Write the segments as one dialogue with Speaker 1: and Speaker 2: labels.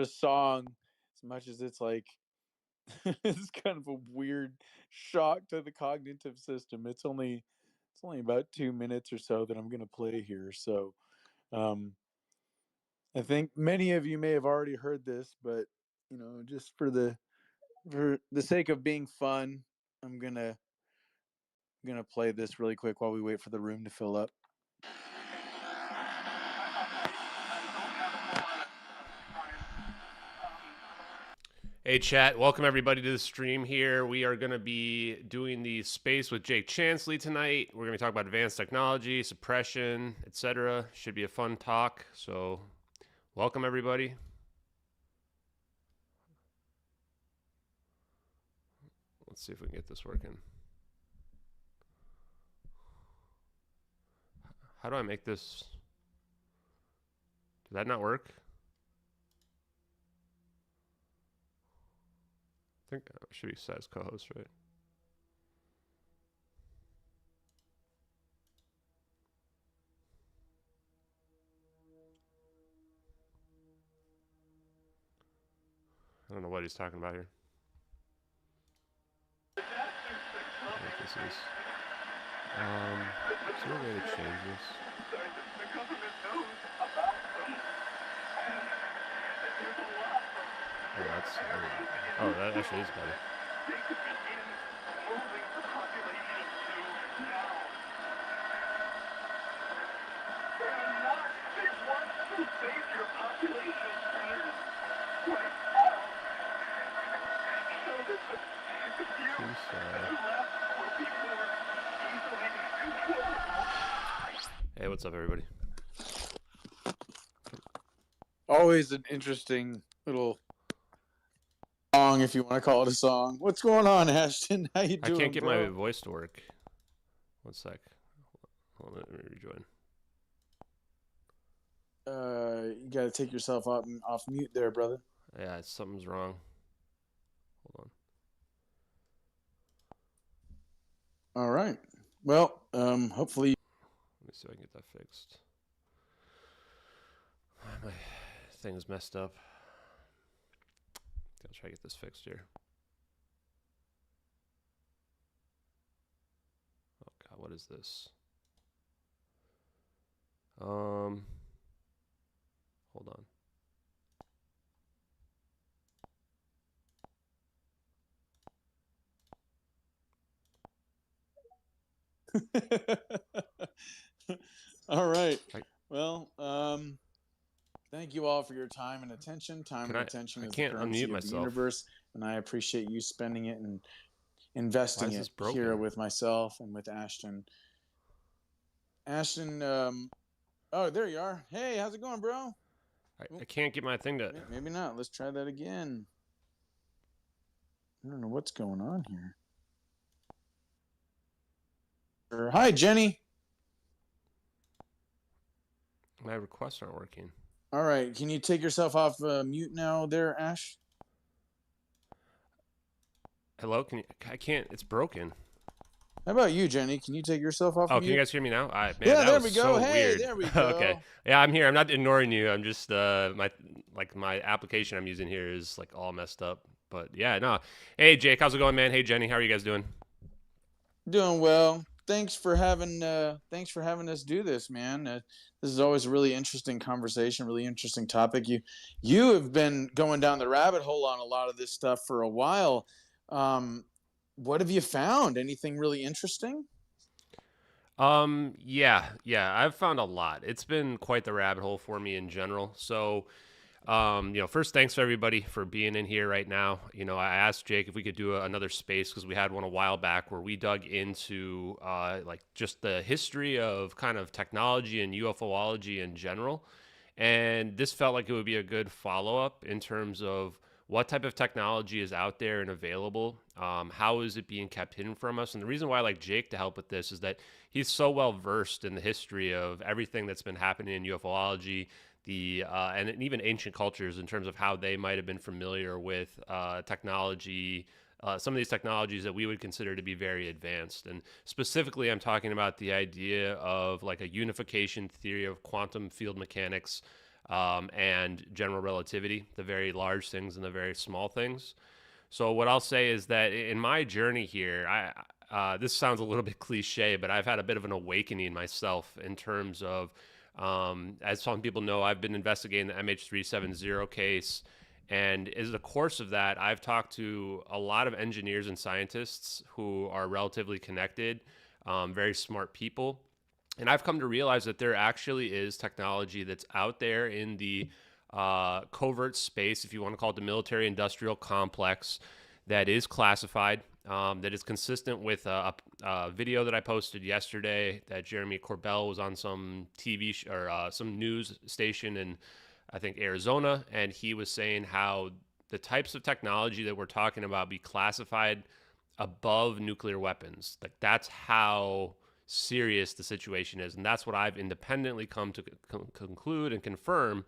Speaker 1: a song as much as it's like it's kind of a weird shock to the cognitive system. It's only about 2 minutes or so that I'm gonna play here. So um, I think many of you may have already heard this, but just for the sake of being fun, I'm gonna play this really quick while we wait for the room to fill up.
Speaker 2: Hey chat, welcome everybody to the stream here. We are going to be doing the space with Jake Chansley tonight. We're going to be talking about advanced technology, suppression, etc. Should be a fun talk. So, welcome everybody. Let's see if we can get this working. How do I make this? Did that not work? I think I should be set as co-host, right? I don't know what he's talking about here. I don't know what this is. Is there a way to change this? Oh, that actually is better. Hey, what's up, everybody?
Speaker 1: Always an interesting little song, if you want to call it a song. What's going on, Ashton? How you doing,
Speaker 2: I can't get
Speaker 1: bro?
Speaker 2: my voice to work. One sec. Hold on, let me rejoin.
Speaker 1: You got to take yourself off mute there, brother.
Speaker 2: Yeah, something's wrong. Hold
Speaker 1: on. All right. Well, hopefully.
Speaker 2: Let me see if I can get that fixed. My thing's messed up. I'll try to get this fixed here. Oh God, what is this? Hold on.
Speaker 1: All right. Well, thank you all for your time and attention. Time and attention is the currency of the universe, and I appreciate you spending it and investing it here with myself and with Ashton. Ashton, oh, there you are. Hey, how's it going, bro?
Speaker 2: I can't get my thing to...
Speaker 1: Maybe not. Let's try that again. I don't know what's going on here. Hi, Jenny.
Speaker 2: My requests aren't working.
Speaker 1: All right. Can you take yourself off mute now there, Ash?
Speaker 2: Hello? I can't. It's broken.
Speaker 1: How about you, Jenny? Can you take yourself off mute?
Speaker 2: Can you guys hear me now? Man,
Speaker 1: yeah, there we go.
Speaker 2: So
Speaker 1: hey,
Speaker 2: weird.
Speaker 1: There we go.
Speaker 2: Okay. Yeah, I'm here. I'm not ignoring you. I'm just my application I'm using here is like all messed up. But yeah, no. Hey, Jake, how's it going, man? Hey, Jenny, how are you guys doing?
Speaker 1: Doing well. Thanks for having us do this, man. This is always a really interesting conversation, really interesting topic. You have been going down the rabbit hole on a lot of this stuff for a while. What have you found? Anything really interesting?
Speaker 2: Yeah, I've found a lot. It's been quite the rabbit hole for me in general. So, first, thanks for everybody for being in here right now. I asked Jake if we could do another space because we had one a while back where we dug into like just the history of kind of technology and UFOlogy in general. And this felt like it would be a good follow-up in terms of what type of technology is out there and available. How is it being kept hidden from us? And the reason why I like Jake to help with this is that he's so well versed in the history of everything that's been happening in UFOlogy, and even ancient cultures in terms of how they might have been familiar with technology, some of these technologies that we would consider to be very advanced. And specifically, I'm talking about the idea of like a unification theory of quantum field mechanics, and general relativity, the very large things and the very small things. So what I'll say is that in my journey here, this sounds a little bit cliche, but I've had a bit of an awakening myself in terms of, as some people know, I've been investigating the MH370 case, and as the course of that, I've talked to a lot of engineers and scientists who are relatively connected, very smart people. And I've come to realize that there actually is technology that's out there in the covert space, if you want to call it the military industrial complex, that is classified, that is consistent with a video that I posted yesterday that Jeremy Corbell was on some or some news station in, I think, Arizona. And he was saying how the types of technology that we're talking about be classified above nuclear weapons. Like, that's how serious the situation is. And that's what I've independently come to conclude and confirm,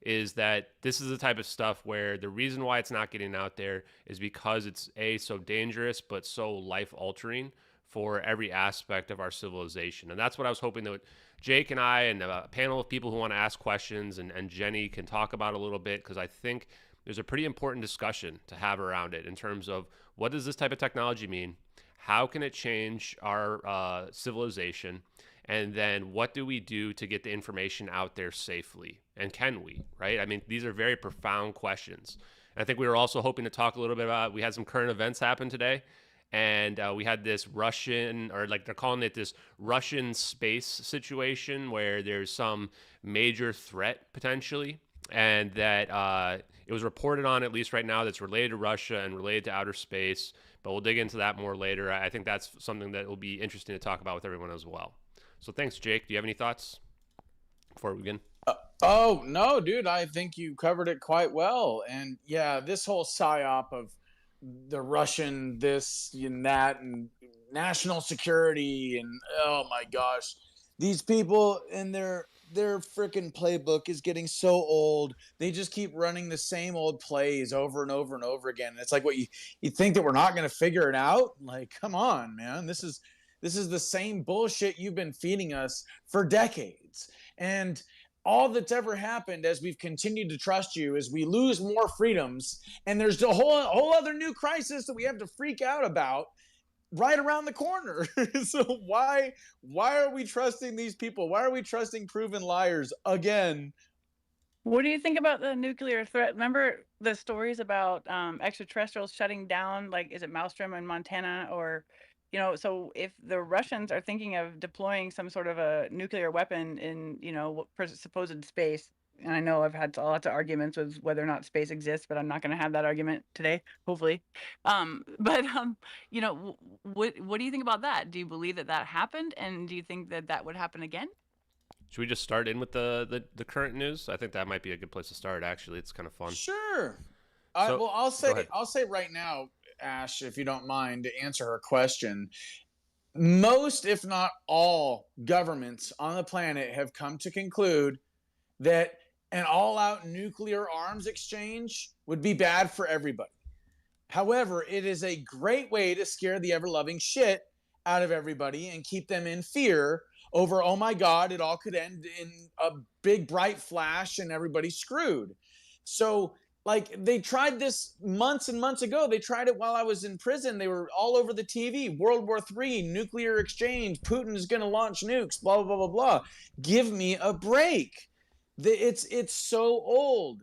Speaker 2: is that this is the type of stuff where the reason why it's not getting out there is because it's so dangerous, but so life altering for every aspect of our civilization. And that's what I was hoping that Jake and I and a panel of people who want to ask questions, and Jenny can talk about a little bit, because I think there's a pretty important discussion to have around it in terms of what does this type of technology mean? How can it change our civilization? And then what do we do to get the information out there safely? And can we, right? I mean, these are very profound questions. And I think we were also hoping to talk a little bit about, we had some current events happen today. And we had this Russian, or like they're calling it this Russian space situation, where there's some major threat potentially. And that it was reported on, at least right now, that's related to Russia and related to outer space. But we'll dig into that more later. I think that's something that will be interesting to talk about with everyone as well. So thanks, Jake. Do you have any thoughts before we begin?
Speaker 1: Oh no, dude, I think you covered it quite well. And yeah, this whole psyop of the Russian this and that and national security, and oh my gosh, these people and their freaking playbook is getting so old. They just keep running the same old plays over and over and over again. And it's like, what, you think that we're not going to figure it out? Like, come on, man. This is the same bullshit you've been feeding us for decades. And all that's ever happened as we've continued to trust you is we lose more freedoms, and there's a whole other new crisis that we have to freak out about right around the corner. So why are we trusting these people? Why are we trusting proven liars again?
Speaker 3: What do you think about the nuclear threat? Remember the stories about extraterrestrials shutting down, like, is it Maelstrom in Montana? Or, so if the Russians are thinking of deploying some sort of a nuclear weapon in, supposed space, and I know I've had lots of arguments with whether or not space exists, but I'm not going to have that argument today, hopefully. But what do you think about that? Do you believe that that happened, and do you think that that would happen again?
Speaker 2: Should we just start in with the current news? I think that might be a good place to start. Actually, it's kind of fun.
Speaker 1: Sure.
Speaker 2: So
Speaker 1: Well, I'll
Speaker 2: go
Speaker 1: say
Speaker 2: ahead.
Speaker 1: I'll say right now, Ash, if you don't mind, to answer her question, most, if not all, governments on the planet have come to conclude that an all-out nuclear arms exchange would be bad for everybody. However, it is a great way to scare the ever-loving shit out of everybody and keep them in fear over, oh my God, it all could end in a big bright flash and everybody's screwed. So, like, they tried this months and months ago. They tried it while I was in prison. They were all over the TV. World War III, nuclear exchange. Putin's going to launch nukes. Blah blah blah blah blah. Give me a break. It's so old,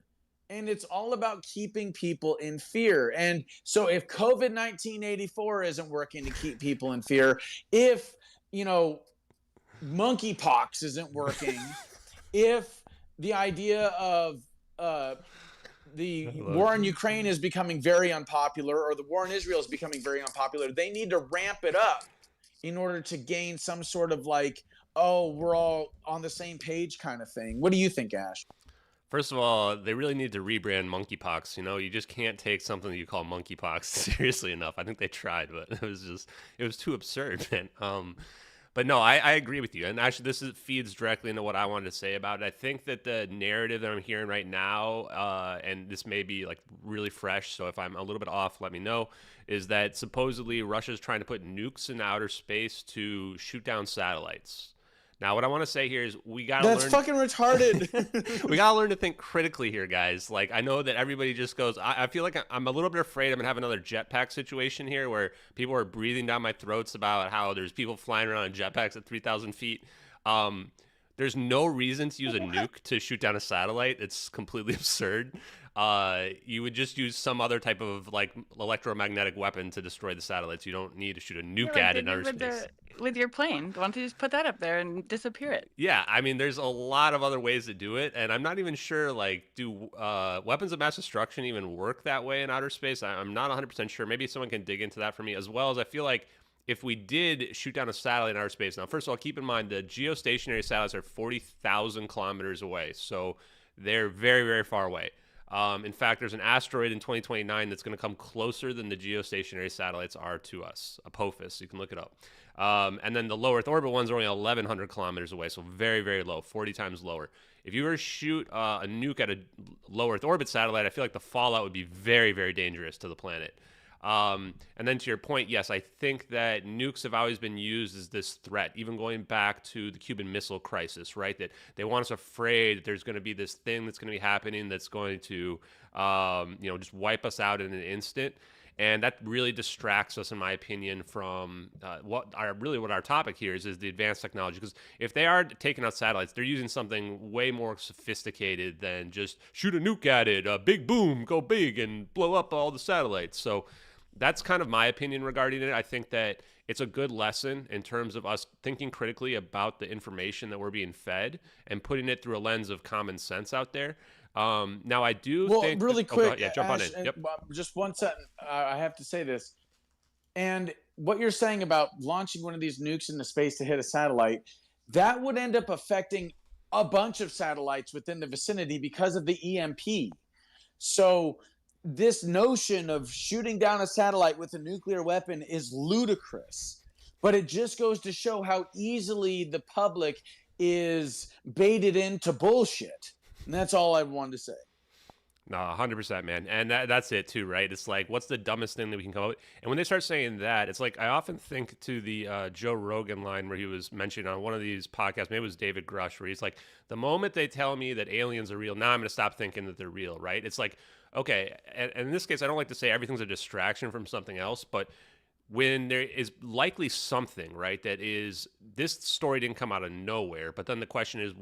Speaker 1: and it's all about keeping people in fear. And so, if COVID 1984 isn't working to keep people in fear, if you know monkeypox isn't working, if the idea of the
Speaker 2: I love
Speaker 1: war
Speaker 2: it.
Speaker 1: in Ukraine is becoming very unpopular, or the war in Israel is becoming very unpopular, they need to ramp it up in order to gain some sort of, like, oh, we're all on the same page kind of thing. What do you think, Ash?
Speaker 2: First of all, they really need to rebrand monkeypox. You just can't take something that you call monkeypox seriously enough. I think they tried, but it was too absurd, man. But no, I agree with you. And actually, feeds directly into what I wanted to say about it. I think that the narrative that I'm hearing right now, and this may be like really fresh, so if I'm a little bit off, let me know, is that supposedly Russia's trying to put nukes in outer space to shoot down satellites. Now, what I want to say here is we got to
Speaker 1: That's
Speaker 2: learn.
Speaker 1: fucking retarded.
Speaker 2: We got to learn to think critically here, guys. Like, I know that everybody just goes, I feel like I'm a little bit afraid I'm going to have another jetpack situation here where people are breathing down my throats about how there's people flying around in jetpacks at 3,000 feet. Um, there's no reason to use a nuke to shoot down a satellite. It's completely absurd. You would just use some other type of like electromagnetic weapon to destroy the satellites. You don't need to shoot a
Speaker 3: Yeah,
Speaker 2: nuke
Speaker 3: like
Speaker 2: at
Speaker 3: they
Speaker 2: it in outer
Speaker 3: did
Speaker 2: space.
Speaker 3: with your plane. Why don't you just put that up there and disappear it?
Speaker 2: Yeah, I mean, there's a lot of other ways to do it, and I'm not even sure. Like, do weapons of mass destruction even work that way in outer space? I'm not 100% sure. Maybe someone can dig into that for me, as well as I feel like if we did shoot down a satellite in outer space. Now, first of all, keep in mind the geostationary satellites are 40,000 kilometers away, so they're very, very far away. In fact, there's an asteroid in 2029 that's going to come closer than the geostationary satellites are to us, Apophis. You can look it up. And then the low Earth orbit ones are only 1,100 kilometers away, so very, very low, 40 times lower. If you were to shoot a nuke at a low Earth orbit satellite, I feel like the fallout would be very, very dangerous to the planet. And then to your point, yes, I think that nukes have always been used as this threat, even going back to the Cuban Missile Crisis, right? That they want us afraid that there's going to be this thing that's going to be happening that's going to, just wipe us out in an instant. And that really distracts us, in my opinion, from what our topic here is the advanced technology. Because if they are taking out satellites, they're using something way more sophisticated than just shoot a nuke at it, big boom, go big, and blow up all the satellites. So that's kind of my opinion regarding it. I think that it's a good lesson in terms of us thinking critically about the information that we're being fed and putting it through a lens of common sense out there. Now, I do
Speaker 1: Well,
Speaker 2: think.
Speaker 1: really
Speaker 2: Oh,
Speaker 1: quick,
Speaker 2: yeah, jump on
Speaker 1: Ash,
Speaker 2: in.
Speaker 1: and
Speaker 2: Yep.
Speaker 1: just one sentence. I have to say this. And what you're saying about launching one of these nukes into space to hit a satellite, that would end up affecting a bunch of satellites within the vicinity because of the EMP. So this notion of shooting down a satellite with a nuclear weapon is ludicrous. But it just goes to show how easily the public is baited into bullshit. And that's all I wanted to say.
Speaker 2: No, 100%, man. And that's it too, right? It's like, what's the dumbest thing that we can come up with? And when they start saying that, it's like, I often think to the Joe Rogan line where he was mentioning on one of these podcasts, maybe it was David Grush, where he's like, the moment they tell me that aliens are real, now I'm going to stop thinking that they're real, right? It's like, okay. And in this case, I don't like to say everything's a distraction from something else, but when there is likely something, right, that is, this story didn't come out of nowhere, but then the question is,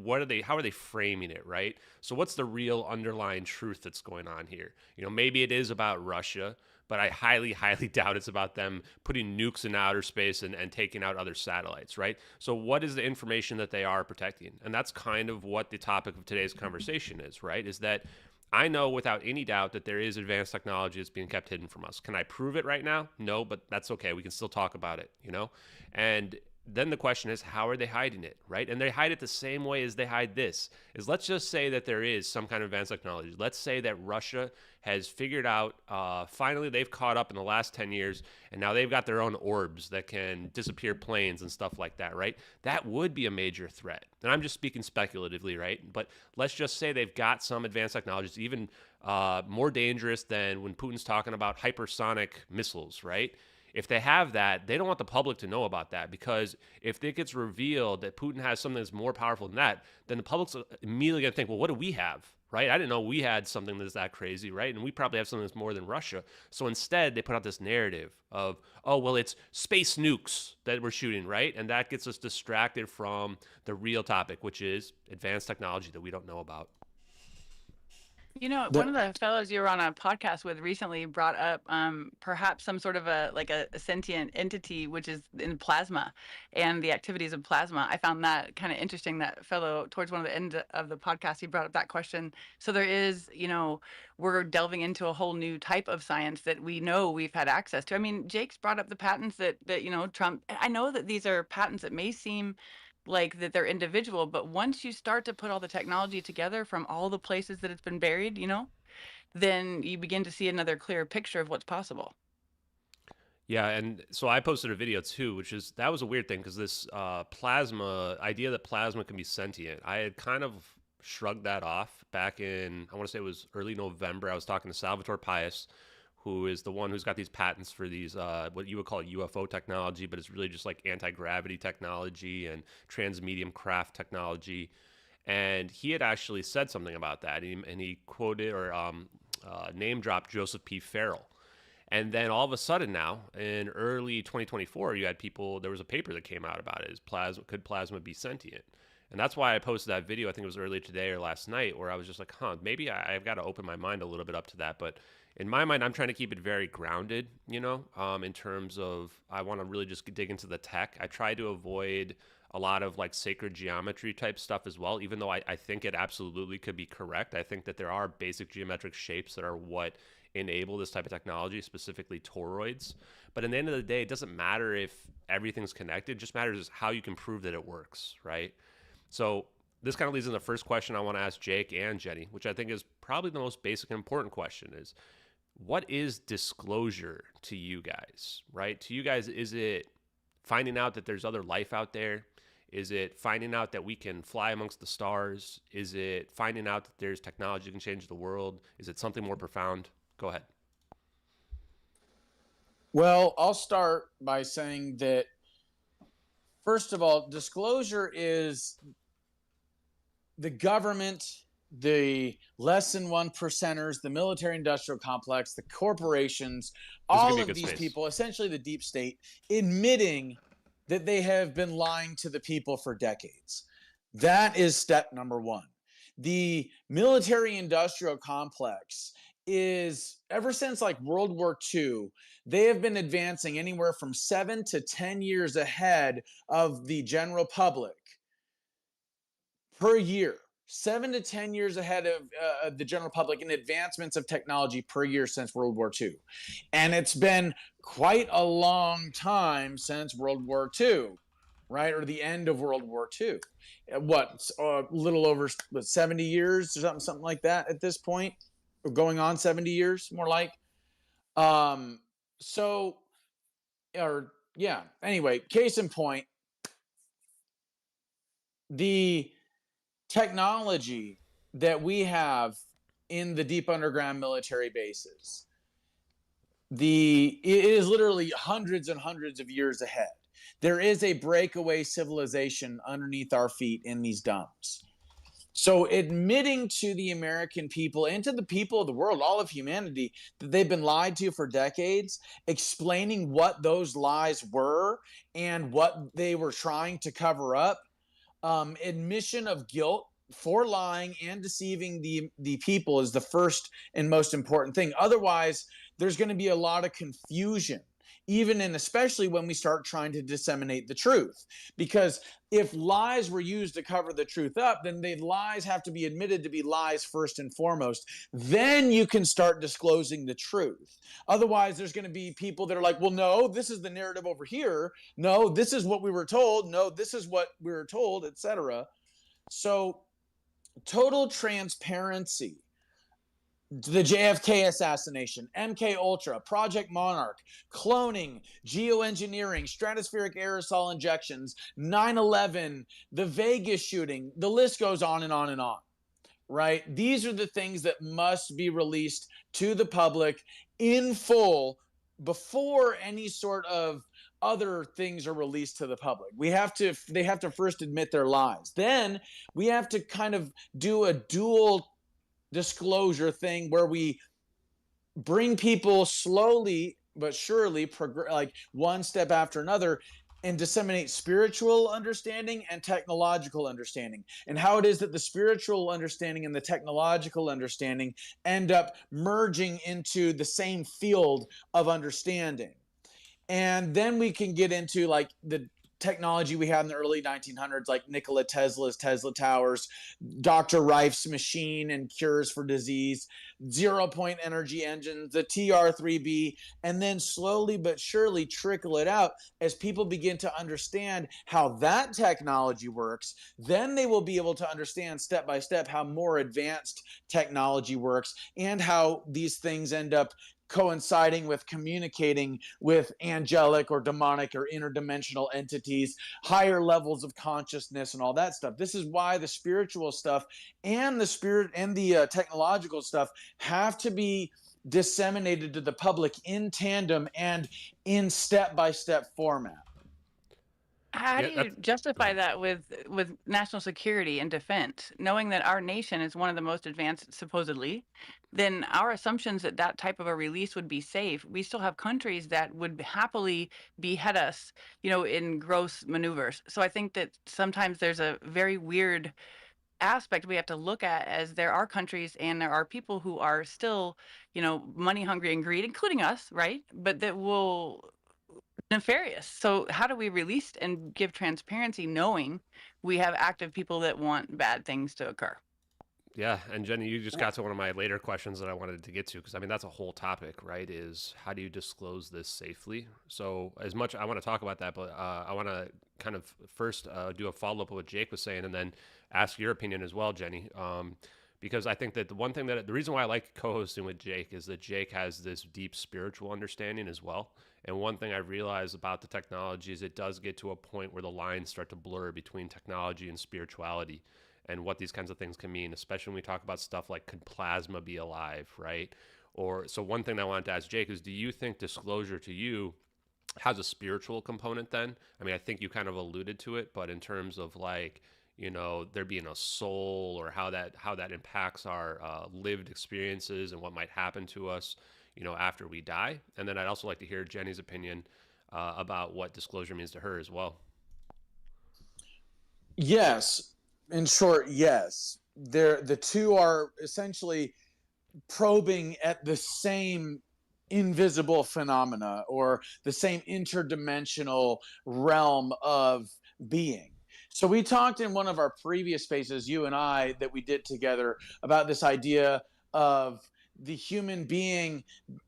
Speaker 2: how are they framing it, right? So what's the real underlying truth that's going on here? Maybe it is about Russia, but I highly, highly doubt it's about them putting nukes in outer space and taking out other satellites, right? So what is the information that they are protecting? And that's kind of what the topic of today's conversation is, right? Is that I know without any doubt that there is advanced technology that's being kept hidden from us. Can I prove it right now? No, but that's okay. We can still talk about it. And then the question is, how are they hiding it, right? And they hide it the same way as they hide this. Let's just say that there is some kind of advanced technology. Let's say that Russia has figured out, finally they've caught up in the last 10 years, and now they've got their own orbs that can disappear planes and stuff like that, right? That would be a major threat. And I'm just speaking speculatively, right? But let's just say they've got some advanced technologies, even more dangerous than when Putin's talking about hypersonic missiles, right? If they have that, they don't want the public to know about that, because if it gets revealed that Putin has something that's more powerful than that, then the public's immediately going to think, well, what do we have, right? I didn't know we had something that's that crazy, right? And we probably have something that's more than Russia. So instead, they put out this narrative of, oh, well, it's space nukes that we're shooting, right? And that gets us distracted from the real topic, which is advanced technology that we don't know about.
Speaker 3: One of the fellows you were on a podcast with recently brought up perhaps some sort of a sentient entity, which is in plasma and the activities of plasma. I found that kind of interesting. That fellow, towards one of the end of the podcast, he brought up that question. So there is, we're delving into a whole new type of science that we know we've had access to. I mean, Jake's brought up the patents that Trump. I know that these are patents that may seem like that they're individual, but once you start to put all the technology together from all the places that it's been buried, then you begin to see another clear picture of what's possible.
Speaker 2: Yeah, and so I posted a video too, that was a weird thing, because this plasma idea that plasma can be sentient, I had kind of shrugged that off back in, I want to say it was early November. I was talking to Salvatore Pais, who is the one who's got these patents for these what you would call UFO technology, but it's really just like anti-gravity technology and transmedium craft technology. And he had actually said something about that, and he quoted or name dropped Joseph P. Farrell. And then all of a sudden now, in early 2024, you had people. There was a paper that came out about it. Is plasma could plasma be sentient? And that's why I posted that video. I think it was earlier today or last night, where I was just like, huh, maybe I've got to open my mind a little bit up to that. But in my mind, I'm trying to keep it very grounded, in terms of I want to really just dig into the tech. I try to avoid a lot of like sacred geometry type stuff as well, even though I think it absolutely could be correct. I think that there are basic geometric shapes that are what enable this type of technology, specifically toroids. But in the end of the day, it doesn't matter if everything's connected, it just matters how you can prove that it works, right? So this kind of leads into the first question I want to ask Jake and Jenny, which I think is probably the most basic and important question is, what is disclosure to you guys, right? To you guys, is it finding out that there's other life out there? Is it finding out that we can fly amongst the stars? Is it finding out that there's technology that can change the world? Is it something more profound? Go ahead.
Speaker 1: Well, I'll start by saying that, first of all, disclosure is the government, the less than 1%ers, the military industrial complex, the corporations, all of these people, essentially the deep state, admitting that they have been lying to the people for decades. That is step number one. The military industrial complex is, ever since like World War II, they have been advancing anywhere from 7 to 10 years ahead of the general public per year. 7 to 10 years ahead of the general public in advancements of technology per year since World War II. And it's been quite a long time since World War II, right? Or the end of World War II. What, a little over 70 years or something like that at this point? Or going on 70 years, more like. Anyway, case in point, the technology that we have in the deep underground military bases, it is literally hundreds and hundreds of years ahead. There is a breakaway civilization underneath our feet in these dumps. So admitting to the American people and to the people of the world, all of humanity, that they've been lied to for decades, explaining what those lies were and what they were trying to cover up, admission of guilt for lying and deceiving the people is the first and most important thing. Otherwise, there's going to be a lot of confusion, even and especially when we start trying to disseminate the truth. Because if lies were used to cover the truth up, then the lies have to be admitted to be lies first and foremost. Then you can start disclosing the truth. Otherwise, there's going to be people that are like, well, no, this is the narrative over here. No, this is what we were told. No, this is what we were told, etc. So total transparency. The JFK assassination, MK Ultra, Project Monarch, cloning, geoengineering, stratospheric aerosol injections, 9/11, the Vegas shooting, the list goes on and on and on, right? These are the things that must be released to the public in full before any sort of other things are released to the public. They have to first admit their lies. Then we have to kind of do a dual disclosure thing where we bring people slowly but surely like one step after another and disseminate spiritual understanding and technological understanding, and how it is that the spiritual understanding and the technological understanding end up merging into the same field of understanding. And then we can get into like the technology we had in the early 1900s, like Nikola Tesla's Tesla Towers, Dr. Rife's machine and cures for disease, 0-point energy engines, the TR-3B, and then slowly but surely trickle it out as people begin to understand how that technology works. Then they will be able to understand step by step how more advanced technology works and how these things end up coinciding with communicating with angelic or demonic or interdimensional entities, higher levels of consciousness and all that stuff. This is why the spiritual stuff and the technological stuff have to be disseminated to the public in tandem and in step-by-step format.
Speaker 3: How do
Speaker 2: Yeah,
Speaker 3: you
Speaker 2: that's go
Speaker 3: justify
Speaker 2: ahead.
Speaker 3: that with national security and defense, knowing that our nation is one of the most advanced, supposedly? Then our assumptions that that type of a release would be safe. We still have countries that would happily behead us, in gross maneuvers. So I think that sometimes there's a very weird aspect we have to look at, as there are countries and there are people who are still, money hungry and greed, including us, right? But that will nefarious. So how do we release and give transparency knowing we have active people that want bad things to occur?
Speaker 2: Yeah, and Jenny, you just got to one of my later questions that I wanted to get to because I mean that's a whole topic, right? Is how do you disclose this safely? So as much I want to talk about that, but I want to kind of first do a follow up of what Jake was saying, and then ask your opinion as well, Jenny. Because I think that the reason why I like co-hosting with Jake is that Jake has this deep spiritual understanding as well. And one thing I realize about the technology is it does get to a point where the lines start to blur between technology and spirituality and what these kinds of things can mean, especially when we talk about stuff like could plasma be alive, right? Or so one thing that I wanted to ask Jake is, do you think disclosure to you has a spiritual component then? I mean, I think you kind of alluded to it, but in terms of like, there being a soul or how that impacts our lived experiences and what might happen to us, after we die. And then I'd also like to hear Jenny's opinion about what disclosure means to her as well.
Speaker 1: Yes, in short, yes. The two are essentially probing at the same invisible phenomena or the same interdimensional realm of being. So we talked in one of our previous spaces, you and I, that we did together, about this idea of the human being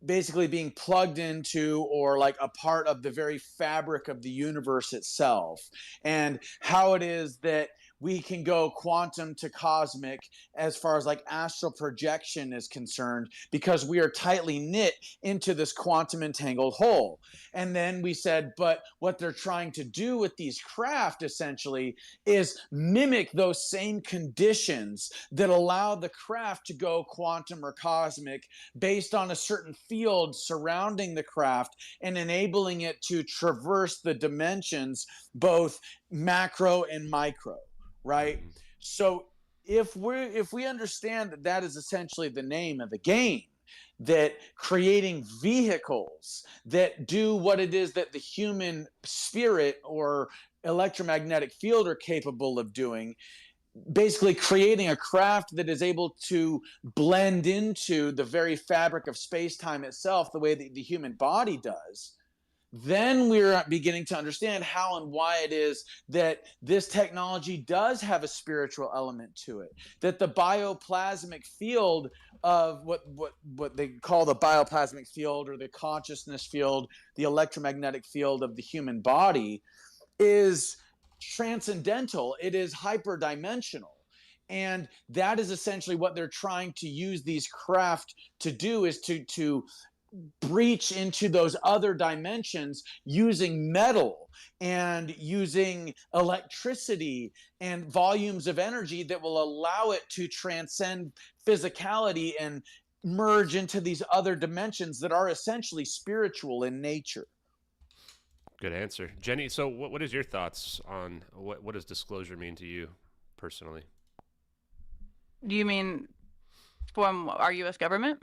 Speaker 1: basically being plugged into or like a part of the very fabric of the universe itself, and how it is that we can go quantum to cosmic as far as like astral projection is concerned, because we are tightly knit into this quantum entangled whole. And then we said, but what they're trying to do with these craft essentially is mimic those same conditions that allow the craft to go quantum or cosmic based on a certain field surrounding the craft and enabling it to traverse the dimensions, both macro and micro, right?
Speaker 2: Mm-hmm.
Speaker 1: So if we understand that that is essentially the name of the game, that creating vehicles that do what it is that the human spirit or electromagnetic field are capable of doing, basically creating a craft that is able to blend into the very fabric of space-time itself the way that the human body does, then we're beginning to understand how and why it is that this technology does have a spiritual element to it. That the bioplasmic field of what they call the bioplasmic field or the consciousness field, the electromagnetic field of the human body, is transcendental. It is hyperdimensional. And that is essentially what they're trying to use these craft to do, is to breach into those other dimensions using metal and using electricity and volumes of energy that will allow it to transcend physicality and merge into these other dimensions that are essentially spiritual in nature.
Speaker 2: Good answer, Jenny. So, what is your thoughts on what does disclosure mean to you personally?
Speaker 3: Do you mean from our U.S. government?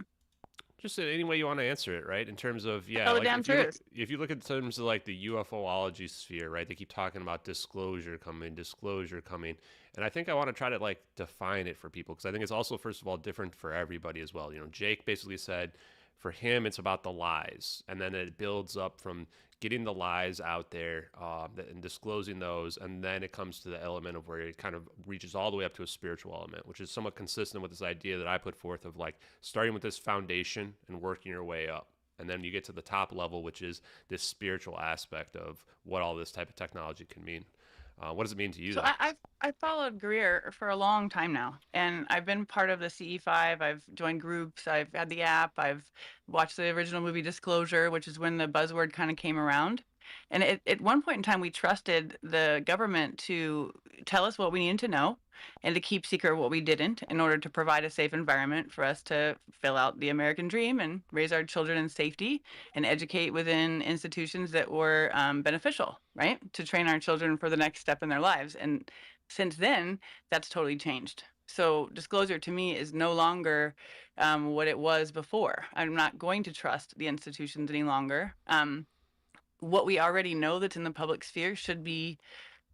Speaker 2: Just in any way you want to answer it, right? In terms of yeah,
Speaker 3: Tell the
Speaker 2: like
Speaker 3: damn truth.
Speaker 2: if you look at terms of like the UFOlogy sphere, right? They keep talking about disclosure coming, and I think I want to try to like define it for people because I think it's also first of all different for everybody as well. Jake basically said for him it's about the lies, and then it builds up from getting the lies out there and disclosing those, and then it comes to the element of where it kind of reaches all the way up to a spiritual element, which is somewhat consistent with this idea that I put forth of like starting with this foundation and working your way up. And then you get to the top level, which is this spiritual aspect of what all this type of technology can mean. What does it mean to you,
Speaker 3: So
Speaker 2: though?
Speaker 3: I've followed Greer for a long time now, and I've been part of the CE5. I've joined groups. I've had the app. I've watched the original movie Disclosure, which is when the buzzword kind of came around. And at one point in time, we trusted the government to tell us what we needed to know and to keep secret what we didn't in order to provide a safe environment for us to fill out the American dream and raise our children in safety and educate within institutions that were beneficial, right? To train our children for the next step in their lives. And since then, that's totally changed. So disclosure to me is no longer what it was before. I'm not going to trust the institutions any longer. What we already know that's in the public sphere should be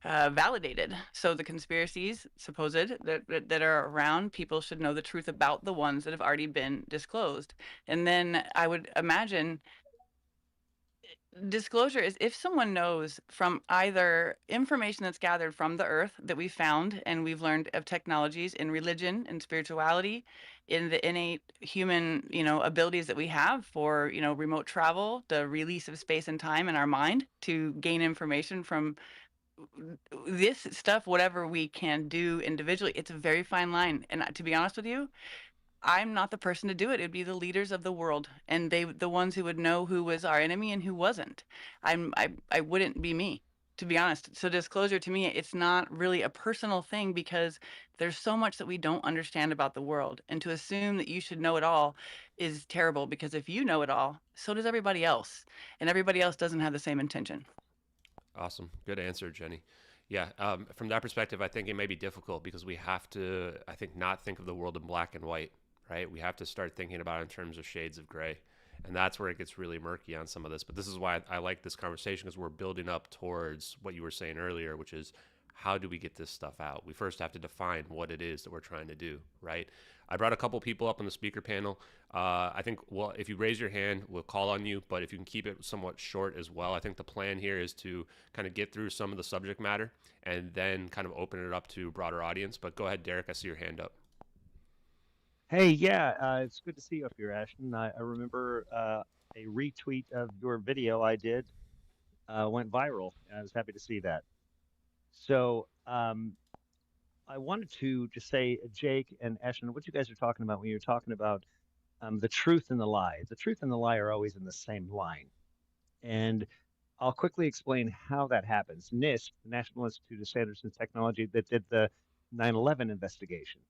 Speaker 3: validated. So the conspiracies supposed that are around, people should know the truth about the ones that have already been disclosed. And then I would imagine disclosure is if someone knows from either information that's gathered from the earth that we found and we've learned of technologies in religion and spirituality, in the innate human, abilities that we have for, remote travel, the release of space and time in our mind to gain information from this stuff, whatever we can do individually, it's a very fine line. And to be honest with you, I'm not the person to do it. It'd be the leaders of the world, and the ones who would know who was our enemy and who wasn't. I wouldn't be me, to be honest. So disclosure to me, it's not really a personal thing because there's so much that we don't understand about the world, and to assume that you should know it all is terrible because if you know it all, so does everybody else, and everybody else doesn't have the same intention.
Speaker 2: Awesome. Good answer, Jenny. Yeah, from that perspective, I think it may be difficult because we have to, I think, not think of the world in black and white, right? We have to start thinking about it in terms of shades of gray. And that's where it gets really murky on some of this. But this is why I like this conversation because we're building up towards what you were saying earlier, which is how do we get this stuff out? We first have to define what it is that we're trying to do, right? I brought a couple people up on the speaker panel. I think, well, if you raise your hand, we'll call on you, but if you can keep it somewhat short as well. I think the plan here is to kind of get through some of the subject matter and then kind of open it up to a broader audience. But go ahead, Derek, I see your hand up.
Speaker 4: Hey, yeah, it's good to see you up here, Ashton. I remember a retweet of your video I did went viral, and I was happy to see that. So I wanted to just say, Jake and Ashton, what you guys are talking about when you're talking about the truth and the lie. The truth and the lie are always in the same line. And I'll quickly explain how that happens. NIST, the National Institute of Standards and Technology, that did the 9/11 investigation.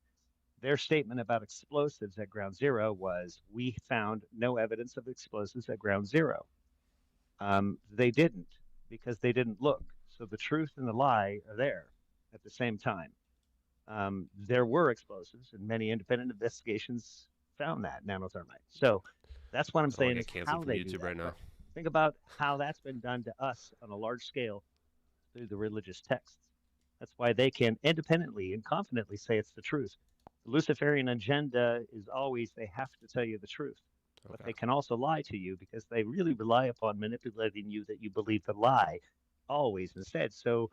Speaker 4: Their statement about explosives at ground zero was, we found no evidence of explosives at ground zero. They didn't because they didn't look. So the truth and the lie are there at the same time. There were explosives, and many independent investigations found that nanothermite. So that's what I'm
Speaker 2: I don't want
Speaker 4: saying
Speaker 2: to
Speaker 4: is
Speaker 2: get canceled
Speaker 4: how
Speaker 2: from
Speaker 4: they do
Speaker 2: YouTube
Speaker 4: that.
Speaker 2: right now.
Speaker 4: But think about how that's been done to us on a large scale through the religious texts. That's why they can independently and confidently say it's the truth. The Luciferian agenda is always they have to tell you the truth, but
Speaker 2: Okay.
Speaker 4: they can also lie to you because they really rely upon manipulating you that you believe the lie always instead. So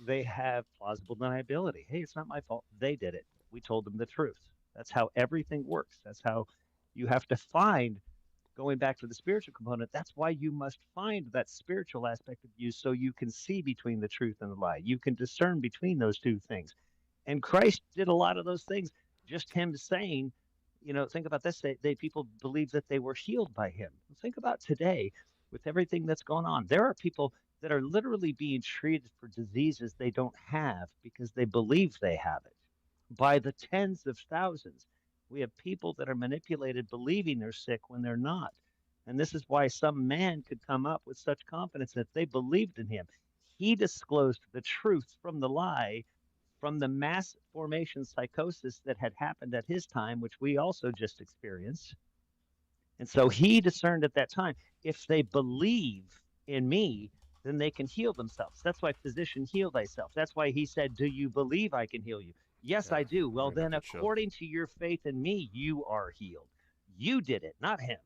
Speaker 4: they have plausible deniability. Hey, it's not my fault. They did it. We told them the truth. That's how everything works. That's how you have to find, going back to the spiritual component, that's why you must find that spiritual aspect of you so you can see between the truth and the lie. You can discern between those two things. And Christ did a lot of those things. Just him saying, think about this. People believe that they were healed by him. Think about today with everything that's going on. There are people that are literally being treated for diseases they don't have because they believe they have it by the tens of thousands. We have people that are manipulated believing they're sick when they're not. And this is why some man could come up with such confidence that they believed in him. He disclosed the truth from the lie, from the mass formation psychosis that had happened at his time, which we also just experienced. And so he discerned at that time, if they believe in me, then they can heal themselves. That's why physician, heal thyself. That's why he said, do you believe I can heal you? Yes,
Speaker 2: Yeah,
Speaker 4: I do. Well,
Speaker 2: we're gonna have
Speaker 4: then
Speaker 2: to chill.
Speaker 4: according to your faith in me, you are healed. You did it, not him.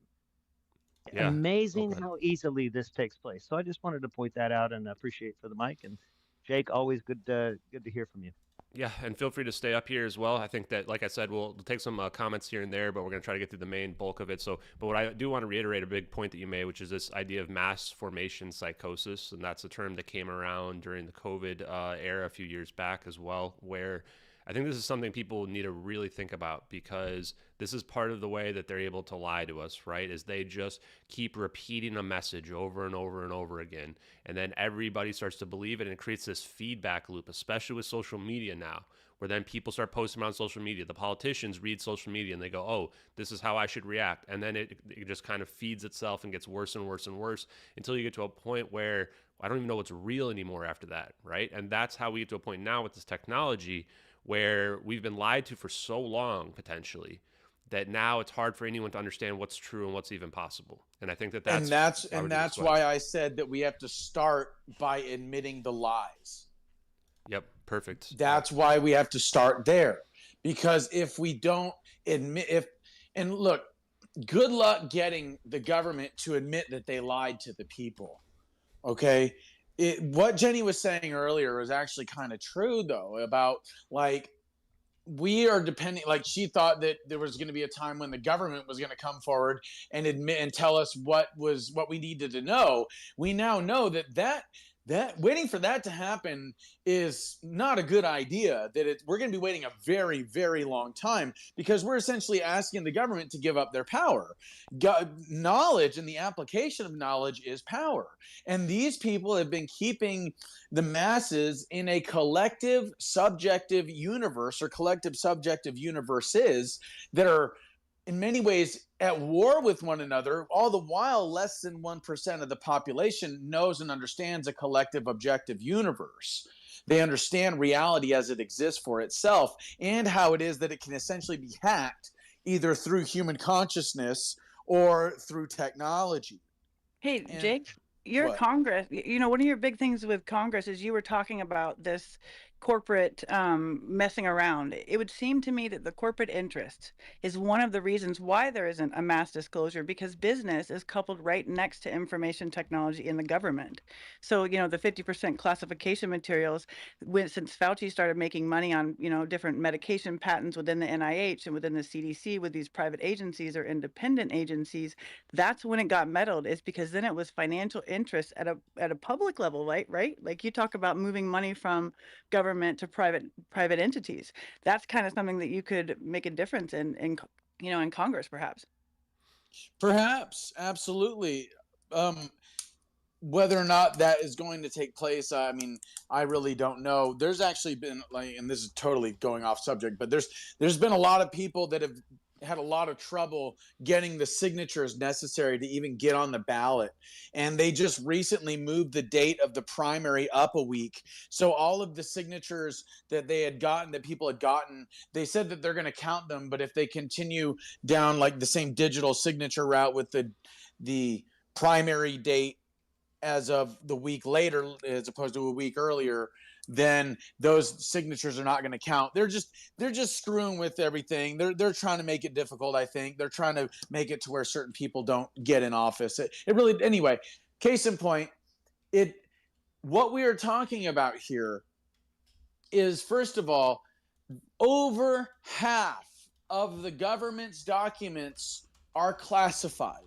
Speaker 2: Yeah. Oh,
Speaker 4: Amazing
Speaker 2: go ahead.
Speaker 4: how easily this takes place. So I just wanted to point that out and appreciate for the mic. And Jake, always good to hear from you.
Speaker 2: Yeah, and feel free to stay up here as well. I think that, like I said, we'll take some comments here and there, but we're going to try to get through the main bulk of it. So, but what I do want to reiterate a big point that you made, which is this idea of mass formation psychosis, and that's a term that came around during the COVID era a few years back as well, where I think this is something people need to really think about, because this is part of the way that they're able to lie to us, right? Is they just keep repeating a message over and over and over again. And then everybody starts to believe it, and it creates this feedback loop, especially with social media now, where then people start posting on social media. The politicians read social media and they go, oh, this is how I should react. And then it just kind of feeds itself and gets worse and worse and worse until you get to a point where I don't even know what's real anymore after that, right? And that's how we get to a point now with this technology where we've been lied to for so long, potentially, that now it's hard for anyone to understand what's true and what's even possible. And I think that
Speaker 1: And
Speaker 2: that's
Speaker 1: that's why I said that we have to start by admitting the lies.
Speaker 2: Yep, perfect.
Speaker 1: That's why we have to start there. Because if we don't admit, and look, good luck getting the government to admit that they lied to the people. Okay. What Jenny was saying earlier was actually kind of true, though, about like, we are depending, like, she thought that there was going to be a time when the government was going to come forward and admit and tell us what we needed to know. We now know that waiting for that to happen is not a good idea, that we're going to be waiting a very, very long time, because we're essentially asking the government to give up their power. Knowledge and the application of knowledge is power. And these people have been keeping the masses in a collective subjective universe, or collective subjective universes, that are in many ways at war with one another, all the while less than 1% of the population knows and understands a collective objective universe. They understand reality as it exists for itself, and how it is that it can essentially be hacked either through human consciousness or through technology.
Speaker 3: Hey,
Speaker 1: And
Speaker 3: Jake, your
Speaker 1: what?
Speaker 3: Congress, one of your big things with Congress is you were talking about this corporate messing around. It would seem to me that the corporate interest is one of the reasons why there isn't a mass disclosure, because business is coupled right next to information technology in the government. So, the 50% classification materials, since Fauci started making money on, different medication patents within the NIH and within the CDC with these private agencies or independent agencies, that's when it got meddled, is because then it was financial interest at a public level, right? Like, you talk about moving money from government to private entities. That's kind of something that you could make a difference in Congress, perhaps.
Speaker 1: Perhaps, absolutely. Whether or not that is going to take place, I mean, I really don't know. There's actually been, like, and this is totally going off subject, but there's been a lot of people that have had a lot of trouble getting the signatures necessary to even get on the ballot. And they just recently moved the date of the primary up a week. So all of the signatures that people had gotten, they said that they're going to count them. But if they continue down like the same digital signature route with the primary date as of the week later, as opposed to a week earlier, then those signatures are not going to count. They're just screwing with everything. They're trying to make it difficult. I think they're trying to make it to where certain people don't get in office. It really, anyway, case in point, what we are talking about here is, first of all, over half of the government's documents are classified.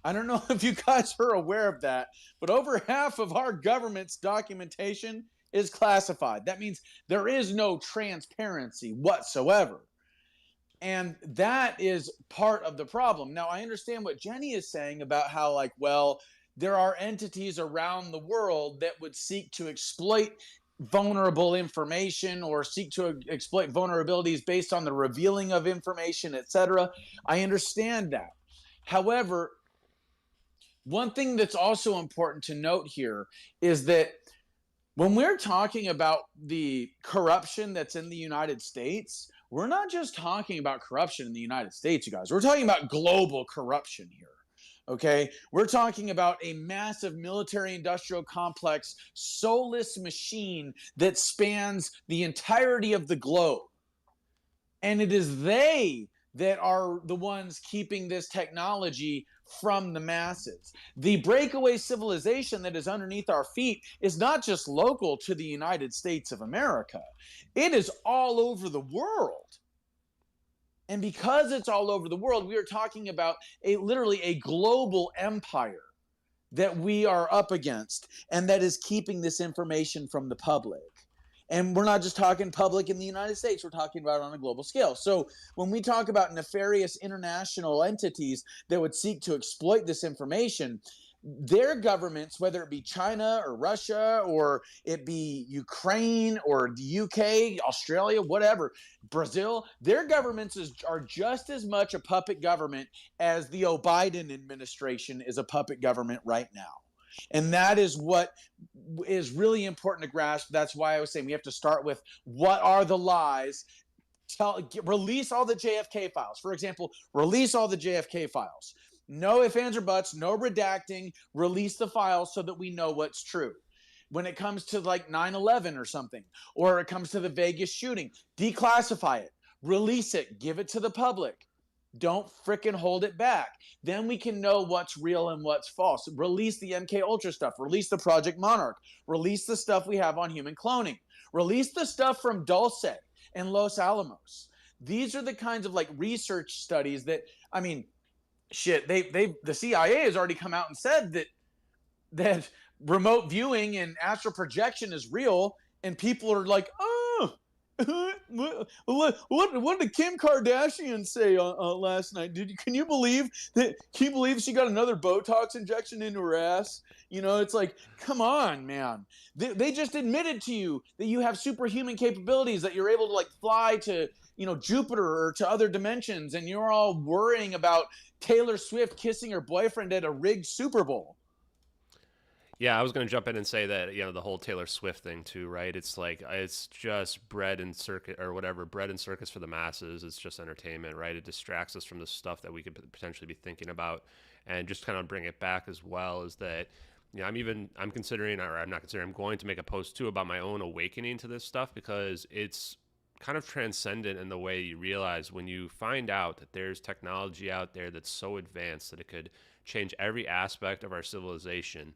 Speaker 1: I don't know if you guys are aware of that, but over half of our government's documentation is classified. That means there is no transparency whatsoever. And that is part of the problem. Now, I understand what Jenny is saying about how, like, well, there are entities around the world that would seek to exploit vulnerable information, or seek to exploit vulnerabilities based on the revealing of information, etc. I understand that. However, one thing that's also important to note here is that when we're talking about the corruption that's in the United States, we're not just talking about corruption in the United States, you guys. We're talking about global corruption here. Okay, we're talking about a massive military industrial complex, soulless machine that spans the entirety of the globe. And it is they that are the ones keeping this technology from the masses. The breakaway civilization that is underneath our feet is not just local to the United States of America. It is all over the world. And because it's all over the world, we are talking about literally a global empire that we are up against, and that is keeping this information from the public. And we're not just talking public in the United States, we're talking about it on a global scale. So when we talk about nefarious international entities that would seek to exploit this information, their governments, whether it be China or Russia or it be Ukraine or the UK, Australia, whatever, Brazil, their governments are just as much a puppet government as the Biden administration is a puppet government right now. And that is what is really important to grasp. That's why I was saying we have to start with what are the lies. Release all the JFK files. For example, release all the JFK files. No ifs, ands, or buts, no redacting. Release the files so that we know what's true. When it comes to like 9/11 or something, or it comes to the Vegas shooting, declassify it, release it, give it to the public. Don't fricking hold it back. Then we can know what's real and what's false. Release the MK Ultra stuff. Release the Project Monarch. Release the stuff we have on human cloning. Release the stuff from Dulce and Los Alamos. These are the kinds of like research studies that, I mean, shit, the CIA has already come out and said that remote viewing and astral projection is real, and people are like, oh, what did Kim Kardashian say last night? Can you believe that? Can you believe she got another Botox injection into her ass? You know, it's like, come on, man. They just admitted to you that you have superhuman capabilities, that you're able to like fly to, you know, Jupiter or to other dimensions, and you're all worrying about Taylor Swift kissing her boyfriend at a rigged Super Bowl.
Speaker 2: Yeah, I was going to jump in and say that, you know, the whole Taylor Swift thing too, right? It's like, it's just bread and circuit or whatever, bread and circus for the masses. It's just entertainment, right? It distracts us from the stuff that we could potentially be thinking about. And just kind of bring it back as well is that, you know, I'm considering, or I'm not considering, I'm going to make a post too about my own awakening to this stuff, because it's kind of transcendent in the way you realize when you find out that there's technology out there that's so advanced that it could change every aspect of our civilization.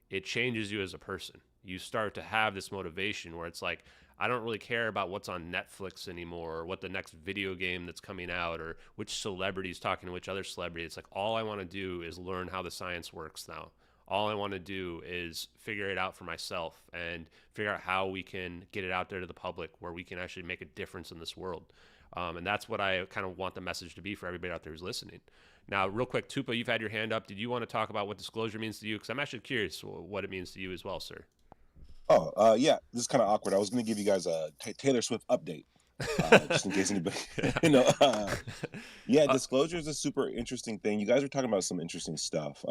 Speaker 2: It changes you as a person. You start to have this motivation where it's like, I don't really care about what's on Netflix anymore, or what the next video game that's coming out, or which celebrity's talking to which other celebrity. It's like, all I want to do is learn how the science works now. All I want to do is figure it out for myself and figure out how we can get it out there to the public where we can actually make a difference in this world. And that's what I kind of want the message to be for everybody out there who's listening. Now, real quick, Tupa, you've had your hand up. Did you want to talk about what disclosure means to you? Because I'm actually curious what it means to you as well, sir.
Speaker 5: Oh, yeah, this is kind of awkward. I was going to give you guys a Taylor Swift update, just in case anybody, you know. Yeah, disclosure is a super interesting thing. You guys are talking about some interesting stuff,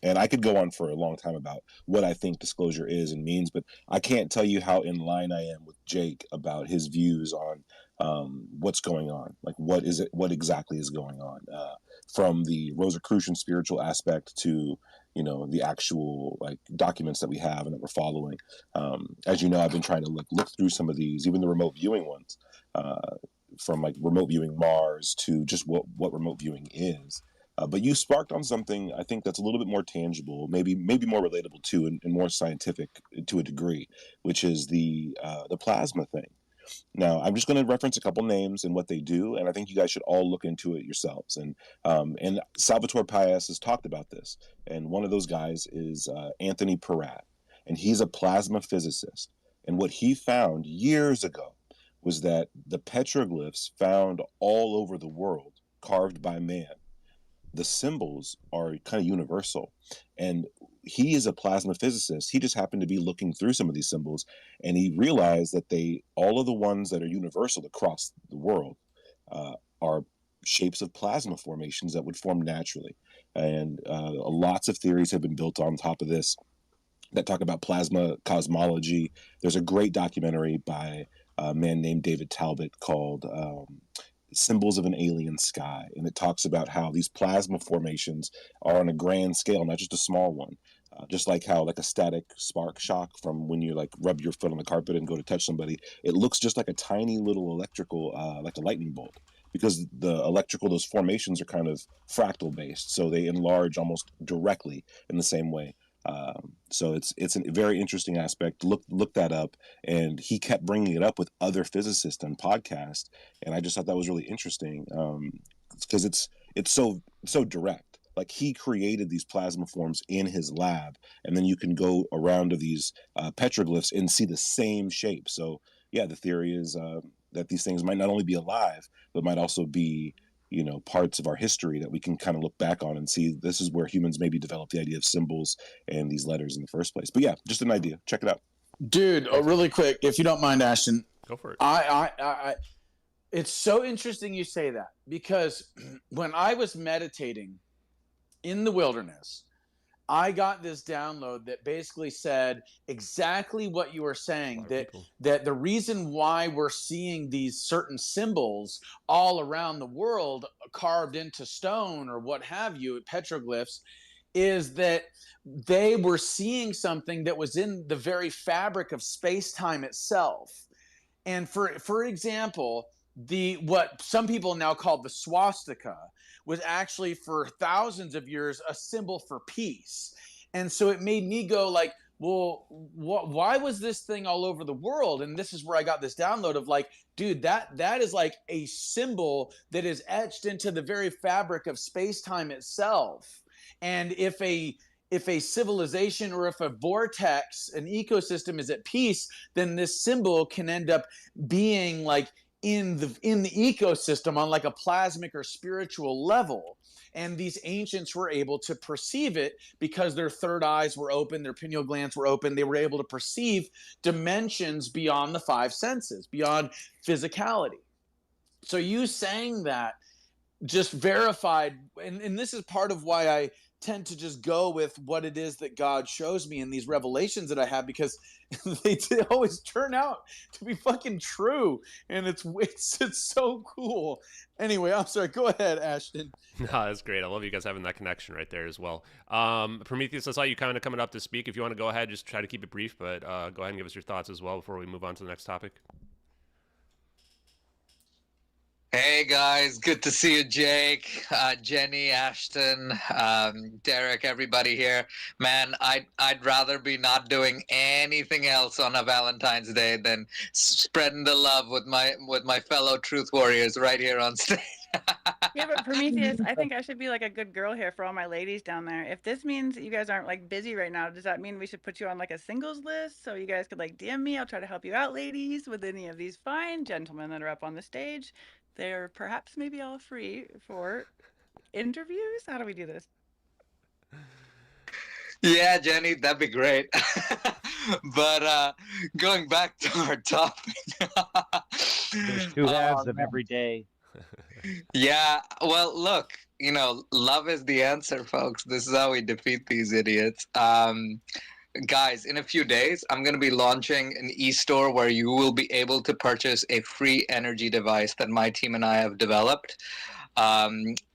Speaker 5: and I could go on for a long time about what I think disclosure is and means, but I can't tell you how in line I am with Jake about his views on what's going on. Like, what exactly is going on, from the Rosicrucian spiritual aspect to, you know, the actual like documents that we have and that we're following. As you know, I've been trying to look through some of these, even the remote viewing ones, from like remote viewing Mars to just what remote viewing is. But you sparked on something I think that's a little bit more tangible, maybe more relatable too, and more scientific to a degree, which is the plasma thing. Now, I'm just going to reference a couple names and what they do, and I think you guys should all look into it yourselves. And Salvatore Pais has talked about this, and one of those guys is Anthony Peratt, and he's a plasma physicist. And what he found years ago was that the petroglyphs found all over the world, carved by man, the symbols are kind of universal. And he is a plasma physicist. He just happened to be looking through some of these symbols, and he realized that all of the ones that are universal across the world are shapes of plasma formations that would form naturally. And lots of theories have been built on top of this that talk about plasma cosmology. There's a great documentary by a man named David Talbot called Symbols of an Alien Sky, and it talks about how these plasma formations are on a grand scale, not just a small one. Just like how like a static spark shock from when you like rub your foot on the carpet and go to touch somebody, it looks just like a tiny little electrical, like a lightning bolt, because those formations are kind of fractal based, so they enlarge almost directly in the same way. So it's a very interesting aspect. Look that up. And he kept bringing it up with other physicists on podcasts, and I just thought that was really interesting, because it's so direct. like he created these plasma forms in his lab, and then you can go around to these petroglyphs and see the same shape. So yeah, the theory is that these things might not only be alive, but might also be, you know, parts of our history that we can kind of look back on and see this is where humans maybe developed the idea of symbols and these letters in the first place. But yeah, just an idea. Check it out.
Speaker 1: Dude, really quick, if you don't mind, Ashton.
Speaker 2: Go for it.
Speaker 1: It's so interesting you say that, because when I was meditating in the wilderness, I got this download that basically said exactly what you were saying, that the reason why we're seeing these certain symbols all around the world carved into stone or what have you, petroglyphs, is that they were seeing something that was in the very fabric of space-time itself. And for example, what some people now call the swastika was actually for thousands of years a symbol for peace. And so it made me go like, well, why was this thing all over the world? And this is where I got this download of like, dude, that is like a symbol that is etched into the very fabric of space-time itself. And if a civilization or if a vortex, an ecosystem is at peace, then this symbol can end up being like in the ecosystem on like a plasmic or spiritual level. And these ancients were able to perceive it because their third eyes were open, their pineal glands were open. They were able to perceive dimensions beyond the five senses, beyond physicality. So you saying that just verified, and this is part of why I tend to just go with what it is that God shows me in these revelations that I have, because they always turn out to be fucking true, and it's so cool. Anyway, I'm sorry. Go ahead, Ashton.
Speaker 2: No, that's great. I love you guys having that connection right there as well. Prometheus, I saw you kind of coming up to speak. If you want to go ahead, just try to keep it brief, but go ahead and give us your thoughts as well before we move on to the next topic.
Speaker 6: Hey guys, good to see you, Jake, Jenny, Ashton, Derek, everybody here. Man, I'd rather be not doing anything else on a Valentine's Day than spreading the love with my fellow truth warriors right here on stage.
Speaker 3: Yeah, but Prometheus, I think I should be like a good girl here for all my ladies down there. If this means you guys aren't like busy right now, does that mean we should put you on like a singles list so you guys could like DM me? I'll try to help you out, ladies, with any of these fine gentlemen that are up on the stage. They're perhaps maybe all free for interviews. How do we do this?
Speaker 6: Yeah, Jenny, that'd be great. But going back to our topic.
Speaker 4: There's two halves of every day.
Speaker 6: Yeah, well, look, you know, love is the answer, folks. This is how we defeat these idiots. Guys, in a few days, I'm going to be launching an e-store where you will be able to purchase a free energy device that my team and I have developed.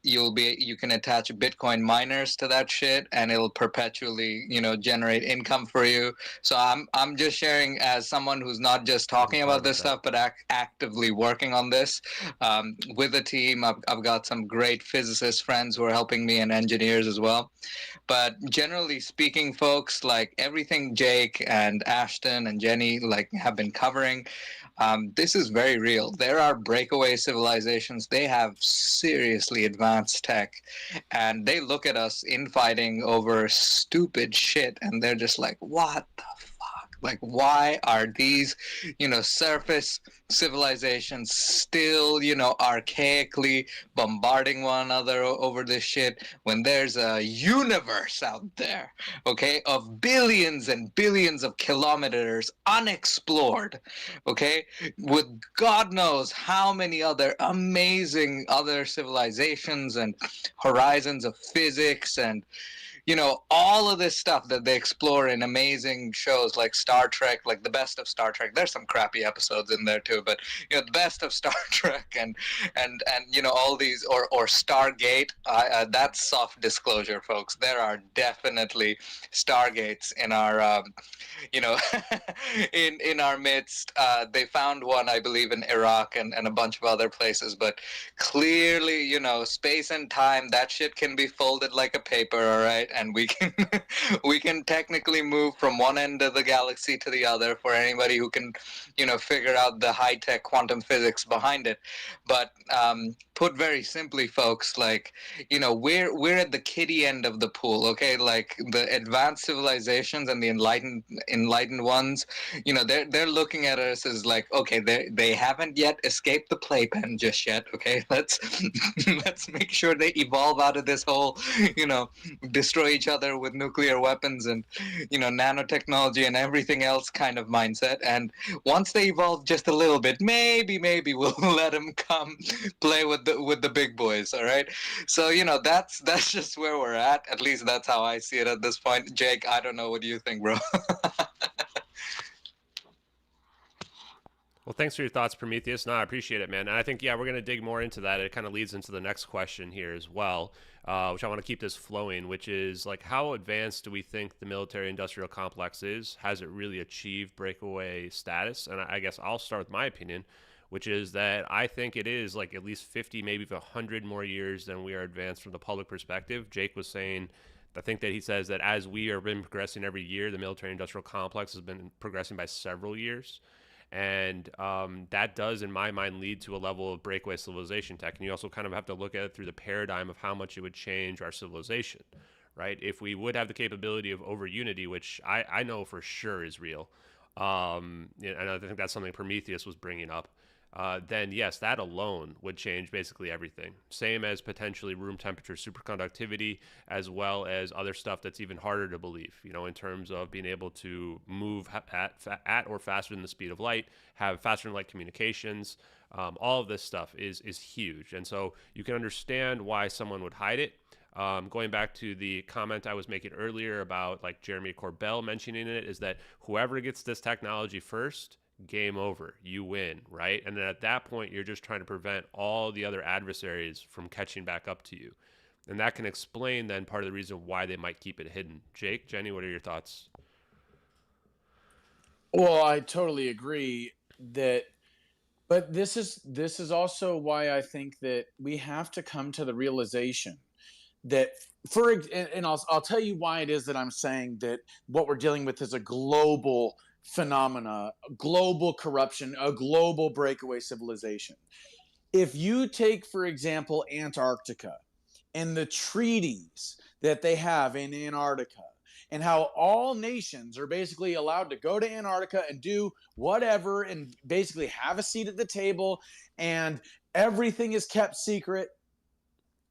Speaker 6: You can attach Bitcoin miners to that shit, and it'll perpetually, you know, generate income for you. So I'm just sharing as someone who's not just talking about this stuff, but actively working on this with a team. I've got some great physicist friends who are helping me and engineers as well. But generally speaking, folks, like everything Jake and Ashton and Jenny like have been covering, this is very real. There are breakaway civilizations. They have seriously advanced tech, and they look at us infighting over stupid shit, and they're just like, what the fuck? Like, why are these, you know, surface civilizations still, you know, archaically bombarding one another over this shit when there's a universe out there, okay, of billions and billions of kilometers unexplored, okay, with God knows how many other amazing other civilizations and horizons of physics and, you know, all of this stuff that they explore in amazing shows like Star Trek, like the best of Star Trek. There's some crappy episodes in there too, but you know, the best of Star Trek and you know, all these or Stargate. That's soft disclosure, folks. There are definitely Stargates in our you know in our midst. They found one, I believe, in Iraq and a bunch of other places, but clearly, you know, space and time, that shit can be folded like a paper, all right. And we can we can technically move from one end of the galaxy to the other for anybody who can, figure out the high tech quantum physics behind it. But put very simply, folks, like, we're at the kiddie end of the pool, okay? Like the advanced civilizations and the enlightened ones, they're looking at us as like, okay, they haven't yet escaped the playpen just yet, okay? Let's let's make sure they evolve out of this whole, destroy each other with nuclear weapons and, nanotechnology and everything else kind of mindset. And once they evolve just a little bit, maybe we'll let them come play with the big boys. All right. So that's just where we're at. At least that's how I see it at this point. Jake, I don't know. What do you think, bro?
Speaker 2: Well, thanks for your thoughts, Prometheus. No, I appreciate it, man. And I think, we're going to dig more into that. It kind of leads into the next question here as well, which I want to keep this flowing, which is like, how advanced do we think the military-industrial complex is? Has it really achieved breakaway status? And I guess I'll start with my opinion, which is that I think it is like at least 50, maybe 100 more years than we are advanced from the public perspective. Jake was saying, I think that he says that as we have been progressing every year, the military-industrial complex has been progressing by several years. And that does, in my mind, lead to a level of breakaway civilization tech. And you also kind of have to look at it through the paradigm of how much it would change our civilization, right? If we would have the capability of over unity, which I know for sure is real, and I think that's something Prometheus was bringing up, then yes, that alone would change basically everything. Same as potentially room temperature superconductivity, as well as other stuff that's even harder to believe, in terms of being able to move at or faster than the speed of light, have faster than light communications. All of this stuff is huge. And so you can understand why someone would hide it. Going back to the comment I was making earlier about like Jeremy Corbell mentioning it, is that whoever gets this technology first, game over, you win, right? And then at that point, you're just trying to prevent all the other adversaries from catching back up to you. And that can explain then part of the reason why they might keep it hidden. Jake, Jenny, what are your thoughts?
Speaker 1: Well, I totally agree that, but this is also why I think that we have to come to the realization that and I'll tell you why it is that I'm saying that what we're dealing with is a global phenomena, global corruption, a global breakaway civilization. If you take, for example, Antarctica and the treaties that they have in Antarctica, and how all nations are basically allowed to go to Antarctica and do whatever and basically have a seat at the table, and everything is kept secret,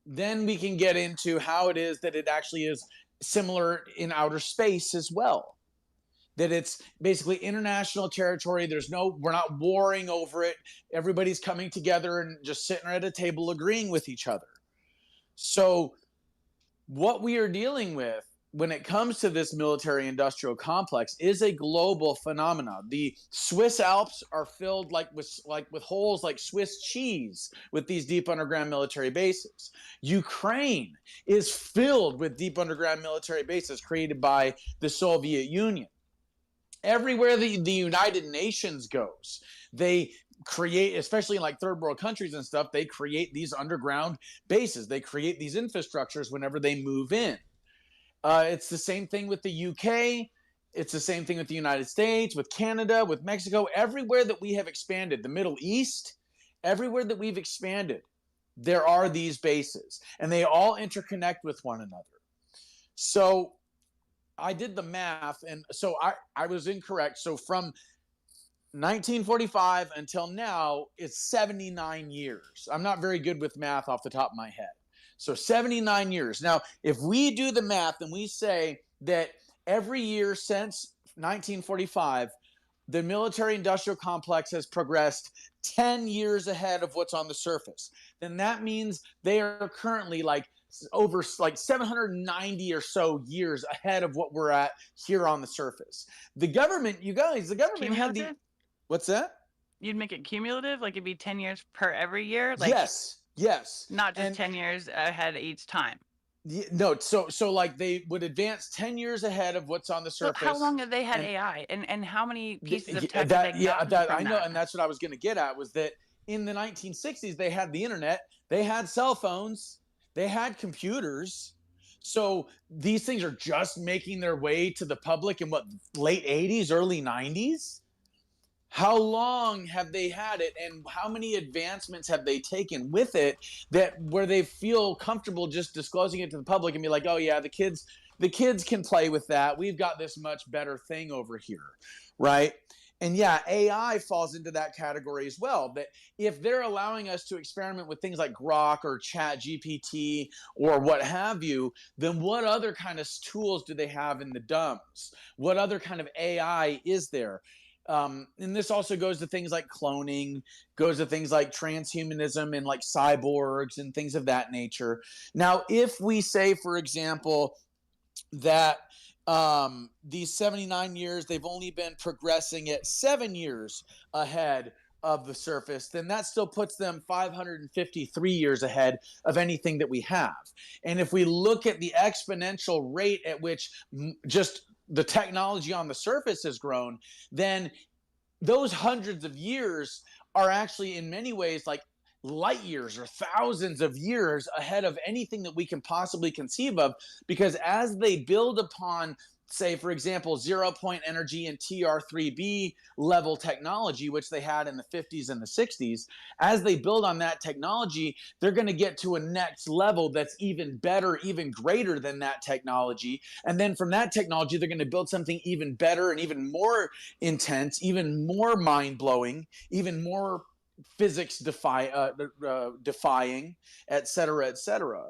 Speaker 1: then we can get into how it is that it actually is similar in outer space as well. That it's basically international territory. We're not warring over it. Everybody's coming together and just sitting at a table agreeing with each other. So what we are dealing with when it comes to this military industrial complex is a global phenomenon. The Swiss Alps are filled with holes like Swiss cheese with these deep underground military bases. Ukraine is filled with deep underground military bases created by the Soviet Union. Everywhere the United Nations goes, they create, especially in like third world countries and stuff, they create these underground bases. They create these infrastructures whenever they move in. It's the same thing with the UK. It's the same thing with the United States, with Canada, with Mexico. Everywhere that we have expanded, the Middle East, everywhere that we've expanded, there are these bases, and they all interconnect with one another. So I did the math, and so I was incorrect. So from 1945 until now, it's 79 years. I'm not very good with math off the top of my head. So 79 years. Now, if we do the math and we say that every year since 1945, the military-industrial complex has progressed 10 years ahead of what's on the surface, then that means they are currently over 790 or so years ahead of what we're at here on the surface. The government had the... What's that?
Speaker 3: You'd make it cumulative? Like it'd be 10 years per every year?
Speaker 1: Yes.
Speaker 3: Not just 10 years ahead each time.
Speaker 1: No, so like they would advance 10 years ahead of what's on the surface.
Speaker 3: But how long have they had AI? And how many pieces of tech have they gotten from
Speaker 1: I know, and that's what I was going to get at, was that in the 1960s, they had the internet, they had cell phones, they had computers. So these things are just making their way to the public in what, late 80s, early 90s? How long have they had it, and how many advancements have they taken with it that where they feel comfortable just disclosing it to the public and be like, oh yeah, the kids can play with that, we've got this much better thing over here, right? And yeah, AI falls into that category as well. That if they're allowing us to experiment with things like Grok or Chat GPT or what have you, then what other kind of tools do they have in the dumps? What other kind of AI is there? And this also goes to things like cloning, goes to things like transhumanism and like cyborgs and things of that nature. Now, if we say, for example, that these 79 years, they've only been progressing at 7 years ahead of the surface, then that still puts them 553 years ahead of anything that we have. And if we look at the exponential rate at which just the technology on the surface has grown, then those hundreds of years are actually in many ways like light years or thousands of years ahead of anything that we can possibly conceive of, because as they build upon, say, for example, zero point energy and TR3B level technology, which they had in the 50s and the 60s, as they build on that technology, they're going to get to a next level that's even better, even greater than that technology. And then from that technology, they're going to build something even better and even more intense, even more mind blowing, even more physics defying, et cetera, et cetera.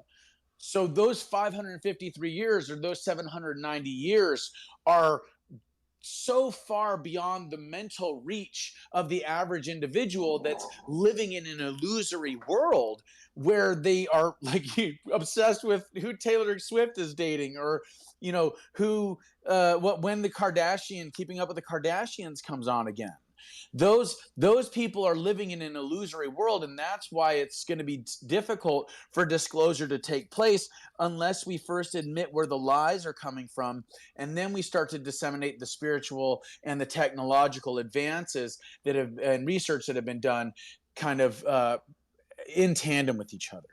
Speaker 1: So those 553 years or those 790 years are so far beyond the mental reach of the average individual that's living in an illusory world where they are like obsessed with who Taylor Swift is dating, or who when the Kardashian Keeping Up with the Kardashians comes on again. Those people are living in an illusory world, and that's why it's going to be difficult for disclosure to take place unless we first admit where the lies are coming from, and then we start to disseminate the spiritual and the technological advances that have and research that have been done kind of in tandem with each other.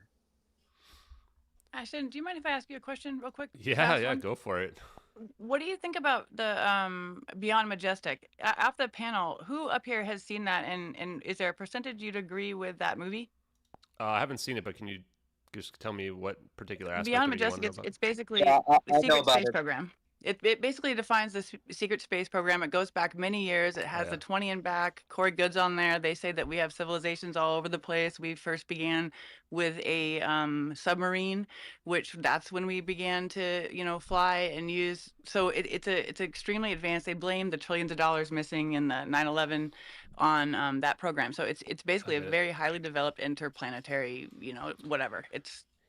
Speaker 3: Ashton, do you mind if I ask you a question real quick?
Speaker 2: Yeah, go for it.
Speaker 3: What do you think about the Beyond Majestic? Off the panel, who up here has seen that, and is there a percentage you'd agree with that movie?
Speaker 2: I haven't seen it, but can you just tell me what particular aspect
Speaker 3: Beyond
Speaker 2: of it you want
Speaker 3: Majestic,
Speaker 2: to know about?
Speaker 3: it's basically
Speaker 6: Yeah,
Speaker 3: the
Speaker 6: I know
Speaker 3: secret
Speaker 6: about
Speaker 3: space
Speaker 6: it.
Speaker 3: program. It basically defines the secret space program. It goes back many years. It has the 20 in back. Corey Good's on there. They say that we have civilizations all over the place. We first began with a submarine, which that's when we began to fly and use. So it's extremely advanced. They blame the trillions of dollars missing in the 9/11 on that program. So it's basically a very highly developed interplanetary whatever.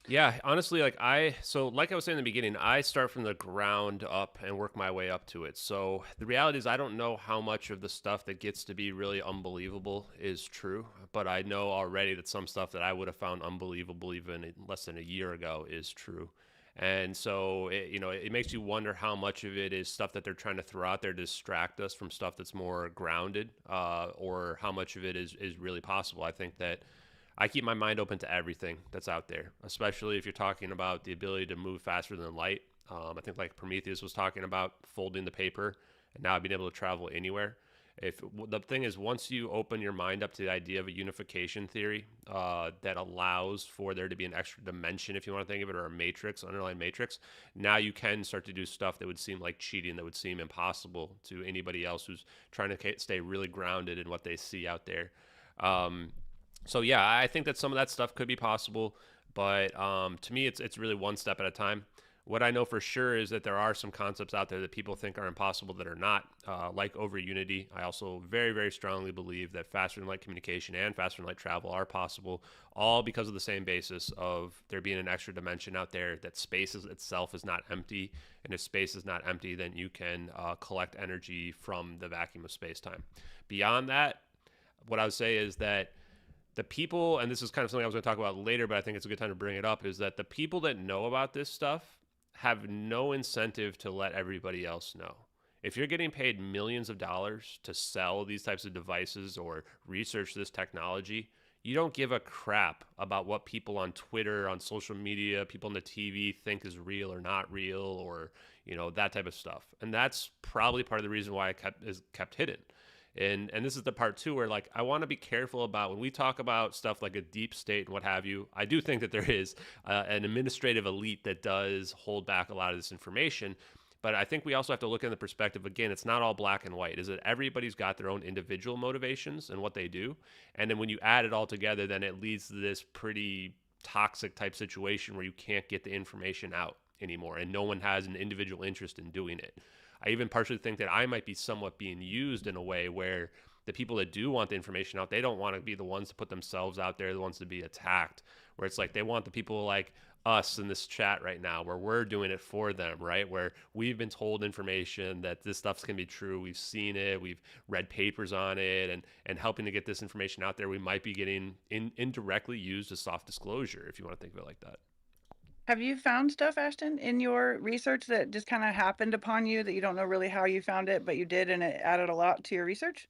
Speaker 2: Yeah, honestly, like I was saying in the beginning, I start from the ground up and work my way up to it. So the reality is I don't know how much of the stuff that gets to be really unbelievable is true, but I know already that some stuff that I would have found unbelievable even less than a year ago is true. And so it makes you wonder how much of it is stuff that they're trying to throw out there to distract us from stuff that's more grounded, or how much of it is really possible. I think that I keep my mind open to everything that's out there, especially if you're talking about the ability to move faster than light. I think like Prometheus was talking about folding the paper and now being able to travel anywhere. If the thing is, once you open your mind up to the idea of a unification theory that allows for there to be an extra dimension, if you want to think of it, or a matrix, underlying matrix, now you can start to do stuff that would seem like cheating, that would seem impossible to anybody else who's trying to stay really grounded in what they see out there. So yeah, I think that some of that stuff could be possible, but to me, it's really one step at a time. What I know for sure is that there are some concepts out there that people think are impossible that are not, like over unity. I also very, very strongly believe that faster than light communication and faster than light travel are possible, all because of the same basis of there being an extra dimension out there, that space itself is not empty. And if space is not empty, then you can collect energy from the vacuum of space-time. Beyond that, what I would say is that the people, and this is kind of something I was going to talk about later, but I think it's a good time to bring it up, is that the people that know about this stuff have no incentive to let everybody else know. If you're getting paid millions of dollars to sell these types of devices or research this technology, you don't give a crap about what people on Twitter, on social media, people on the TV think is real or not real, or that type of stuff. And that's probably part of the reason why is kept hidden. And this is the part too where, like, I want to be careful about when we talk about stuff like a deep state and what have you. I do think that there is an administrative elite that does hold back a lot of this information. But I think we also have to look in the perspective, again, it's not all black and white. Is that everybody's got their own individual motivations and what they do. And then when you add it all together, then it leads to this pretty toxic type situation where you can't get the information out anymore and no one has an individual interest in doing it. I even partially think that I might be somewhat being used in a way where the people that do want the information out, they don't want to be the ones to put themselves out there, the ones to be attacked, where it's like they want the people like us in this chat right now where we're doing it for them, right? Where we've been told information that this stuff's going to be true. We've seen it. We've read papers on it and helping to get this information out there. We might be getting indirectly used as soft disclosure, if you want to think of it like that.
Speaker 3: Have you found stuff, Ashton, in your research that just kind of happened upon you that you don't know really how you found it, but you did and it added a lot to your research?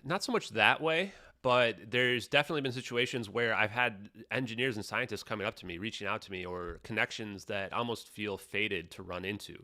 Speaker 2: Not so much that way, but there's definitely been situations where I've had engineers and scientists coming up to me, reaching out to me, or connections that almost feel fated to run into.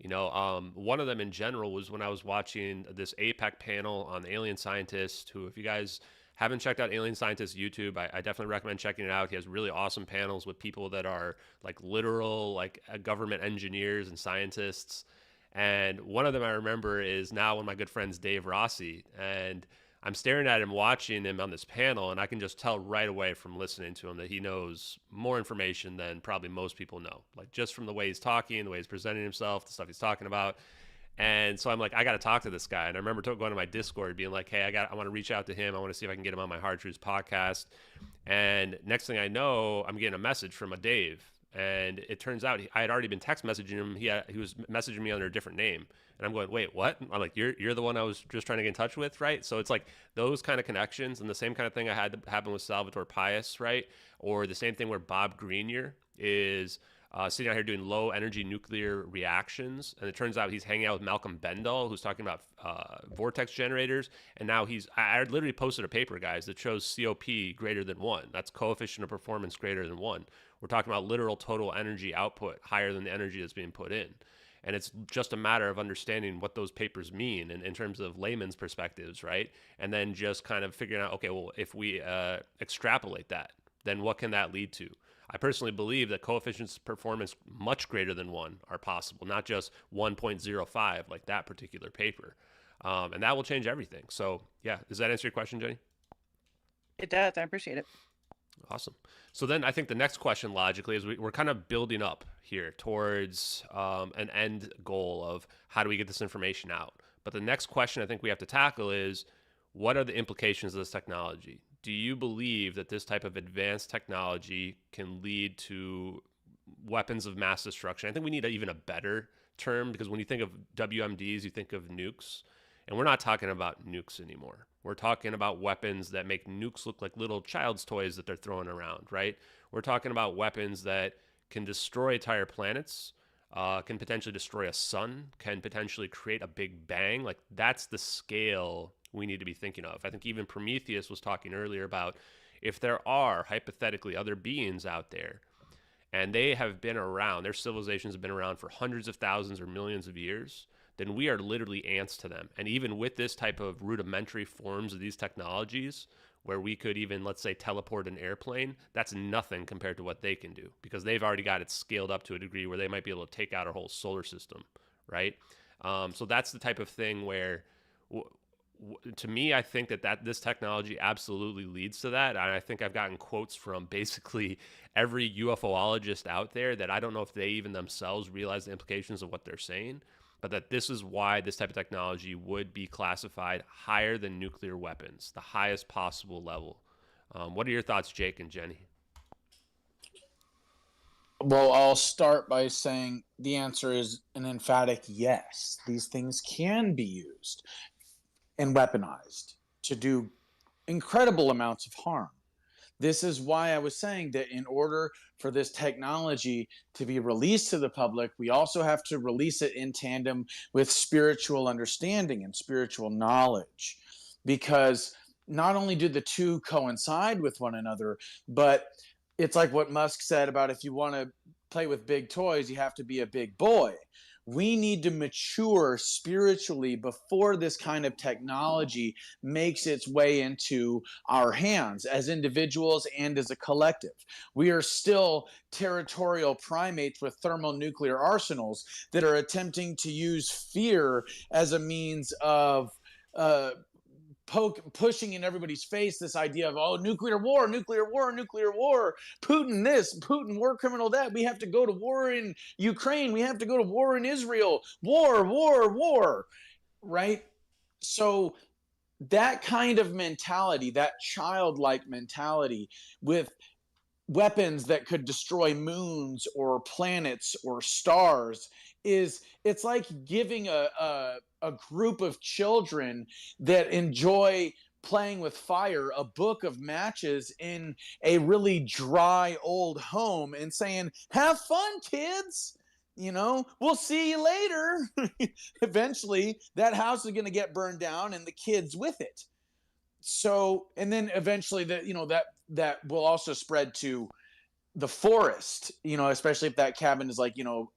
Speaker 2: One of them in general was when I was watching this APEC panel on the alien scientist, who, if you guys haven't checked out Alien Scientist YouTube, I definitely recommend checking it out. He has really awesome panels with people that are like literal, like government engineers and scientists. And one of them I remember is now one of my good friends, Dave Rossi. And I'm staring at him, watching him on this panel, and I can just tell right away from listening to him that he knows more information than probably most people know. Like, just from the way he's talking, the way he's presenting himself, the stuff he's talking about. And so I'm like, I got to talk to this guy. And I remember going to my Discord being like, hey, I want to reach out to him. I want to see if I can get him on my Hard Truths podcast. And next thing I know, I'm getting a message from a Dave. And it turns out I had already been text messaging him. He was messaging me under a different name. And I'm going, wait, what? I'm like, you're the one I was just trying to get in touch with, right? So it's like those kind of connections, and the same kind of thing I had to happen with Salvatore Pais, right? Or the same thing where Bob Grenier is sitting out here doing low energy nuclear reactions. And it turns out he's hanging out with Malcolm Bendall, who's talking about vortex generators. And now I literally posted a paper, guys, that shows COP greater than 1. That's coefficient of performance greater than 1. We're talking about literal total energy output higher than the energy that's being put in. And it's just a matter of understanding what those papers mean in terms of layman's perspectives, right? And then just kind of figuring out, okay, well, if we extrapolate that, then what can that lead to? I personally believe that coefficients of performance much greater than 1 are possible, not just 1.05 like that particular paper. And that will change everything. So, yeah, does that answer your question, Jenny?
Speaker 3: It does. I appreciate it.
Speaker 2: Awesome. So then I think the next question logically is we're kind of building up here towards an end goal of how do we get this information out? But the next question I think we have to tackle is, what are the implications of this technology? Do you believe that this type of advanced technology can lead to weapons of mass destruction? I think we need even a better term, because when you think of WMDs, you think of nukes. And we're not talking about nukes anymore. We're talking about weapons that make nukes look like little child's toys that they're throwing around, right? We're talking about weapons that can destroy entire planets, can potentially destroy a sun, can potentially create a big bang. Like, that's the scale we need to be thinking of. I think even Prometheus was talking earlier about if there are hypothetically other beings out there and they have been around, their civilizations have been around for hundreds of thousands or millions of years, then we are literally ants to them. And even with this type of rudimentary forms of these technologies, where we could even, let's say, teleport an airplane, that's nothing compared to what they can do, because they've already got it scaled up to a degree where they might be able to take out our whole solar system, right? So that's the type of thing where, to me, I think that this technology absolutely leads to that. And I think I've gotten quotes from basically every UFOologist out there that I don't know if they even themselves realize the implications of what they're saying, but that this is why this type of technology would be classified higher than nuclear weapons, the highest possible level. What are your thoughts, Jake and Jenny?
Speaker 1: Well, I'll start by saying the answer is an emphatic yes. These things can be used and weaponized to do incredible amounts of harm. This is why I was saying that in order for this technology to be released to the public, we also have to release it in tandem with spiritual understanding and spiritual knowledge. Because not only do the two coincide with one another, but it's like what Musk said about if you want to play with big toys, you have to be a big boy. We need to mature spiritually before this kind of technology makes its way into our hands as individuals and as a collective. We are still territorial primates with thermonuclear arsenals that are attempting to use fear as a means of uh, pushing in everybody's face this idea of, oh, nuclear war, Putin this, Putin war criminal that, we have to go to war in Ukraine, we have to go to war in Israel, war, right? So that kind of mentality, that childlike mentality with weapons that could destroy moons or planets or stars, it's like giving a group of children that enjoy playing with fire a book of matches in a really dry old home and saying, have fun, kids, we'll see you later. Eventually that house is going to get burned down and the kids with it. So, and then eventually that will also spread to the forest, especially if that cabin is like,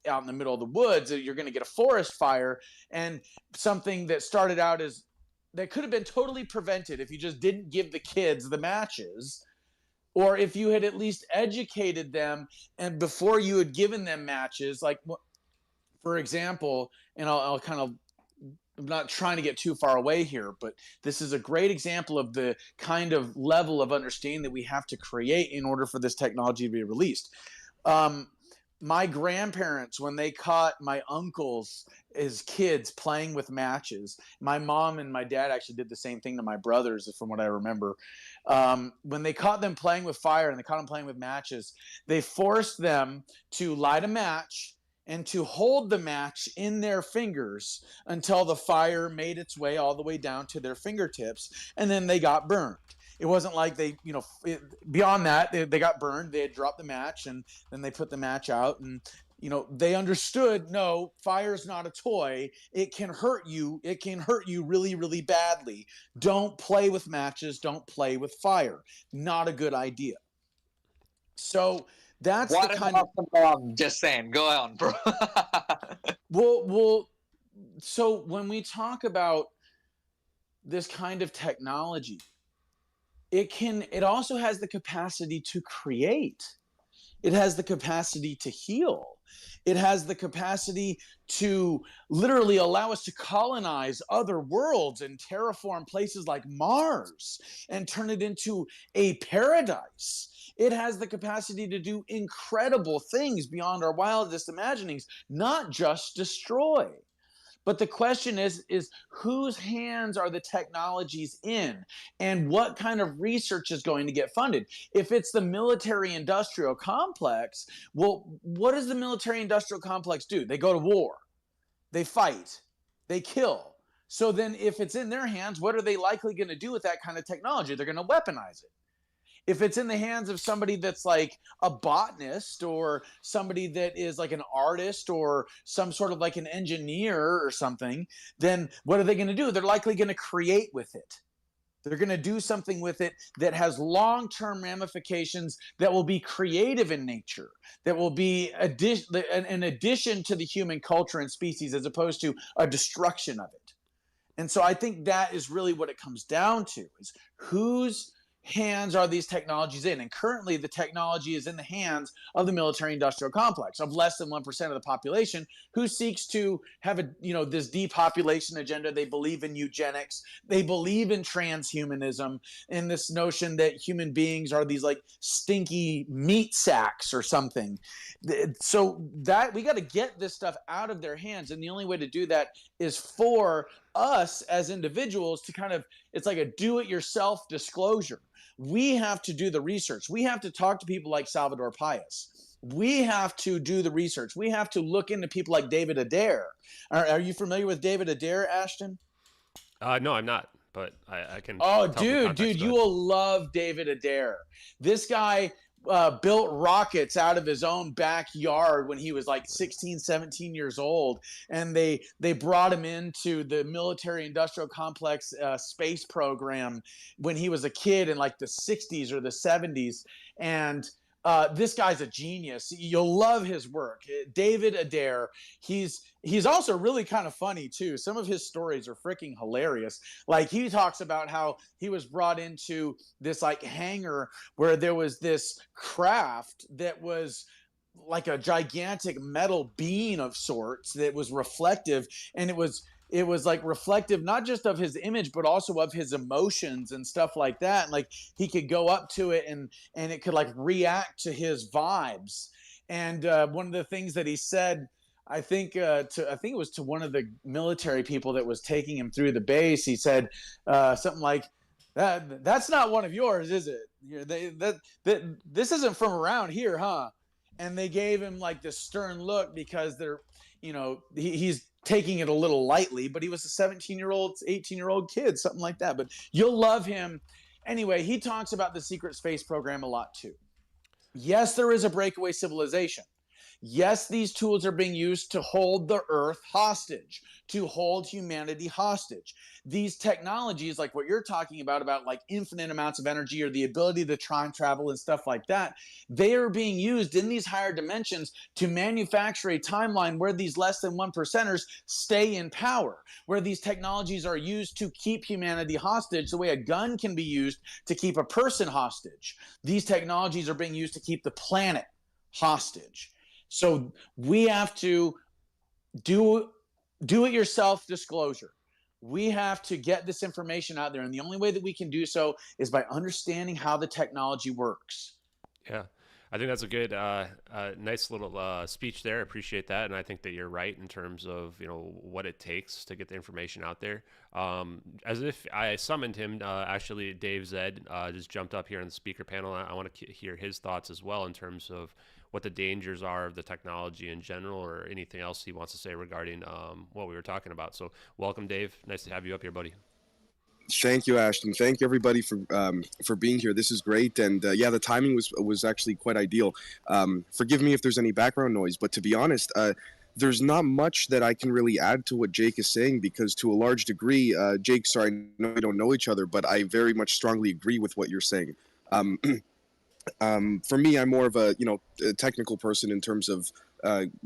Speaker 1: out in the middle of the woods, you're going to get a forest fire. And something that started out as that could have been totally prevented if you just didn't give the kids the matches, or if you had at least educated them and before you had given them matches, like, for example, and I'll kind of, I'm not trying to get too far away here, but this is a great example of the kind of level of understanding that we have to create in order for this technology to be released. My grandparents, when they caught my uncles as kids playing with matches, my mom and my dad actually did the same thing to my brothers, from what I remember. When they caught them playing with fire and they caught them playing with matches, they forced them to light a match and to hold the match in their fingers until the fire made its way all the way down to their fingertips, and then they got burned. It wasn't like they, beyond that, they got burned. They had dropped the match, and then they put the match out, and they understood, no, fire's not a toy. It can hurt you. It can hurt you really, really badly. Don't play with matches. Don't play with fire. Not a good idea. So that's
Speaker 6: what
Speaker 1: the kind of
Speaker 6: just saying. Go on, bro.
Speaker 1: well, so when we talk about this kind of technology, it also has the capacity to create. It has the capacity to heal. It has the capacity to literally allow us to colonize other worlds and terraform places like Mars and turn it into a paradise. It has the capacity to do incredible things beyond our wildest imaginings, not just destroy. But the question is whose hands are the technologies in, and what kind of research is going to get funded? If it's the military-industrial complex, well, what does the military-industrial complex do? They go to war, they fight, they kill. So then if it's in their hands, what are they likely going to do with that kind of technology? They're going to weaponize it. If it's in the hands of somebody that's like a botanist or somebody that is like an artist or some sort of like an engineer or something, then what are they going to do? They're likely going to create with it. They're going to do something with it that has long-term ramifications, that will be creative in nature, that will be an addition to the human culture and species as opposed to a destruction of it. And so I think that is really what it comes down to, is whose hands are these technologies in? And currently the technology is in the hands of the military-industrial complex, of less than 1% of the population, who seeks to have this depopulation agenda. They believe in eugenics, they believe in transhumanism, and this notion that human beings are these like stinky meat sacks or something. So that we got to get this stuff out of their hands, and the only way to do that is for us as individuals to kind of, it's like a do-it-yourself disclosure. We have to do the research. We have to talk to people like Salvador Payas. We have to do the research. We have to look into people like David Adair. Are you familiar with David Adair, Ashton?
Speaker 2: No, I'm not, but I can.
Speaker 1: Oh, dude, you will love David Adair. This guy built rockets out of his own backyard when he was like 16, 17 years old. And they brought him into the military industrial complex space program when he was a kid in like the 60s or the 70s. And this guy's a genius. You'll love his work. David Adair. He's also really kind of funny too. Some of his stories are freaking hilarious. Like he talks about how he was brought into this like hangar where there was this craft that was like a gigantic metal being of sorts that was reflective, and it was like reflective not just of his image but also of his emotions and stuff like that. And like he could go up to it and it could like react to his vibes. And one of the things that he said, I think it was to one of the military people that was taking him through the base, he said something like, that's not one of yours, is it? This isn't from around here, huh? And they gave him like this stern look because they're, he's taking it a little lightly, but he was a 17-year-old, 18-year-old kid, something like that. But you'll love him. Anyway, he talks about the secret space program a lot too. Yes, there is a breakaway civilization. Yes, these tools are being used to hold the earth hostage, to hold humanity hostage. These technologies, like what you're talking about like infinite amounts of energy or the ability to time travel and stuff like that, they are being used in these higher dimensions to manufacture a timeline where these less than 1%ers stay in power, where these technologies are used to keep humanity hostage the way a gun can be used to keep a person hostage. These technologies are being used to keep the planet hostage. So we have to do it yourself disclosure. We have to get this information out there. And the only way that we can do so is by understanding how the technology works.
Speaker 2: Yeah. I think that's a good, nice little speech there. I appreciate that, and I think that you're right in terms of what it takes to get the information out there. As if I summoned him, actually, Dave Zed just jumped up here on the speaker panel. I want to hear his thoughts as well in terms of what the dangers are of the technology in general, or anything else he wants to say regarding what we were talking about. So, welcome, Dave. Nice to have you up here, buddy.
Speaker 7: Thank you, Ashton. Thank everybody for being here. This is great, and yeah, the timing was actually quite ideal. Forgive me if there's any background noise, but to be honest, there's not much that I can really add to what Jake is saying, because to a large degree, Jake, sorry, I know we don't know each other, but I very much strongly agree with what you're saying. For me, I'm more of a technical person in terms of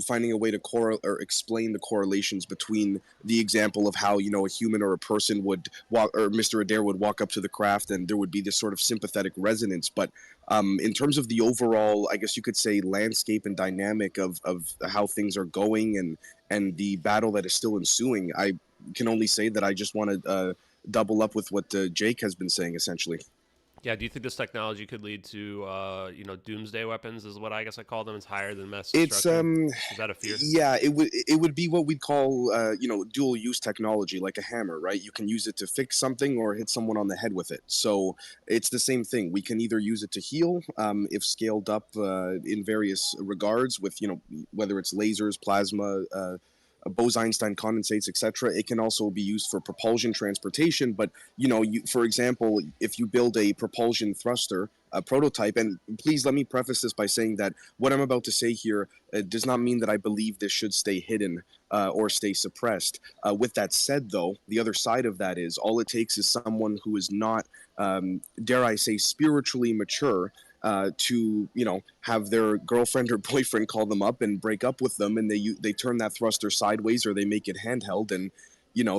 Speaker 7: finding a way to explain the correlations between the example of how a human or a person would walk, or Mr. Adair would walk up to the craft, and there would be this sort of sympathetic resonance. But in terms of the overall, I guess you could say, landscape and dynamic of how things are going and the battle that is still ensuing, I can only say that I just want to double up with what Jake has been saying, essentially.
Speaker 2: Yeah, do you think this technology could lead to, doomsday weapons? Is what I guess I call them. It's higher than mass destruction. Is that a fear?
Speaker 7: Yeah, it would be what we'd call dual use technology, like a hammer, right? You can use it to fix something or hit someone on the head with it. So it's the same thing. We can either use it to heal, if scaled up in various regards, with whether it's lasers, plasma, Bose-Einstein condensates, etc. It can also be used for propulsion transportation. But for example, if you build a propulsion thruster, a prototype, and please let me preface this by saying that what I'm about to say here does not mean that I believe this should stay hidden or stay suppressed. With that said, though, the other side of that is all it takes is someone who is not, dare I say, spiritually mature, to have their girlfriend or boyfriend call them up and break up with them, and they turn that thruster sideways, or they make it handheld, and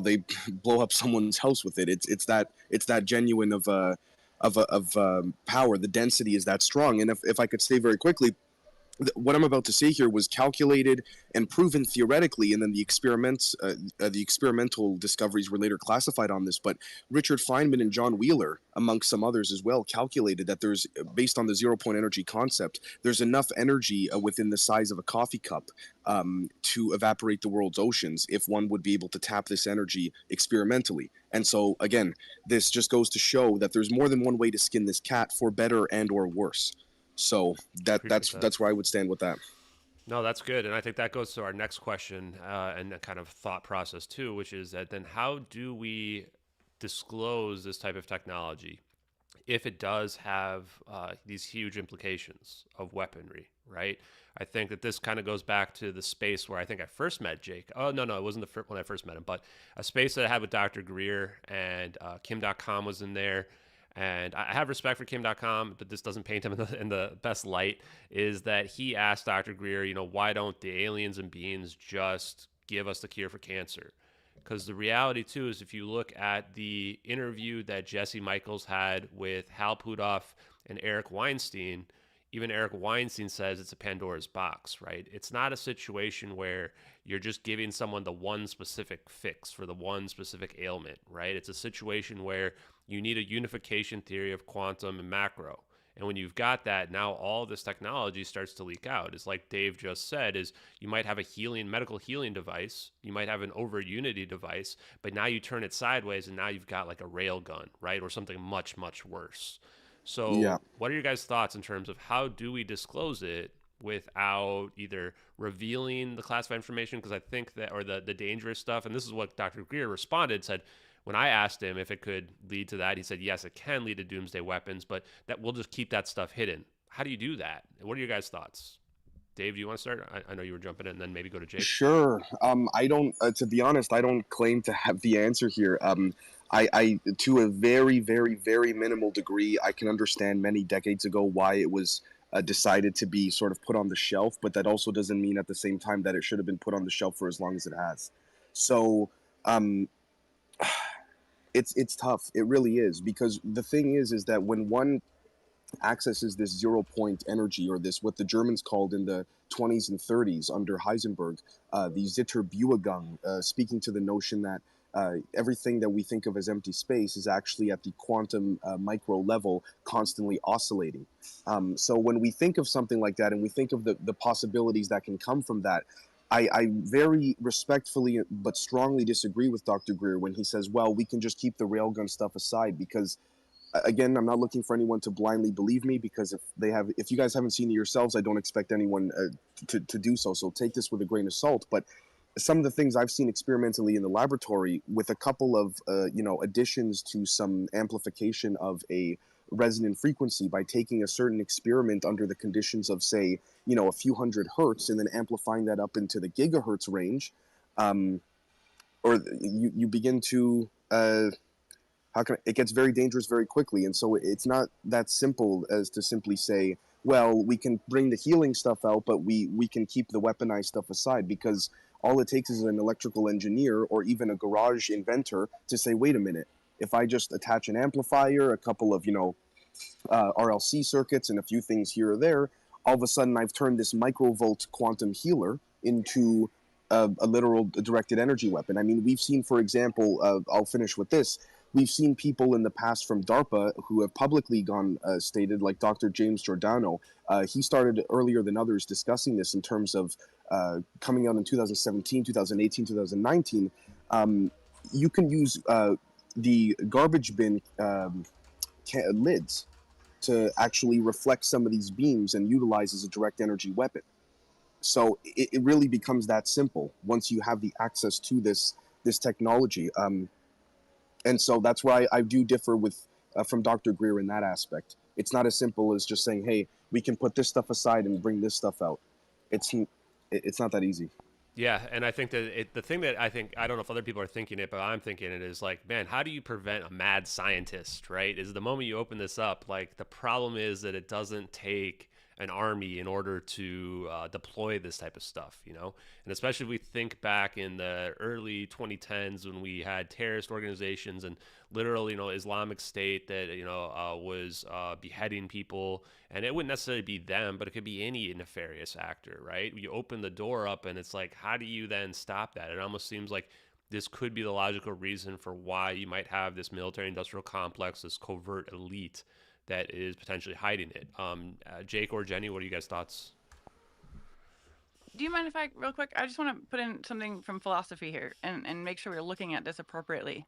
Speaker 7: they blow up someone's house with it. It's that genuine of power. The density is that strong. And if I could say very quickly, what I'm about to say here was calculated and proven theoretically, and then the experimental discoveries were later classified on this. But Richard Feynman and John Wheeler, amongst some others as well, calculated that there's, based on the 0-point energy concept, there's enough energy within the size of a coffee cup to evaporate the world's oceans if one would be able to tap this energy experimentally. And so, again, this just goes to show that there's more than one way to skin this cat, for better and or worse. So that's where I would stand with that.
Speaker 2: No, that's good. And I think that goes to our next question and kind of thought process too, which is that then how do we disclose this type of technology? if it does have these huge implications of weaponry, right? I think that this kind of goes back to the space where I think I first met Jake. Oh, no, it wasn't when I first met him, but a space that I had with Dr. Greer, and Kim.com was in there. And I have respect for Kim.com, but this doesn't paint him in the best light. Is that he asked Dr. Greer, why don't the aliens and beings just give us the cure for cancer? Because the reality, too, is if you look at the interview that Jesse Michaels had with Hal Puthoff and Eric Weinstein, even Eric Weinstein says it's a Pandora's box, right? It's not a situation where you're just giving someone the one specific fix for the one specific ailment, right? It's a situation where you need a unification theory of quantum and macro. And when you've got that, now all this technology starts to leak out. It's like Dave just said, is you might have a medical healing device, you might have an over unity device, but now you turn it sideways and now you've got like a rail gun, right? Or something much, much worse.
Speaker 7: Yeah.
Speaker 2: So what are your guys' thoughts in terms of how do we disclose it without either revealing the classified information? Because I think that, or the dangerous stuff, and this is what Dr. Greer responded, said, when I asked him if it could lead to that, he said, yes, it can lead to doomsday weapons, but that we'll just keep that stuff hidden. How do you do that? What are your guys' thoughts? Dave, do you want to start? I know you were jumping in, and then maybe go to Jake.
Speaker 7: Sure. I don't. To be honest, I don't claim to have the answer here. I, to a very, very, very minimal degree, I can understand many decades ago why it was decided to be sort of put on the shelf, but that also doesn't mean at the same time that it should have been put on the shelf for as long as it has. So, um, it's tough. It really is, because the thing is that when one accesses this 0 point energy, or this what the Germans called in the 20s and 30s under Heisenberg, the Zitterbuergang, speaking to the notion that everything that we think of as empty space is actually at the quantum micro level constantly oscillating. So when we think of something like that, and we think of the possibilities that can come from that, I very respectfully but strongly disagree with Dr. Greer when he says, well, we can just keep the railgun stuff aside, because again, I'm not looking for anyone to blindly believe me, because if you guys haven't seen it yourselves, I don't expect anyone to do so. So take this with a grain of salt. But some of the things I've seen experimentally in the laboratory, with a couple of additions to some amplification of a resonant frequency, by taking a certain experiment under the conditions of, say, a few hundred hertz, and then amplifying that up into the gigahertz range, or you begin to it gets very dangerous very quickly. And so it's not that simple as to simply say, well, we can bring the healing stuff out, but we can keep the weaponized stuff aside, because all it takes is an electrical engineer or even a garage inventor to say, wait a minute, if I just attach an amplifier, a couple of RLC circuits, and a few things here or there, all of a sudden I've turned this microvolt quantum healer into a literal directed energy weapon. I mean, we've seen, for example, I'll finish with this. We've seen people in the past from DARPA who have publicly gone stated, like Dr. James Giordano. He started earlier than others discussing this in terms of coming out in 2017, 2018, 2019. You can use the garbage bin lids to actually reflect some of these beams and utilize as a direct energy weapon. So it really becomes that simple once you have the access to this technology. And so that's why I do differ with from Dr. Greer in that aspect. It's not as simple as just saying, hey, we can put this stuff aside and bring this stuff out. It's not that easy.
Speaker 2: Yeah, and I think that the thing that I don't know if other people are thinking it, but I'm thinking it is like, man, how do you prevent a mad scientist, right? Is the moment you open this up, like the problem is that it doesn't take an army in order to deploy this type of stuff, and especially if we think back in the early 2010s when we had terrorist organizations and literally, Islamic State that was beheading people, and it wouldn't necessarily be them, but it could be any nefarious actor, right? You open the door up, and it's like, how do you then stop that? It almost seems like this could be the logical reason for why you might have this military-industrial complex, this covert elite that is potentially hiding it. Jake or Jenny, what are you guys' thoughts?
Speaker 3: Do you mind if real quick, I just want to put in something from philosophy here and make sure we're looking at this appropriately.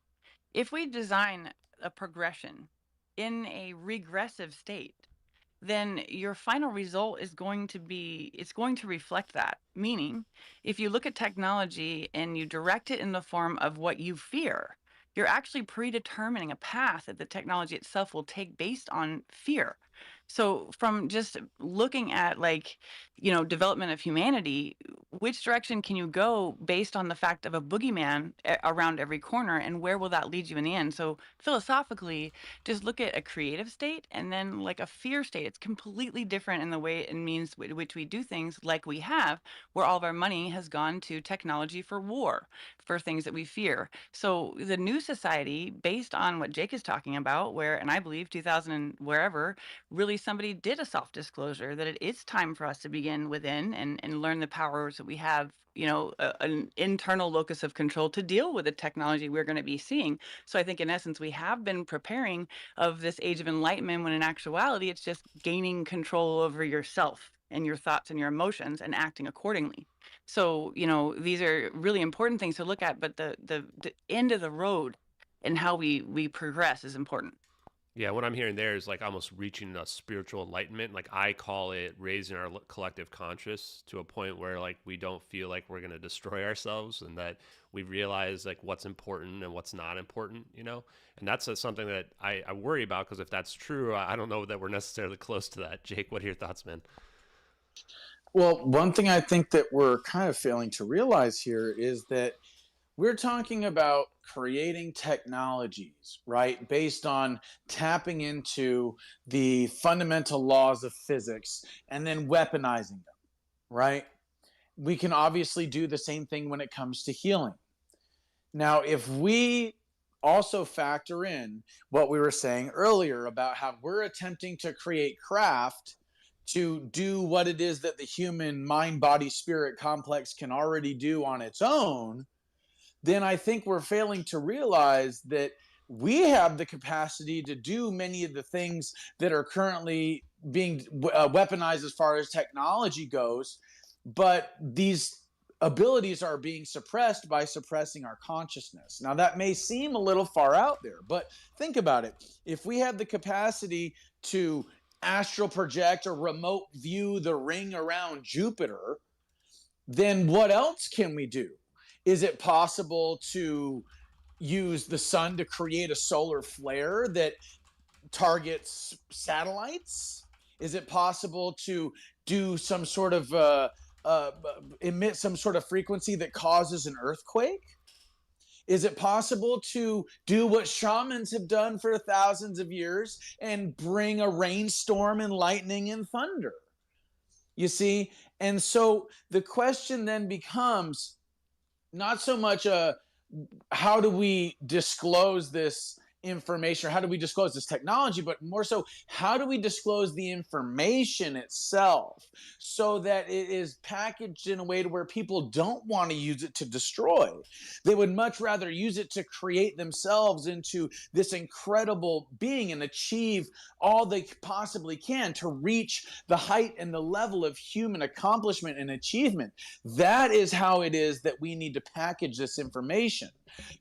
Speaker 3: If we design a progression in a regressive state, then your final result is going to reflect that. Meaning, if you look at technology and you direct it in the form of what you fear, you're actually predetermining a path that the technology itself will take based on fear. So from just looking at like, development of humanity, which direction can you go based on the fact of a boogeyman around every corner, and where will that lead you in the end? So philosophically, just look at a creative state and then like a fear state. It's completely different in the way and means which we do things, like we have, where all of our money has gone to technology for war, for things that we fear. So the new society, based on what Jake is talking about, where, and I believe 2000 and wherever, really somebody did a self-disclosure that it is time for us to begin within and learn the powers that we have, an internal locus of control to deal with the technology we're going to be seeing. So I think in essence, we have been preparing of this age of enlightenment, when in actuality, it's just gaining control over yourself and your thoughts and your emotions and acting accordingly. So, these are really important things to look at, but the end of the road and how we progress is important.
Speaker 2: Yeah, what I'm hearing there is like almost reaching a spiritual enlightenment. Like I call it raising our collective conscious to a point where like we don't feel like we're going to destroy ourselves, and that we realize like what's important and what's not important, you know? And that's something that I worry about, because if that's true, I don't know that we're necessarily close to that. Jake, what are your thoughts, man?
Speaker 1: Well, one thing I think that we're kind of failing to realize here is that we're talking about creating technologies, right, based on tapping into the fundamental laws of physics and then weaponizing them, right? We can obviously do the same thing when it comes to healing. Now, if we also factor in what we were saying earlier about how we're attempting to create craft to do what it is that the human mind, body, spirit complex can already do on its own, then I think we're failing to realize that we have the capacity to do many of the things that are currently being weaponized as far as technology goes, but these abilities are being suppressed by suppressing our consciousness. Now, that may seem a little far out there, but think about it. If we have the capacity to astral project or remote view the ring around Jupiter, then what else can we do? Is it possible to use the sun to create a solar flare that targets satellites? Is it possible to do some sort of emit some sort of frequency that causes an earthquake? Is it possible to do what shamans have done for thousands of years and bring a rainstorm and lightning and thunder? You see? And so the question then becomes not so much how do we disclose this information, or how do we disclose this technology, but more so, how do we disclose the information itself so that it is packaged in a way to where people don't want to use it to destroy. They would much rather use it to create themselves into this incredible being and achieve all they possibly can to reach the height and the level of human accomplishment and achievement. That is how it is that we need to package this information.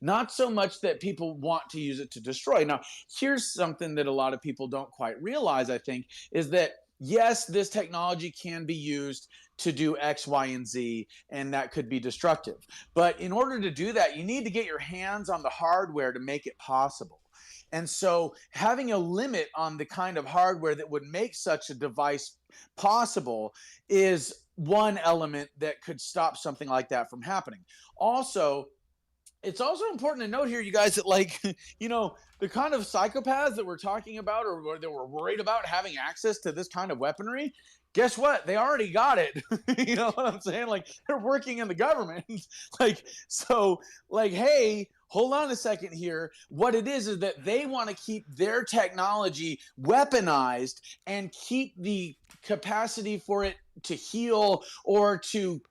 Speaker 1: Not so much that people want to use it to destroy. Now, here's something that a lot of people don't quite realize, I think, is that yes, this technology can be used to do X, Y, and Z, and that could be destructive. But in order to do that, you need to get your hands on the hardware to make it possible. And so having a limit on the kind of hardware that would make such a device possible is one element that could stop something like that from happening. Also, it's also important to note here, you guys, that like, the kind of psychopaths that we're talking about, or that we're worried about having access to this kind of weaponry, guess what? They already got it. You know what I'm saying? Like, they're working in the government. Hey, hold on a second here. What it is that they want to keep their technology weaponized and keep the capacity for it to heal or to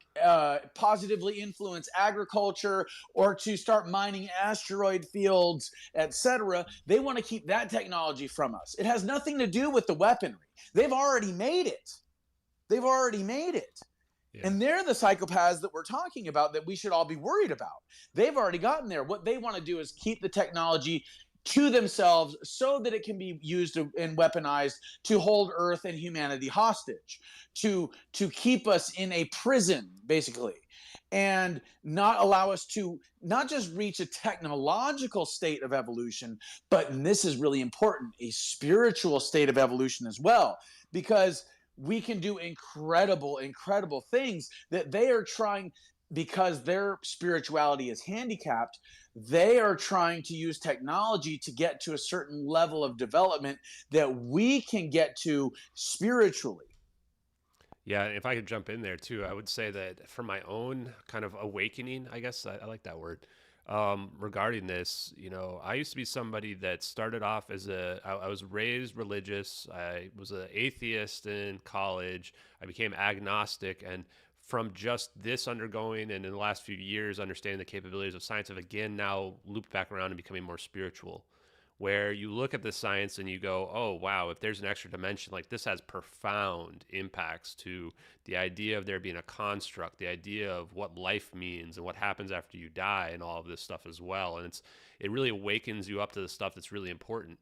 Speaker 1: positively influence agriculture or to start mining asteroid fields, etc. They want to keep that technology from us. It has nothing to do with the weaponry. They've already made it. Yeah. And they're the psychopaths that we're talking about that we should all be worried about. They've already gotten there. What they want to do is keep the technology to themselves so that it can be used and weaponized to hold Earth and humanity hostage, to keep us in a prison, basically. and not allow us to not just reach a technological state of evolution, but, and this is really important, a spiritual state of evolution as well, because we can do incredible things that they are trying, because their spirituality is handicapped. They are trying to use technology to get to a certain level of development that we can get to spiritually.
Speaker 2: Yeah, if I could jump in there too, I would say that for my own kind of awakening, I guess I like that word, regarding this, I used to be somebody that started off as I was raised religious. I was an atheist in college. I became agnostic. And from just this undergoing and in the last few years, understanding the capabilities of science, have again now looped back around and becoming more spiritual, where you look at the science and you go, oh, wow, if there's an extra dimension, like this has profound impacts to the idea of there being a construct, the idea of what life means and what happens after you die and all of this stuff as well. And it really awakens you up to the stuff that's really important.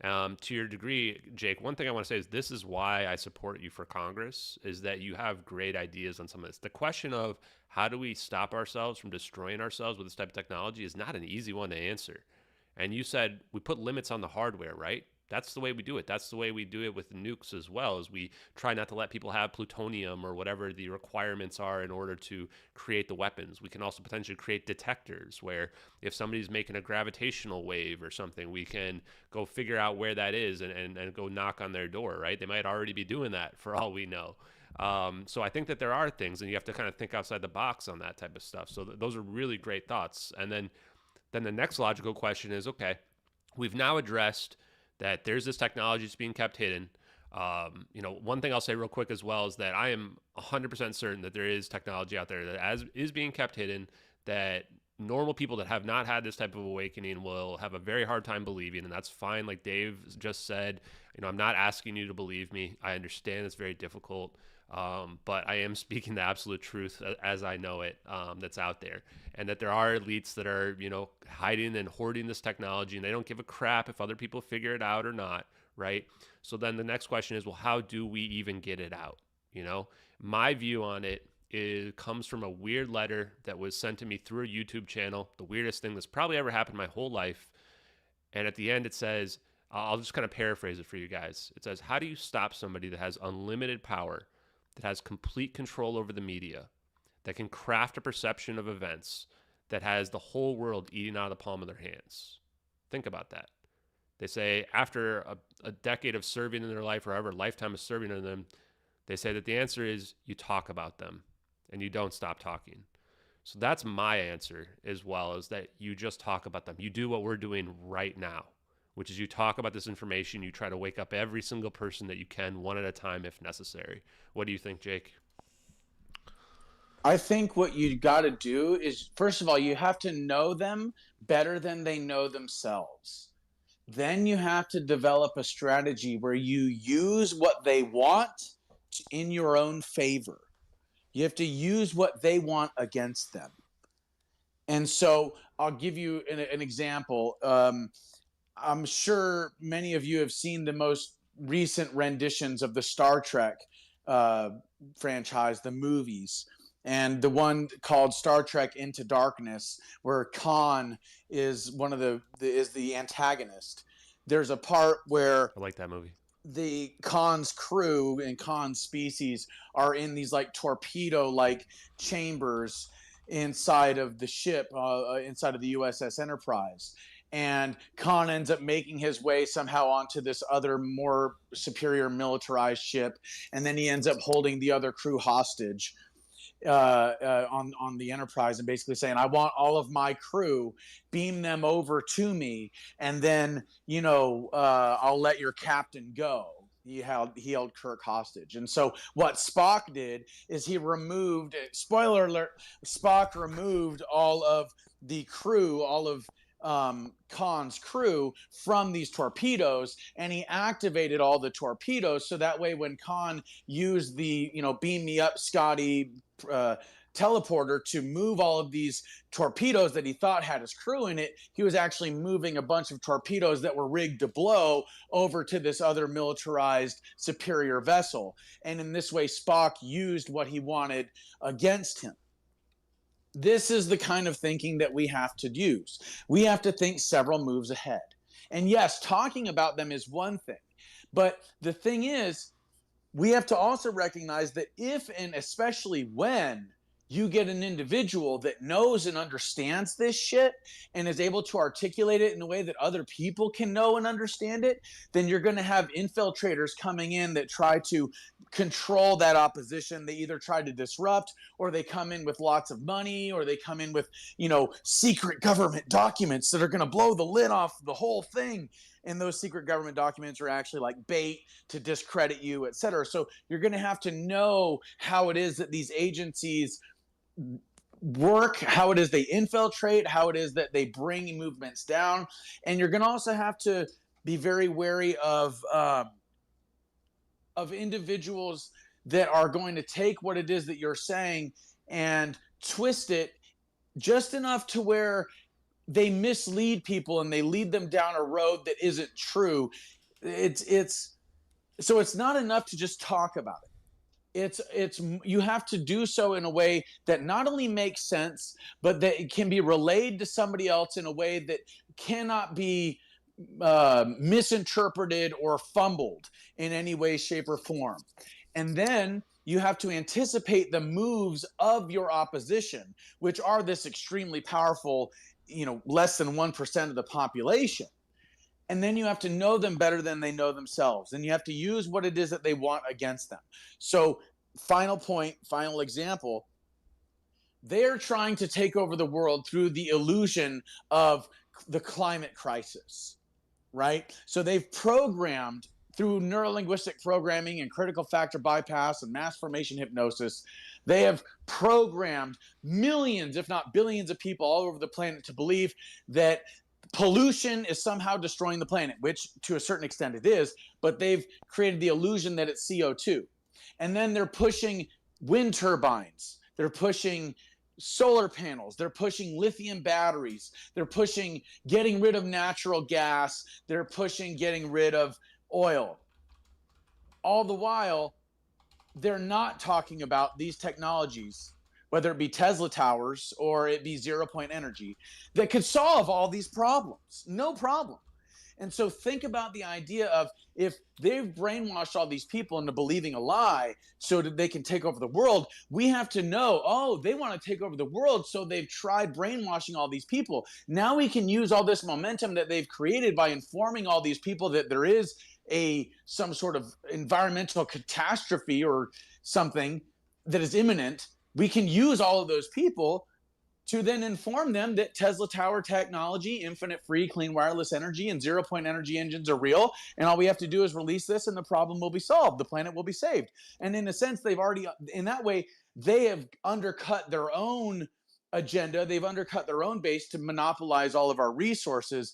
Speaker 2: To your degree, Jake, one thing I want to say is this is why I support you for Congress, is that you have great ideas on some of this. The question of how do we stop ourselves from destroying ourselves with this type of technology is not an easy one to answer. And you said we put limits on the hardware, right? That's the way we do it. That's the way we do it with nukes as well, is we try not to let people have plutonium or whatever the requirements are in order to create the weapons. We can also potentially create detectors where if somebody's making a gravitational wave or something, we can go figure out where that is and go knock on their door, right? They might already be doing that for all we know. So I think that there are things, and you have to kind of think outside the box on that type of stuff. So those are really great thoughts. And then the next logical question is, okay, we've now addressed that there's this technology that's being kept hidden. One thing I'll say real quick as well is that I am 100% certain that there is technology out there that is being kept hidden, that normal people that have not had this type of awakening will have a very hard time believing, and that's fine. Like Dave just said, I'm not asking you to believe me. I understand it's very difficult. But I am speaking the absolute truth as I know it, that's out there, and that there are elites that are, hiding and hoarding this technology, and they don't give a crap if other people figure it out or not, right? So then the next question is, well, how do we even get it out? My view on it comes from a weird letter that was sent to me through a YouTube channel, the weirdest thing that's probably ever happened in my whole life. And at the end, it says, I'll just kind of paraphrase it for you guys. It says, how do you stop somebody that has unlimited power, that has complete control over the media, that can craft a perception of events, that has the whole world eating out of the palm of their hands? Think about that. They say after a decade of serving in their life, or however lifetime of serving in them, they say that the answer is you talk about them and you don't stop talking. So that's my answer as well, is that you just talk about them. You do what we're doing right now, which is you talk about this information. You try to wake up every single person that you can, one at a time if necessary. What do you think, Jake?
Speaker 1: I think what you got to do is, first of all, you have to know them better than they know themselves. Then you have to develop a strategy where you use what they want in your own favor. You have to use what they want against them. And so I'll give you an example. I'm sure many of you have seen the most recent renditions of the Star Trek franchise, the movies, and the one called Star Trek Into Darkness, where Khan is the antagonist. There's a part where
Speaker 2: I like that movie.
Speaker 1: The Khan's crew and Khan's species are in these like torpedo-like chambers inside of the ship, inside of the USS Enterprise. And Khan ends up making his way somehow onto this other more superior militarized ship, and then he ends up holding the other crew hostage on the Enterprise, and basically saying, I want all of my crew, beam them over to me, and then I'll let your captain go. He held Kirk hostage. And so what Spock did is he removed, spoiler alert, Spock removed all of the crew, all of Khan's crew from these torpedoes, and he activated all the torpedoes so that way when Khan used the beam me up Scotty teleporter to move all of these torpedoes that he thought had his crew in it, he was actually moving a bunch of torpedoes that were rigged to blow over to this other militarized superior vessel. And in this way, Spock used what he wanted against him. this is the kind of thinking that we have to use. We have to think several moves ahead. And yes, talking about them is one thing. But the thing is, we have to also recognize that if and especially when you get an individual that knows and understands this shit and is able to articulate it in a way that other people can know and understand it, then you're going to have infiltrators coming in that try to control that opposition. They either try to disrupt, or they come in with lots of money, or they come in with, secret government documents that are going to blow the lid off the whole thing. And those secret government documents are actually like bait to discredit you, et cetera. So you're going to have to know how it is that these agencies work, how it is they infiltrate, how it is that they bring movements down. And you're going to also have to be very wary of individuals that are going to take what it is that you're saying and twist it just enough to where they mislead people and they lead them down a road that isn't true. It's so it's not enough to just talk about it. It's you have to do so in a way that not only makes sense, but that it can be relayed to somebody else in a way that cannot be misinterpreted or fumbled in any way, shape, or form. And then you have to anticipate the moves of your opposition, which are this extremely powerful, less than 1% of the population. And then you have to know them better than they know themselves. And you have to use what it is that they want against them. So, final point, final example, they're trying to take over the world through the illusion of the climate crisis, right? So they've programmed through neurolinguistic programming and critical factor bypass and mass formation hypnosis, they have programmed millions, if not billions of people all over the planet to believe that pollution is somehow destroying the planet, which to a certain extent it is, but they've created the illusion that it's CO2. And then they're pushing wind turbines. They're pushing solar panels. They're pushing lithium batteries. They're pushing getting rid of natural gas. They're pushing getting rid of oil. All the while, they're not talking about these technologies, whether it be Tesla towers or it be 0 point energy, that could solve all these problems. No problem. And so think about the idea of if they've brainwashed all these people into believing a lie so that they can take over the world, we have to know, oh, they want to take over the world, so they've tried brainwashing all these people. Now we can use all this momentum that they've created by informing all these people that there is some sort of environmental catastrophe or something that is imminent. We can use all of those people to then inform them that Tesla tower technology, infinite free clean wireless energy, and 0 point energy engines are real. And all we have to do is release this and the problem will be solved. The planet will be saved. And in a sense, they've already, in that way, they have undercut their own agenda. They've undercut their own base to monopolize all of our resources.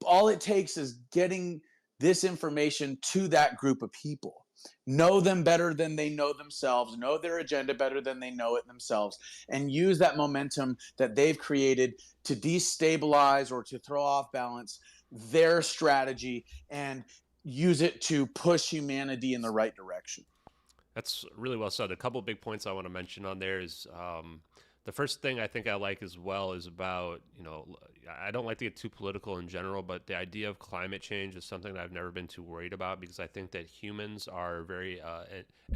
Speaker 1: All it takes is getting this information to that group of people. Know them better than they know themselves, know their agenda better than they know it themselves, and use that momentum that they've created to destabilize or to throw off balance their strategy and use it to push humanity in the right direction.
Speaker 2: That's really well said. A couple of big points I want to mention on there is the first thing I think I like as well is about, I don't like to get too political in general, but the idea of climate change is something that I've never been too worried about, because I think that humans are very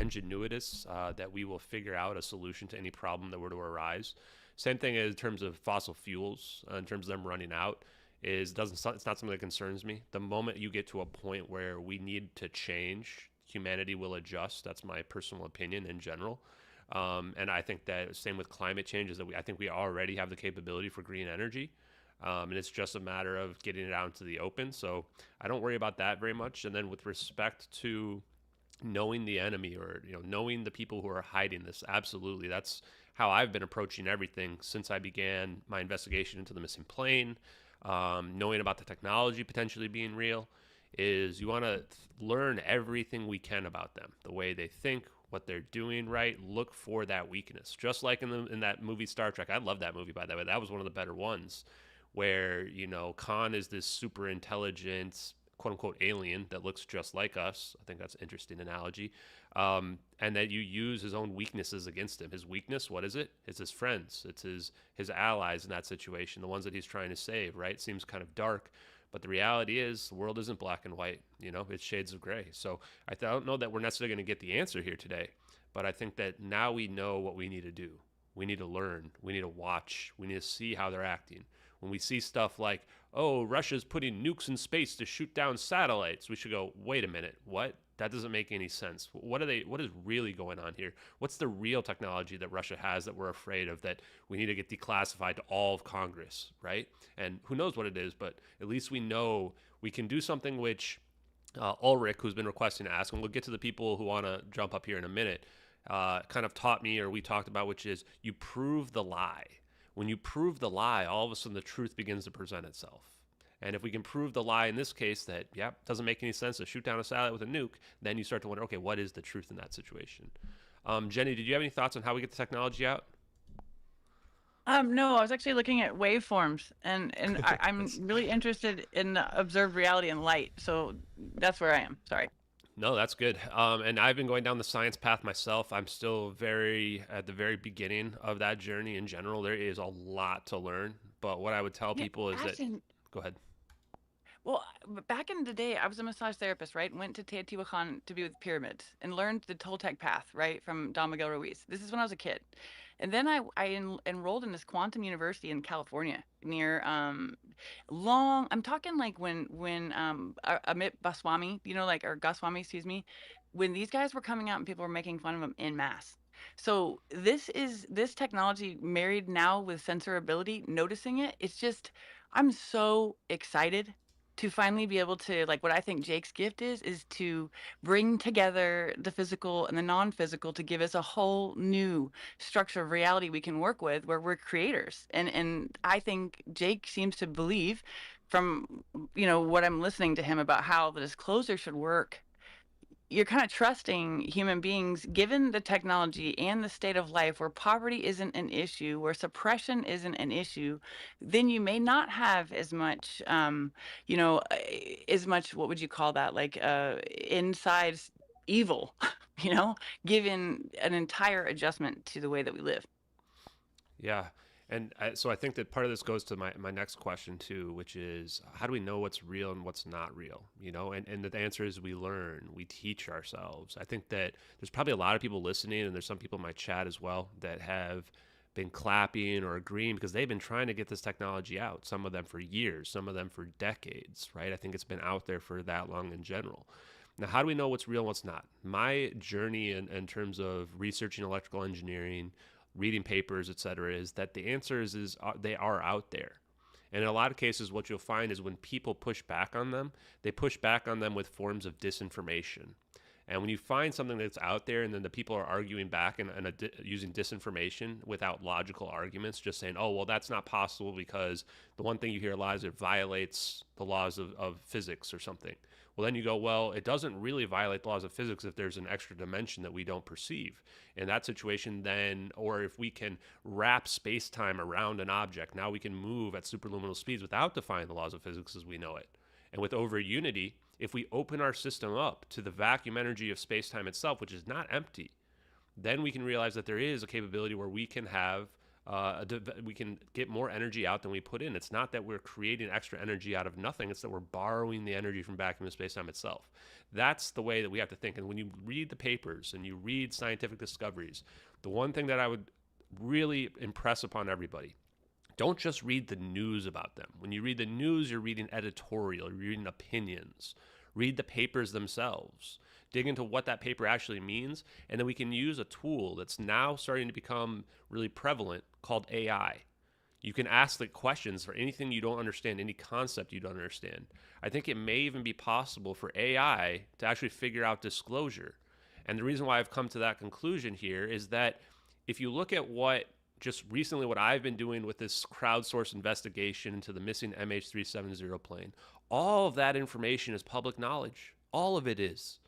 Speaker 2: ingenuitous, that we will figure out a solution to any problem that were to arise. Same thing in terms of fossil fuels, in terms of them running out. It's not something that concerns me. The moment you get to a point where we need to change, humanity will adjust. That's my personal opinion in general. And I think that same with climate change is that I think we already have the capability for green energy. And it's just a matter of getting it out into the open. So I don't worry about that very much. And then with respect to knowing the enemy, or knowing the people who are hiding this, absolutely, that's how I've been approaching everything since I began my investigation into the missing plane. Knowing about the technology potentially being real, is you want to learn everything we can about them, the way they think, what they're doing, right? Look for that weakness. Just like in that movie Star Trek. I love that movie, by the way. That was one of the better ones, where Khan is this super intelligent quote unquote alien that looks just like us. I think that's an interesting analogy. And that you use his own weaknesses against him. His weakness, what is it? It's his friends. It's his allies in that situation, the ones that he's trying to save, right? Seems kind of dark. But the reality is the world isn't black and white, it's shades of gray. So I don't know that we're necessarily going to get the answer here today, but I think that now we know what we need to do. We need to learn. We need to watch. We need to see how they're acting. When we see stuff like, oh, Russia's putting nukes in space to shoot down satellites, we should go, wait a minute, what? That doesn't make any sense. What is really going on here? What's the real technology that Russia has that we're afraid of, that we need to get declassified to all of Congress, right? And who knows what it is, but at least we know we can do something which Ulrich, who's been requesting to ask, and we'll get to the people who want to jump up here in a minute, kind of taught me, or we talked about, which is you prove the lie. When you prove the lie, all of a sudden the truth begins to present itself. And if we can prove the lie in this case that, doesn't make any sense to shoot down a satellite with a nuke, then you start to wonder, okay, what is the truth in that situation? Jenny, did you have any thoughts on how we get the technology out?
Speaker 3: No, I was actually looking at waveforms, and I'm really interested in observed reality and light. So that's where I am. Sorry.
Speaker 2: No, that's good. And I've been going down the science path myself. I'm still at the very beginning of that journey in general. There is a lot to learn. But what I would tell people is that, go ahead.
Speaker 3: Well, back in the day, I was a massage therapist, right? Went to Teotihuacan to be with pyramids and learned the Toltec path, right, from Don Miguel Ruiz. This is when I was a kid. And then I enrolled in this quantum university in California near I'm talking like when Amit Baswami, or Goswami, excuse me, when these guys were coming out and people were making fun of them en masse. So this technology married now with sensorability, noticing it. It's just, I'm so excited to finally be able to, like, what I think Jake's gift is to bring together the physical and the non-physical to give us a whole new structure of reality we can work with, where we're creators. And I think Jake seems to believe, from what I'm listening to him about how the disclosure should work, you're kind of trusting human beings, given the technology and the state of life, where poverty isn't an issue, where suppression isn't an issue, then you may not have as much, as much, what would you call that? Like inside evil, given an entire adjustment to the way that we live.
Speaker 2: Yeah. And so I think that part of this goes to my next question too, which is, how do we know what's real and what's not real? And the answer is we learn, we teach ourselves. I think that there's probably a lot of people listening, and there's some people in my chat as well that have been clapping or agreeing because they've been trying to get this technology out. Some of them for years, some of them for decades, right? I think it's been out there for that long in general. Now, how do we know what's real and what's not? My journey in terms of researching electrical engineering, reading papers, et cetera, is that the answer is they are out there. And in a lot of cases, what you'll find is when people push back on them, they push back on them with forms of disinformation. And when you find something that's out there and then the people are arguing back and using disinformation without logical arguments, just saying, oh, well, that's not possible because the one thing you hear a lot is it violates the laws of physics or something. Well, then you go, well, it doesn't really violate the laws of physics if there's an extra dimension that we don't perceive. In that situation, then, or if we can wrap space-time around an object, now we can move at superluminal speeds without defying the laws of physics as we know it. And with over unity, if we open our system up to the vacuum energy of space-time itself, which is not empty, then we can realize that there is a capability where we can have we can get more energy out than we put in. It's not that we're creating extra energy out of nothing. It's that we're borrowing the energy from vacuum of space-time itself. That's the way that we have to think. And when you read the papers and you read scientific discoveries, the one thing that I would really impress upon everybody, don't just read the news about them. When you read the news, you're reading editorial, you're reading opinions. Read the papers themselves. Dig into what that paper actually means, and then we can use a tool that's now starting to become really prevalent called AI. You can ask the questions for anything you don't understand, any concept you don't understand. I think it may even be possible for AI to actually figure out disclosure. And the reason why I've come to that conclusion here is that if you look at what I've been doing with this crowdsourced investigation into the missing MH370 plane, all of that information is public knowledge. All of it is.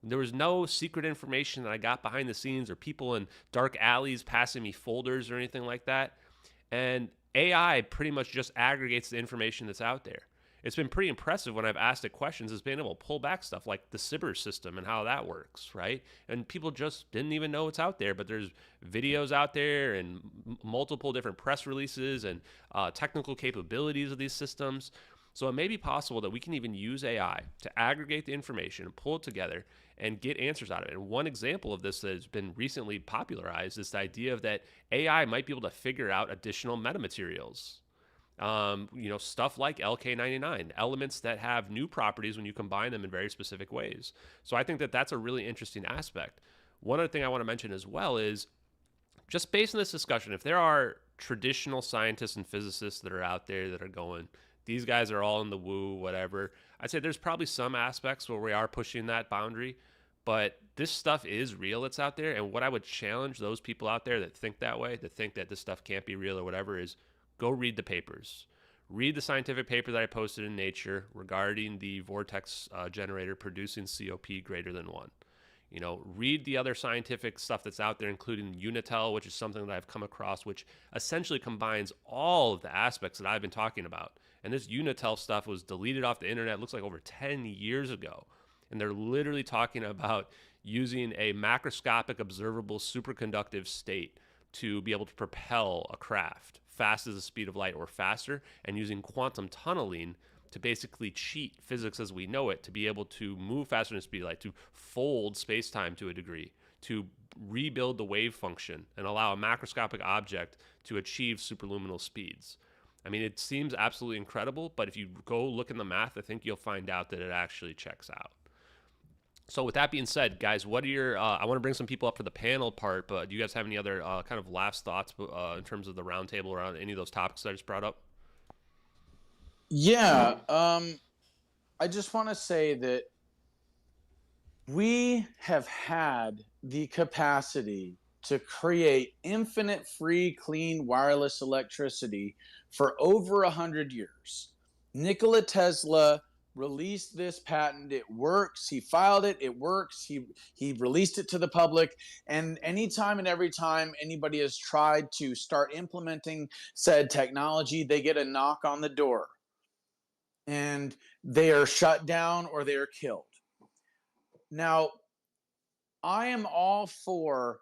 Speaker 2: There was no secret information that I got behind the scenes or people in dark alleys passing me folders or anything like that. And AI pretty much just aggregates the information that's out there. it's been pretty impressive when I've asked it questions, is being able to pull back stuff like the Sibber system and how that works, right? And people just didn't even know it's out there, but there's videos out there and multiple different press releases and technical capabilities of these systems. So it may be possible that we can even use AI to aggregate the information and pull it together and get answers out of it. And one example of this that has been recently popularized is the idea of that AI might be able to figure out additional metamaterials. Stuff like LK99, elements that have new properties when you combine them in very specific ways. So I think that that's a really interesting aspect. One other thing I want to mention as well is just based on this discussion, if there are traditional scientists and physicists that are out there that are going, these guys are all in the woo, whatever, I'd say there's probably some aspects where we are pushing that boundary, but this stuff is real. It's out there. And what I would challenge those people out there that think that way, that think that this stuff can't be real or whatever, is go read the papers. Read the scientific paper that I posted in Nature regarding the vortex generator producing COP greater than 1. Read the other scientific stuff that's out there, including Unitel, which is something that I've come across, which essentially combines all of the aspects that I've been talking about. And this Unitel stuff was deleted off the internet, it looks like over 10 years ago. And they're literally talking about using a macroscopic observable superconductive state to be able to propel a craft fast as the speed of light or faster, and using quantum tunneling to basically cheat physics as we know it, to be able to move faster than the speed of light, to fold space-time to a degree, to rebuild the wave function and allow a macroscopic object to achieve superluminal speeds. I mean, it seems absolutely incredible, but if you go look in the math, I think you'll find out that it actually checks out. So with that being said, guys, what are your, I want to bring some people up for the panel part, but do you guys have any other kind of last thoughts in terms of the roundtable around any of those topics that I just brought up?
Speaker 1: Yeah, I just want to say that we have had the capacity to create infinite free, clean, wireless electricity for over 100 years. Nikola Tesla released this patent. It works. He filed it. It works. He released it to the public. And anytime and every time anybody has tried to start implementing said technology, they get a knock on the door and they are shut down or they are killed. Now, I am all for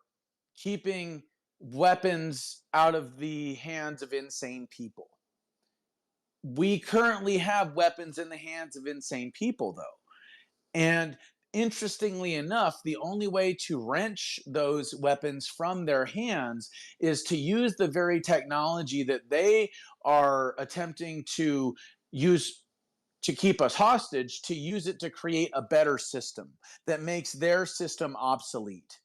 Speaker 1: keeping weapons out of the hands of insane people. We currently have weapons in the hands of insane people, though. And interestingly enough, the only way to wrench those weapons from their hands is to use the very technology that they are attempting to use to keep us hostage, to use it to create a better system that makes their system obsolete.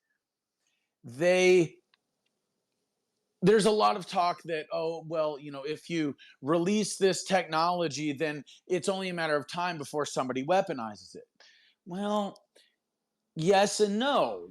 Speaker 1: There's a lot of talk that, oh, well, if you release this technology, then it's only a matter of time before somebody weaponizes it. Well, yes and no.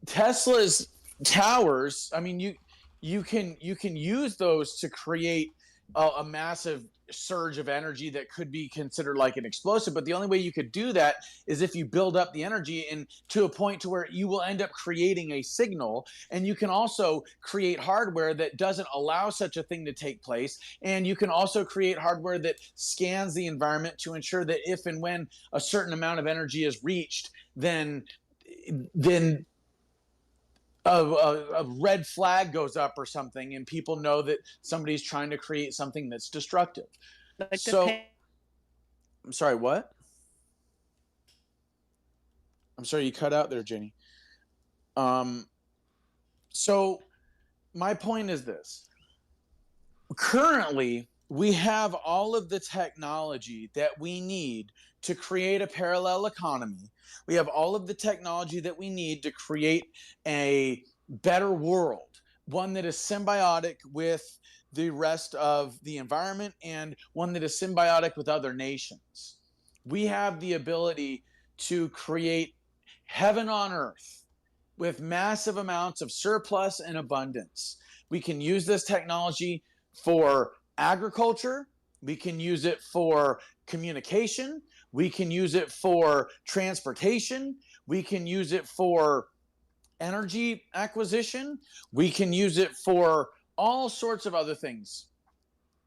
Speaker 1: Tesla's towers, I mean, you can use those to create a massive surge of energy that could be considered like an explosive, but the only way you could do that is if you build up the energy and to a point to where you will end up creating a signal. And you can also create hardware that doesn't allow such a thing to take place, and you can also create hardware that scans the environment to ensure that if and when a certain amount of energy is reached, then a red flag goes up or something, and people know that somebody's trying to create something that's destructive.
Speaker 3: Like
Speaker 1: So, I'm sorry, what? I'm sorry, you cut out there, Jenny. So my point is this. Currently, we have all of the technology that we need to create a parallel economy. We have all of the technology that we need to create a better world, one that is symbiotic with the rest of the environment and one that is symbiotic with other nations. We have the ability to create heaven on earth with massive amounts of surplus and abundance. We can use this technology for agriculture. We can use it for communication. We can use it for transportation. We can use it for energy acquisition. We can use it for all sorts of other things.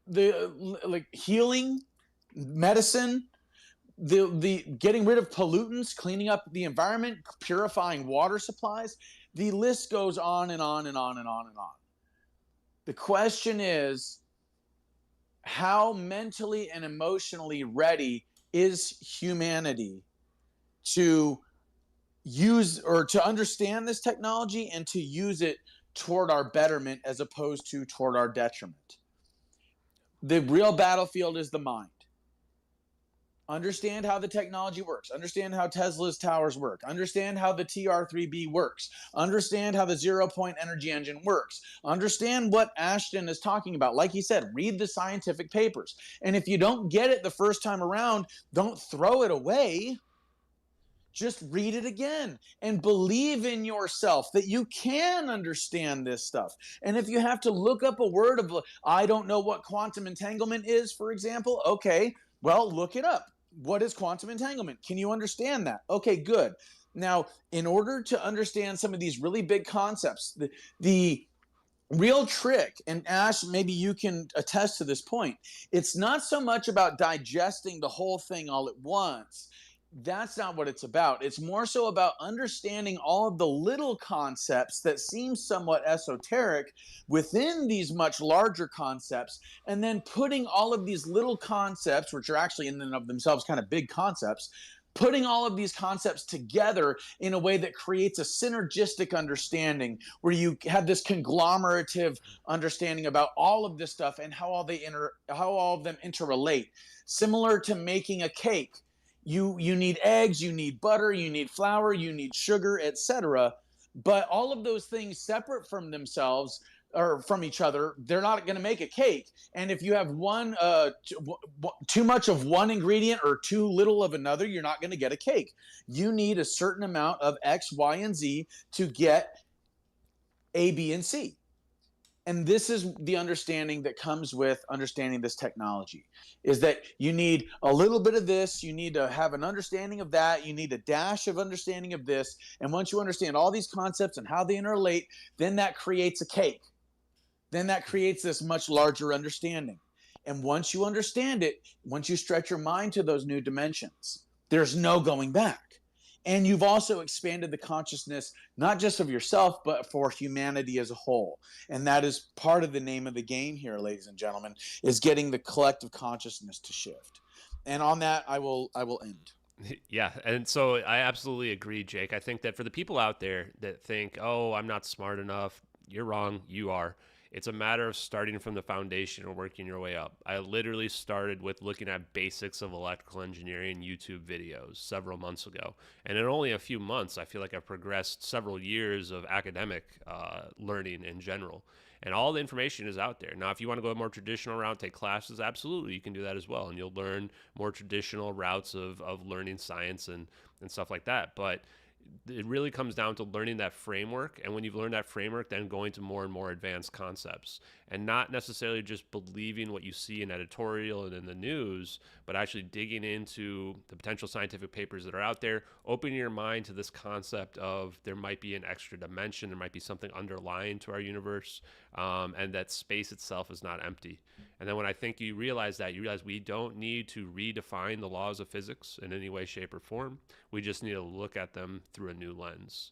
Speaker 1: Like healing. medicine, the getting rid of pollutants, cleaning up the environment, purifying water supplies. The list goes on and on and on and on and on. The question is, how mentally and emotionally ready is humanity to use or to understand this technology and to use it toward our betterment as opposed to toward our detriment? The real battlefield is the mind. Understand how the technology works. Understand how Tesla's towers work. Understand how the TR3B works. Understand how the 0-point energy engine works. Understand what Ashton is talking about. Like he said, read the scientific papers. And if you don't get it the first time around, don't throw it away. Just read it again and believe in yourself that you can understand this stuff. And if you have to look up a word of, I don't know what quantum entanglement is, for example, okay, well, look it up. What is quantum entanglement? Can you understand that? Okay, good. Now, in order to understand some of these really big concepts, the real trick, and Ash, maybe you can attest to this point, it's not so much about digesting the whole thing all at once. That's not what it's about. It's more so about understanding all of the little concepts that seem somewhat esoteric within these much larger concepts, and then putting all of these little concepts, which are actually in and of themselves kind of big concepts, putting all of these concepts together in a way that creates a synergistic understanding where you have this conglomerative understanding about all of this stuff and how all of them interrelate. Similar to making a cake. You need eggs, you need butter, you need flour, you need sugar, etc. But all of those things separate from themselves or from each other, they're not going to make a cake. And if you have too much of one ingredient or too little of another, you're not going to get a cake. You need a certain amount of X, Y, and Z to get A, B, and C. And this is the understanding that comes with understanding this technology, is that you need a little bit of this, you need to have an understanding of that, you need a dash of understanding of this, and once you understand all these concepts and how they interrelate, then that creates a cake. Then that creates this much larger understanding. And once you understand it, once you stretch your mind to those new dimensions, there's no going back. And you've also expanded the consciousness, not just of yourself, but for humanity as a whole. And that is part of the name of the game here, ladies and gentlemen, is getting the collective consciousness to shift. And on that, I will end.
Speaker 2: Yeah, and so I absolutely agree, Jake. I think that for the people out there that think, oh, I'm not smart enough, you're wrong, you are. It's a matter of starting from the foundation and working your way up. I literally started with looking at basics of electrical engineering YouTube videos several months ago. And in only a few months, I feel like I've progressed several years of academic learning in general. And all the information is out there. Now, if you want to go a more traditional route, take classes, absolutely, you can do that as well. And you'll learn more traditional routes of learning science and stuff like that. But it really comes down to learning that framework. And when you've learned that framework, then going to more and more advanced concepts and not necessarily just believing what you see in editorial and in the news, but actually digging into the potential scientific papers that are out there, opening your mind to this concept of there might be an extra dimension, there might be something underlying to our universe, and that space itself is not empty. And then when I think you realize that, you realize we don't need to redefine the laws of physics in any way, shape, or form. We just need to look at them through a new lens.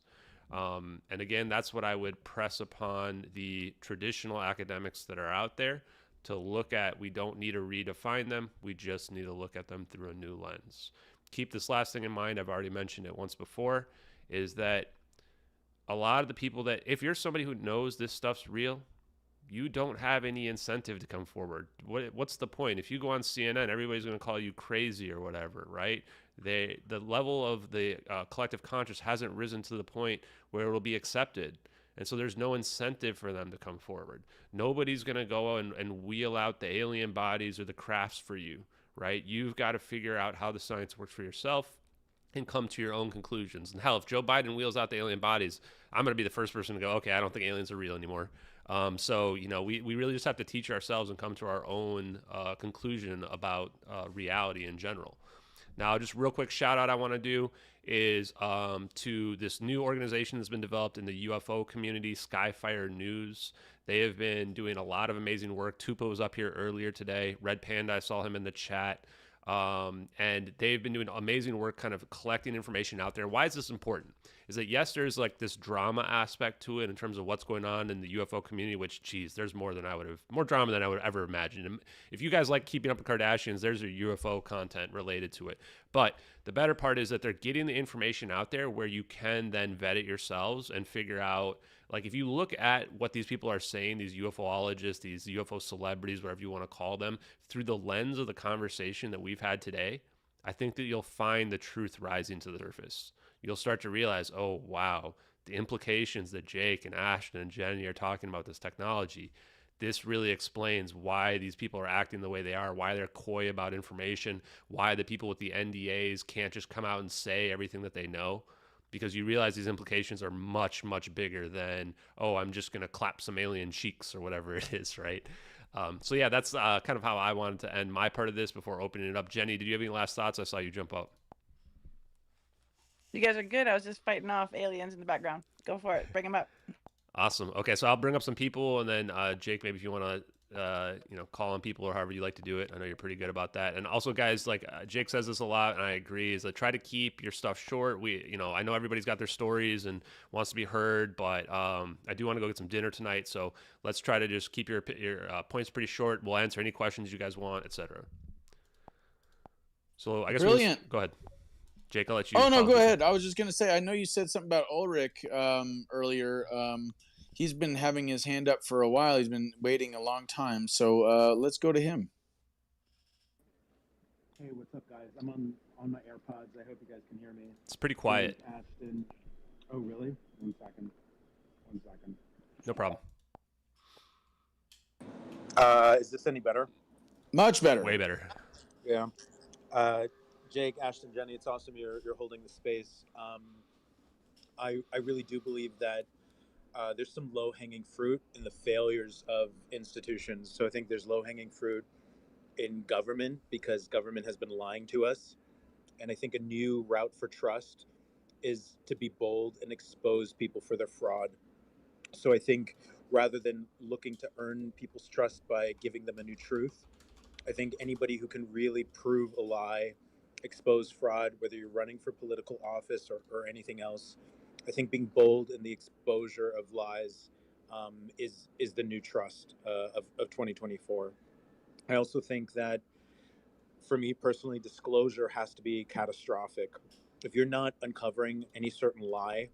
Speaker 2: And again, that's what I would press upon the traditional academics that are out there to look at. We don't need to redefine them. We just need to look at them through a new lens. Keep this last thing in mind. I've already mentioned it once before, is that a lot of the people that, if you're somebody who knows this stuff's real, you don't have any incentive to come forward. What's the point? If you go on CNN, everybody's going to call you crazy or whatever, right? The level of the collective conscious hasn't risen to the point where it will be accepted. And so there's no incentive for them to come forward. Nobody's going to go and wheel out the alien bodies or the crafts for you, right? You've got to figure out how the science works for yourself and come to your own conclusions. And hell, if Joe Biden wheels out the alien bodies, I'm going to be the first person to go, okay, I don't think aliens are real anymore. So, we really just have to teach ourselves and come to our own conclusion about reality in general. Now, just real quick shout out I want to do is to this new organization that's been developed in the UFO community, Skyfire News. They have been doing a lot of amazing work. Tupa was up here earlier today. Red Panda, I saw him in the chat. And they've been doing amazing work kind of collecting information out there. Why is this important? Is that, yes, there's like this drama aspect to it in terms of what's going on in the UFO community, which, geez, there's more drama than I would ever imagine. And if you guys like Keeping Up with Kardashians, there's a UFO content related to it. But the better part is that they're getting the information out there where you can then vet it yourselves and figure out, like, if you look at what these people are saying, these UFOologists, these UFO celebrities, whatever you want to call them, through the lens of the conversation that we've had today, I think that you'll find the truth rising to the surface. You'll start to realize, oh, wow, the implications that Jake and Ashton and Jenny are talking about this technology, this really explains why these people are acting the way they are, why they're coy about information, why the people with the NDAs can't just come out and say everything that they know, because you realize these implications are much, much bigger than, oh, I'm just going to clap some alien cheeks or whatever it is, right? So yeah, that's kind of how I wanted to end my part of this before opening it up. Jenny, did you have any last thoughts? I saw you jump up.
Speaker 3: You guys are good. I was just fighting off aliens in the background. Go for it. Bring them up.
Speaker 2: Awesome. Okay, so I'll bring up some people, and then Jake, maybe if you want to, call on people or however you like to do it. I know you're pretty good about that. And also, guys, like Jake says this a lot, and I agree, is that try to keep your stuff short. I know everybody's got their stories and wants to be heard, but I do want to go get some dinner tonight, so let's try to just keep your points pretty short. We'll answer any questions you guys want, etc. So I guess
Speaker 1: Brilliant.
Speaker 2: Go ahead. Jake, I'll let you.
Speaker 1: Oh, no, go ahead. I was just going to say, I know you said something about Ulrich earlier. He's been having his hand up for a while. He's been waiting a long time. So let's go to him.
Speaker 8: Hey, what's up, guys? I'm on my AirPods. I hope you guys can hear me.
Speaker 2: It's pretty quiet.
Speaker 8: Ashton. Oh, really? One second.
Speaker 2: No problem.
Speaker 8: Is this any better?
Speaker 1: Much better.
Speaker 2: Way better.
Speaker 8: Yeah. Jake, Ashton, Jenny, it's awesome you're holding the space. I really do believe that there's some low-hanging fruit in the failures of institutions. So I think there's low-hanging fruit in government because government has been lying to us. And I think a new route for trust is to be bold and expose people for their fraud. So I think rather than looking to earn people's trust by giving them a new truth, I think anybody who can really prove a lie, expose fraud, whether you're running for political office or anything else, I think being bold in the exposure of lies is the new trust of 2024. I also think that, for me personally, disclosure has to be catastrophic. If you're not uncovering any certain lie,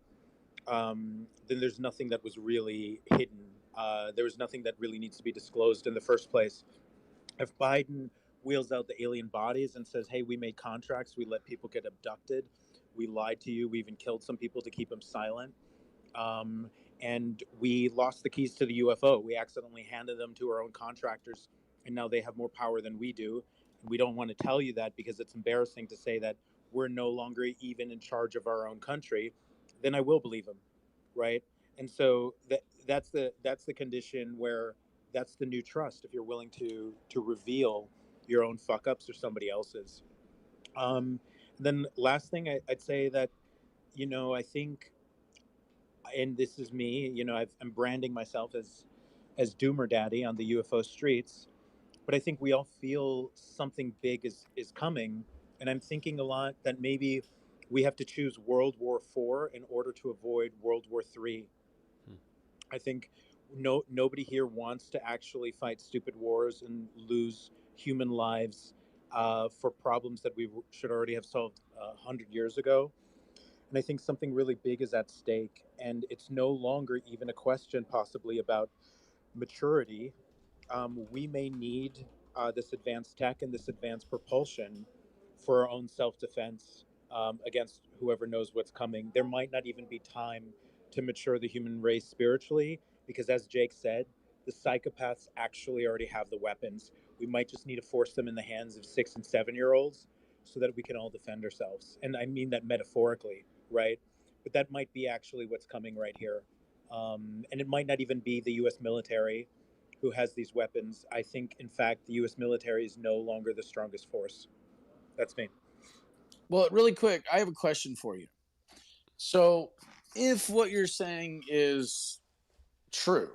Speaker 8: then there's nothing that was really hidden. There was nothing that really needs to be disclosed in the first place. If Biden wheels out the alien bodies and says, hey, we made contracts, we let people get abducted, we lied to you, we even killed some people to keep them silent, and we lost the keys to the UFO. We accidentally handed them to our own contractors, and now they have more power than we do. And we don't want to tell you that because it's embarrassing to say that we're no longer even in charge of our own country. Then I will believe them, right? And so that's the condition where that's the new trust. If you're willing to reveal your own fuck ups or somebody else's. Then last thing I'd say that, I think, and this is me, I'm branding myself as Doomer Daddy on the UFO streets, but I think we all feel something big is coming, and I'm thinking a lot that maybe we have to choose World War IV in order to avoid World War III. I think nobody here wants to actually fight stupid wars and lose human lives for problems that we should already have solved 100 years ago. And I think something really big is at stake. And it's no longer even a question possibly about maturity. We may need this advanced tech and this advanced propulsion for our own self-defense against whoever knows what's coming. There might not even be time to mature the human race spiritually, because as Jake said, the psychopaths actually already have the weapons. We might just need to force them in the hands of 6 and 7-year-olds so that we can all defend ourselves. And I mean that metaphorically, right? But that might be actually what's coming right here. And it might not even be the US military who has these weapons. I think, in fact, the US military is no longer the strongest force. That's me.
Speaker 1: Well, really quick, I have a question for you. So if what you're saying is true,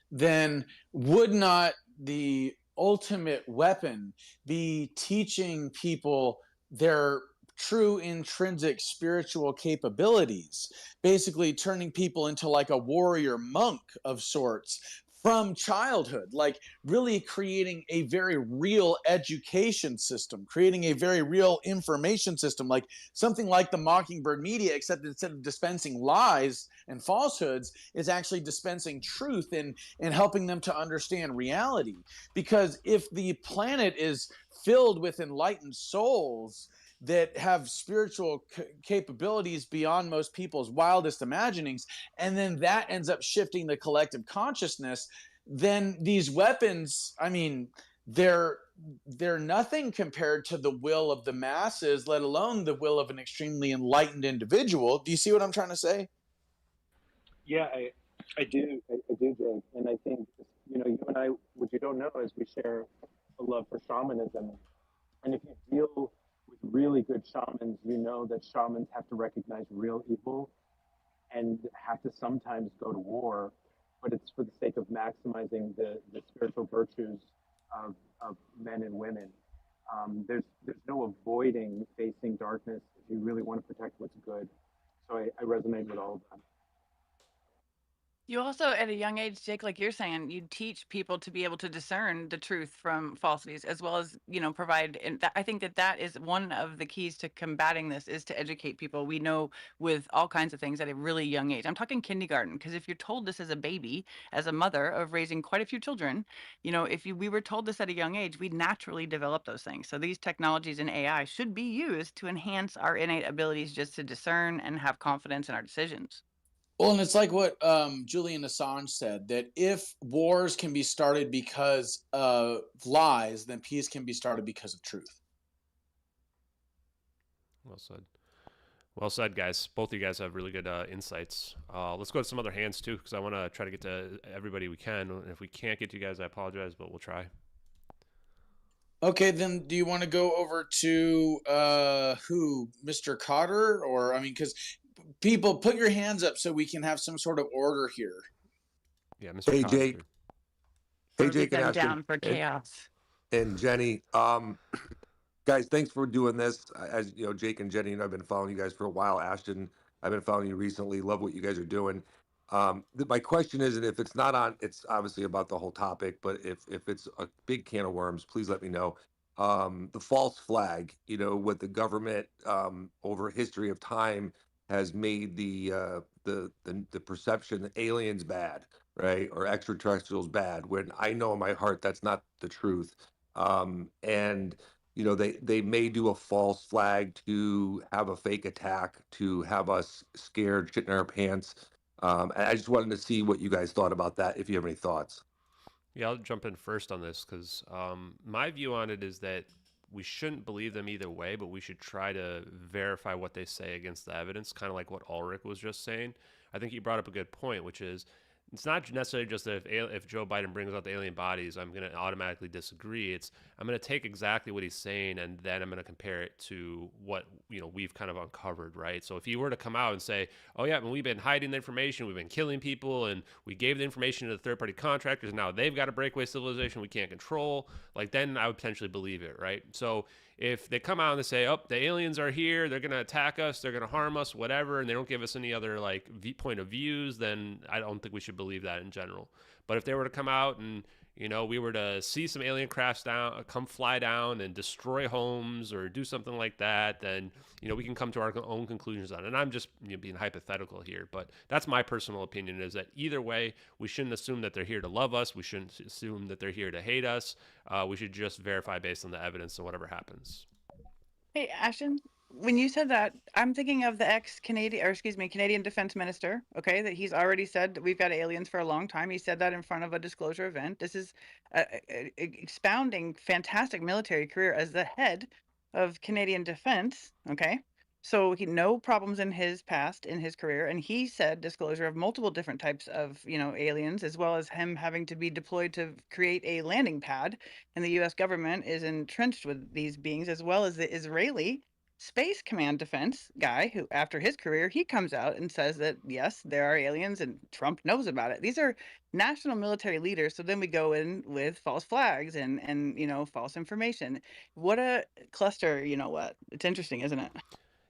Speaker 1: then would not the ultimate weapon be teaching people their true intrinsic spiritual capabilities, basically turning people into like a warrior monk of sorts from childhood, like really creating a very real education system, creating a very real information system, like something like the Mockingbird Media, except instead of dispensing lies and falsehoods, is actually dispensing truth and helping them to understand reality. Because if the planet is filled with enlightened souls that have spiritual capabilities beyond most people's wildest imaginings, and then that ends up shifting the collective consciousness, then these weapons, I mean, they're nothing compared to the will of the masses, let alone the will of an extremely enlightened individual. Do you see what I'm trying to say?
Speaker 8: Yeah, I do, Jake, and I think you and I, what you don't know is we share a love for shamanism, and if you deal with really good shamans, you know that shamans have to recognize real evil and have to sometimes go to war, but it's for the sake of maximizing the spiritual virtues of men and women. There's no avoiding facing darkness if you really want to protect what's good. So I resonate with all of that.
Speaker 3: You also, at a young age, Jake, like you're saying, you teach people to be able to discern the truth from falsities, as well as, provide. And I think that that is one of the keys to combating this, is to educate people. We know with all kinds of things at a really young age. I'm talking kindergarten, because if you're told this as a baby, as a mother of raising quite a few children, if we were told this at a young age, we'd naturally develop those things. So these technologies and AI should be used to enhance our innate abilities just to discern and have confidence in our decisions.
Speaker 1: Well, and it's like what Julian Assange said, that if wars can be started because of lies, then peace can be started because of truth.
Speaker 2: Well said. Well said, guys. Both of you guys have really good insights. Let's go to some other hands, too, because I want to try to get to everybody we can. And if we can't get to you guys, I apologize, but we'll try.
Speaker 1: Okay, then do you want to go over to who, Mr. Cotter? Or, I mean, because people, put your hands up so we can have some sort of order here.
Speaker 2: Yeah, Mr.
Speaker 9: Hey,
Speaker 2: Cotter.
Speaker 9: Jake. Hey, Jake and Ashton.
Speaker 3: Down for chaos.
Speaker 9: And Jenny. Guys, thanks for doing this. As you know, Jake and Jenny, and I've been following you guys for a while. Ashton, I've been following you recently. Love what you guys are doing. My question is, and if it's not on, it's obviously about the whole topic, but if it's a big can of worms, please let me know. The false flag, what the government over history of time has made the perception that aliens bad, right, or extraterrestrials bad, when I know in my heart that's not the truth. And they may do a false flag to have a fake attack, to have us scared, shitting our pants. And I just wanted to see what you guys thought about that, if you have any thoughts.
Speaker 2: Yeah, I'll jump in first on this, because my view on it is that we shouldn't believe them either way, but we should try to verify what they say against the evidence, kind of like what Ulrich was just saying. I think he brought up a good point, which is, it's not necessarily just that if Joe Biden brings out the alien bodies, I'm going to automatically disagree. It's, I'm going to take exactly what he's saying, and then I'm going to compare it to what we've kind of uncovered, right? So if he were to come out and say, oh yeah, we've been hiding the information, we've been killing people, and we gave the information to the third-party contractors, now they've got a breakaway civilization we can't control, like, then I would potentially believe it, right? So if they come out and they say, oh, the aliens are here, they're going to attack us, they're going to harm us, whatever, and they don't give us any other point of views, then I don't think we should believe that in general. But if they were to come out and we were to see some alien crafts come fly down and destroy homes or do something like that, then we can come to our own conclusions on it. And I'm just being hypothetical here, but that's my personal opinion, is that either way, we shouldn't assume that they're here to love us. We shouldn't assume that they're here to hate us. We should just verify based on the evidence and whatever happens.
Speaker 3: Hey, Ashton, when you said that, I'm thinking of the Canadian Defense Minister, okay, that he's already said that we've got aliens for a long time. He said that in front of a disclosure event. This is a expounding fantastic military career as the head of Canadian Defense, okay? So no problems in his past, in his career, and he said disclosure of multiple different types of, aliens, as well as him having to be deployed to create a landing pad, and the U.S. government is entrenched with these beings, as well as the Israeli Space Command Defense guy who, after his career, he comes out and says that, yes, there are aliens and Trump knows about it. These are national military leaders. So then we go in with false flags and false information. What a cluster, what? It's interesting, isn't it?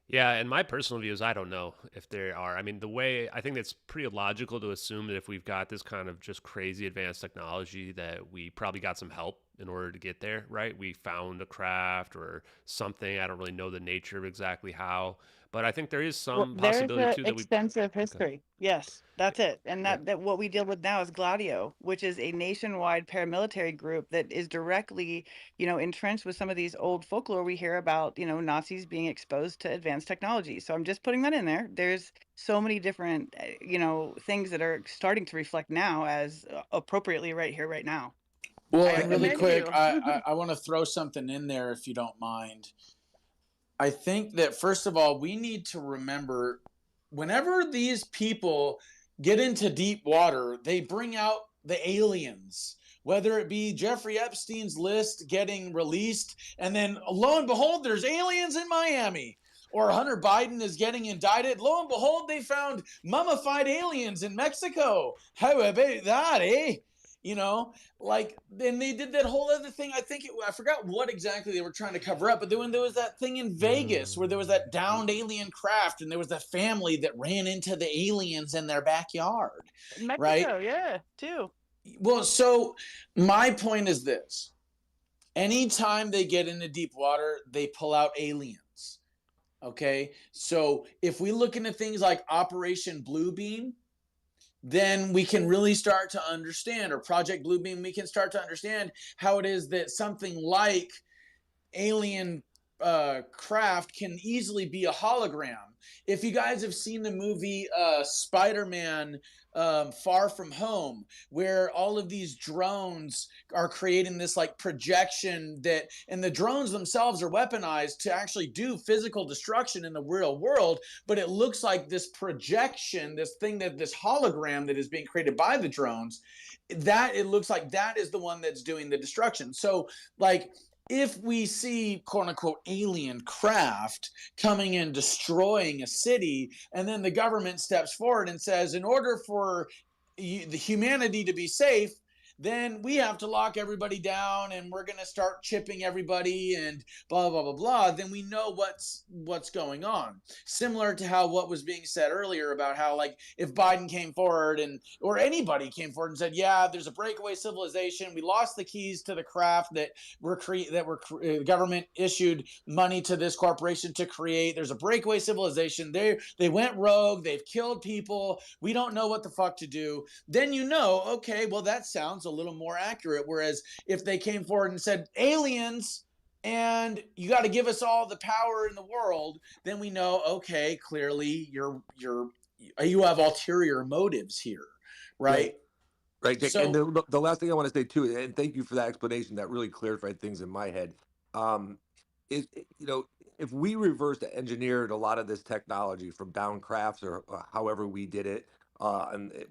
Speaker 2: Yeah, and my personal view is I don't know if there are. I mean, the way I think it's pretty logical to assume that if we've got this kind of just crazy advanced technology, that we probably got some help in order to get there, right? We found a craft or something. I don't really know the nature of exactly how, but I think there is
Speaker 3: Well,
Speaker 2: some
Speaker 3: there's
Speaker 2: possibility
Speaker 3: a
Speaker 2: too that we.
Speaker 3: extensive
Speaker 2: Okay.
Speaker 3: history. Yes, that's it. And
Speaker 2: Yeah.
Speaker 3: that what we deal with now is Gladio, which is a nationwide paramilitary group that is directly, entrenched with some of these old folklore we hear about, Nazis being exposed to advanced technology. So I'm just putting that in there. There's so many different, things that are starting to reflect now as appropriately right here, right now.
Speaker 1: Well,
Speaker 3: I
Speaker 1: and really
Speaker 3: commend
Speaker 1: quick,
Speaker 3: you.
Speaker 1: I want to throw something in there if you don't mind. I think that first of all, we need to remember whenever these people get into deep water, they bring out the aliens, whether it be Jeffrey Epstein's list getting released, and then lo and behold, there's aliens in Miami. Or Hunter Biden is getting indicted. Lo and behold, they found mummified aliens in Mexico. How about that, eh? Then they did that whole other thing. I forgot what exactly they were trying to cover up, but then when there was that thing in Vegas where there was that downed alien craft and there was that family that ran into the aliens in their backyard, right?
Speaker 3: Mexico, yeah, too.
Speaker 1: Well, so my point is this. Anytime they get into deep water, they pull out aliens. Okay? So if we look into things like Operation Bluebeam, then we can really start to understand, or Project Bluebeam, we can start to understand how it is that something like alien craft can easily be a hologram. If you guys have seen the movie Spider-Man Far From Home, where all of these drones are creating this like projection and the drones themselves are weaponized to actually do physical destruction in the real world, but it looks like this projection, this hologram that is being created by the drones, that it looks like that is the one that's doing the destruction. So like, if we see quote unquote alien craft coming and destroying a city, and then the government steps forward and says, in order for the humanity to be safe, then we have to lock everybody down and we're going to start chipping everybody and blah, blah, blah, blah, then we know what's going on. Similar to how what was being said earlier about how, like, if Biden came forward or anybody came forward and said, yeah, there's a breakaway civilization, we lost the keys to the craft that the government issued money to this corporation to create. There's a breakaway civilization. They went rogue. They've killed people. We don't know what the fuck to do. Then okay, well, that sounds a little more accurate. Whereas if they came forward and said aliens and you got to give us all the power in the world, then we know, okay, clearly you have ulterior motives here, right?
Speaker 9: Right, Jake. And
Speaker 1: So
Speaker 9: the last thing I want to say too, and thank you for that explanation. That really clarified things in my head. Um, is if we reverse engineered a lot of this technology from down crafts or however we did it,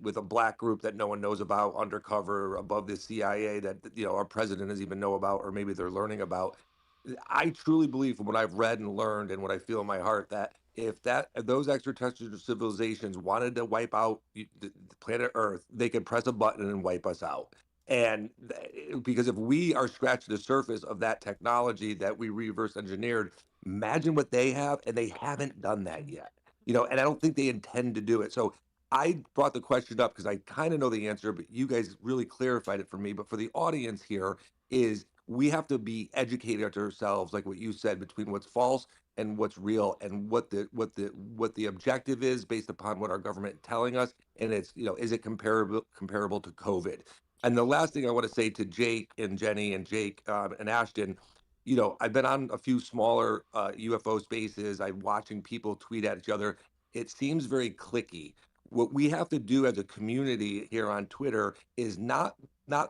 Speaker 9: with a black group that no one knows about, undercover above the CIA that our president doesn't even know about, or maybe they're learning about. I truly believe, from what I've read and learned and what I feel in my heart, that if those extraterrestrial civilizations wanted to wipe out the planet Earth, they could press a button and wipe us out. And because if we are scratching the surface of that technology that we reverse engineered, imagine what they have, and they haven't done that yet. And I don't think they intend to do it. So I brought the question up because I kind of know the answer, but you guys really clarified it for me. But for the audience here, is we have to be educated ourselves, like what you said, between what's false and what's real, and what the objective is based upon what our government telling us, and it's is it comparable to COVID. And the last thing I want to say to Jake and Jenny and Jake and Ashton, I've been on a few smaller UFO spaces. I'm watching people tweet at each other. It seems very clicky. What we have to do as a community here on Twitter is not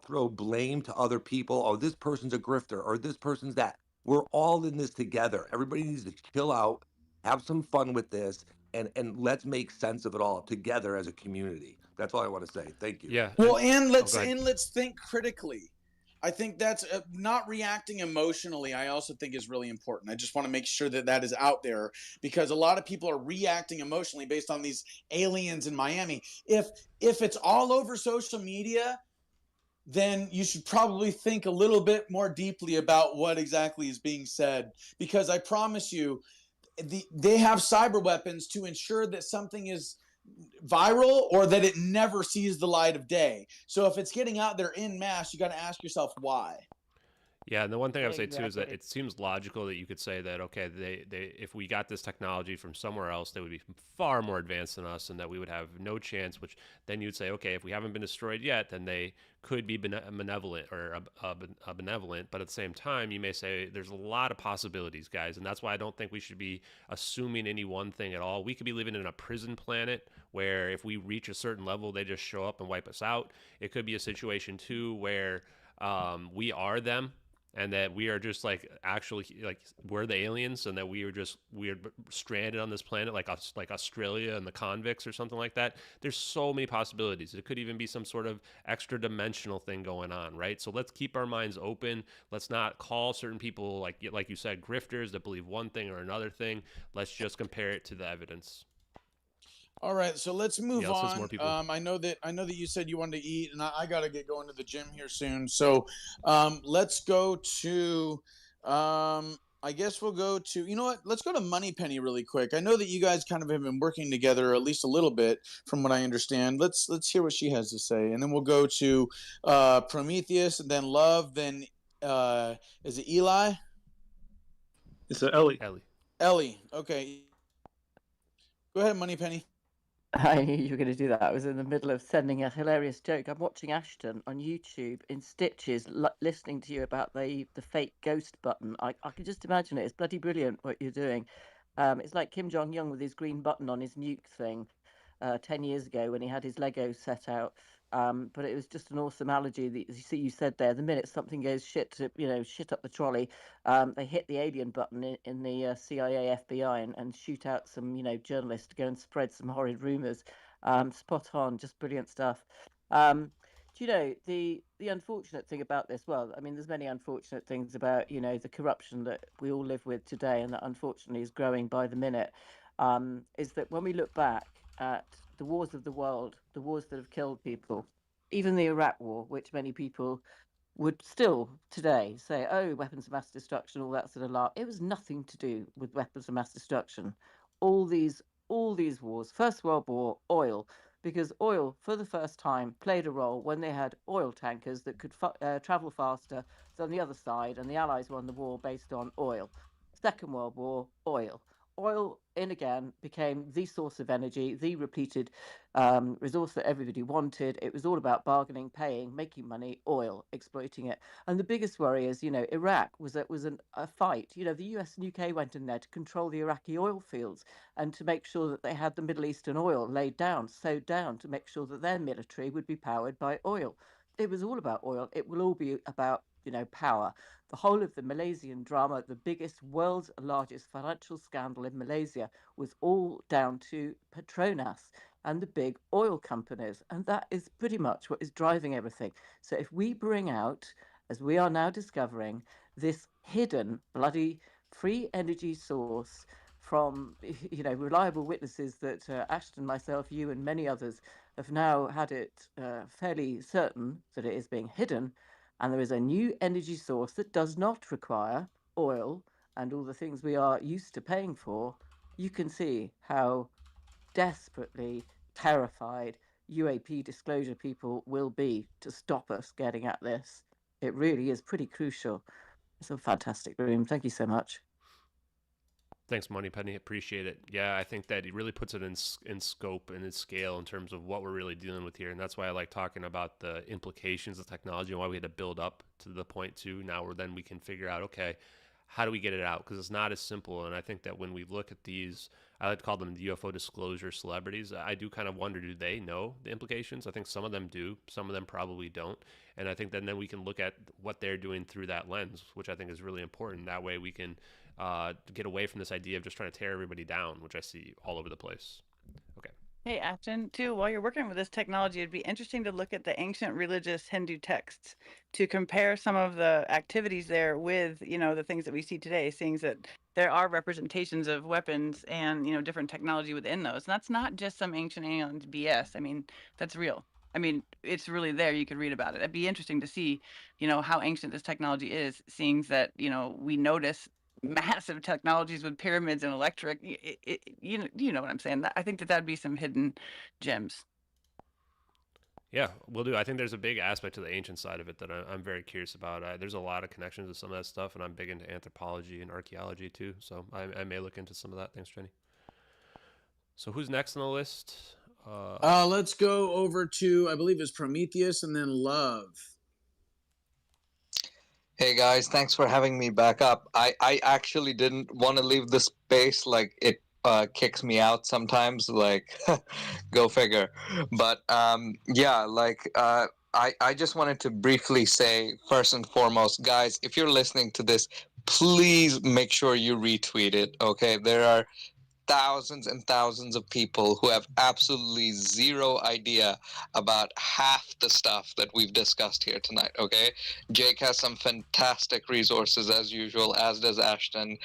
Speaker 9: throw blame to other people. Oh, this person's a grifter, or this person's that. We're all in this together. Everybody needs to chill out, have some fun with this, and let's make sense of it all together as a community. That's all I want to say. Thank you.
Speaker 2: Yeah.
Speaker 1: well,
Speaker 2: Go ahead.
Speaker 1: and let's think critically.
Speaker 10: I think that's not reacting emotionally. I also think is really important. I just want to make sure that that is out there, because a lot of people are reacting emotionally based on these aliens in Miami. If it's all over social media, then you should probably think a little bit more deeply about what exactly is being said, because I promise you, they have cyber weapons to ensure that something is viral or that it never sees the light of day. So if it's getting out there in mass, you got to ask yourself why.
Speaker 2: Yeah, and the one thing I would say too is that
Speaker 3: Exactly.
Speaker 2: it seems logical that you could say that okay, they if we got this technology from somewhere else, they would be far more advanced than us, and that we would have no chance. Which then you'd say, okay, if we haven't been destroyed yet, then they could be benevolent or benevolent. But at the same time, you may say there's a lot of possibilities, guys, and that's why I don't think we should be assuming any one thing at all. We could be living in a prison planet where if we reach a certain level, they just show up and wipe us out. It could be a situation too where we are them, and that we are just like actually like we're the aliens, and that we're stranded on this planet like us, like Australia and the convicts or something like that. There's so many possibilities. It could even be some sort of extra dimensional thing going on, right? So let's keep our minds open. Let's not call certain people, like you said, grifters that believe one thing or another thing. Let's just compare it to the evidence.
Speaker 10: All right, so let's move
Speaker 2: Yeah, let's get some
Speaker 10: on.
Speaker 2: more people.
Speaker 10: I know that you said you wanted to eat, and I got to get going to the gym here soon. So let's go to. I guess we'll go to. You know what? Let's go to Moneypenny really quick. I know that you guys kind of have been working together at least a little bit, from what I understand. Let's hear what she has to say, and then we'll go to Prometheus, and then Love, then is it Eli?
Speaker 8: It's Ellie.
Speaker 10: Ellie. Okay. Go ahead, Moneypenny.
Speaker 11: I knew you were going to do that. I was in the middle of sending a hilarious joke. I'm watching Ashton on YouTube in stitches, listening to you about the fake ghost button. I can just imagine it. It's bloody brilliant what you're doing. It's like Kim Jong-un with his green button on his nuke thing 10 years ago when he had his Lego set out. But it was just an awesome analogy that you said there. The minute something goes shit up the trolley, they hit the alien button in the CIA, FBI, and shoot out some, journalists to go and spread some horrid rumors. Spot on, just brilliant stuff. Do you know the unfortunate thing about this? Well, I mean, there's many unfortunate things about the corruption that we all live with today, and that unfortunately is growing by the minute. Is that when we look back at the wars of the world, the wars that have killed people, even the Iraq War, which many people would still today say, oh, weapons of mass destruction, all that sort of lot. It was nothing to do with weapons of mass destruction. All these wars, First World War, oil, because oil, for the first time, played a role when they had oil tankers that could travel faster than the other side, and the Allies won the war based on oil. Second World War, oil. Oil, in again, became the source of energy, the repleted resource that everybody wanted. It was all about bargaining, paying, making money, oil, exploiting it. And the biggest worry is, Iraq was a fight. The US and UK went in there to control the Iraqi oil fields and to make sure that they had the Middle Eastern oil laid down, sewed down, to make sure that their military would be powered by oil. It was all about oil. It will all be about power. The whole of the Malaysian drama, the biggest, world's largest financial scandal in Malaysia, was all down to Petronas and the big oil companies. And that is pretty much what is driving everything. So if we bring out, as we are now discovering, this hidden bloody free energy source from reliable witnesses that Ashton, myself, you, and many others have now had it fairly certain that it is being hidden, and there is a new energy source that does not require oil and all the things we are used to paying for, you can see how desperately terrified UAP disclosure people will be to stop us getting at this. It really is pretty crucial. It's a fantastic room. Thank you so much.
Speaker 2: Thanks, Moneypenny. Appreciate it. Yeah, I think that he really puts it in scope and in scale in terms of what we're really dealing with here, and that's why I like talking about the implications of technology and why we had to build up to the point too. Now, where then we can figure out, okay, how do we get it out? Because it's not as simple. And I think that when we look at these, I like to call them the UFO disclosure celebrities. I do kind of wonder, do they know the implications? I think some of them do. Some of them probably don't. And I think then we can look at what they're doing through that lens, which I think is really important. That way we can get away from this idea of just trying to tear everybody down, which I see all over the place. Okay.
Speaker 3: Hey, Ashton, too, while you're working with this technology, it'd be interesting to look at the ancient religious Hindu texts to compare some of the activities there with, the things that we see today, seeing that there are representations of weapons and, different technology within those. And that's not just some ancient aliens BS. I mean, that's real. I mean, it's really there. You could read about it. It'd be interesting to see, how ancient this technology is, seeing that, we notice massive technologies with pyramids and electric. You know what I'm saying. I think that'd be some hidden gems.
Speaker 2: Yeah, we'll do. I think there's a big aspect to the ancient side of it that I'm very curious about. There's a lot of connections to some of that stuff, and I'm big into anthropology and archaeology too. So I may look into some of that. Thanks, Jenny. So who's next on the list?
Speaker 10: Let's go over to, I believe it's Prometheus and then Love.
Speaker 6: Hey guys, thanks for having me back up. I actually didn't want to leave the space. Like it kicks me out sometimes. Like go figure. But yeah, like I just wanted to briefly say first and foremost, guys, if you're listening to this, please make sure you retweet it. Okay, there are thousands and thousands of people who have absolutely zero idea about half the stuff that we've discussed here tonight. Okay, Jake has some fantastic resources as usual, as does Ashton,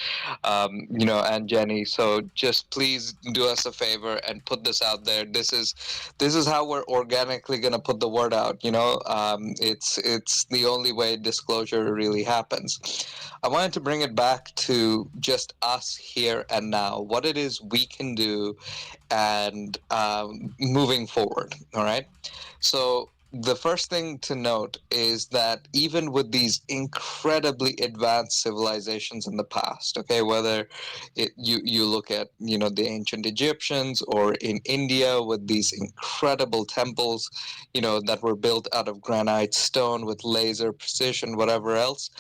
Speaker 6: and Jenny. So just please do us a favor and put this out there. This is how we're organically gonna put the word out. It's the only way disclosure really happens. I wanted to bring it back to just us here and now, what it is we can do, and moving forward. All right. So the first thing to note is that even with these incredibly advanced civilizations in the past, okay, whether you look at the ancient Egyptians, or in India with these incredible temples, that were built out of granite stone with laser precision, whatever else.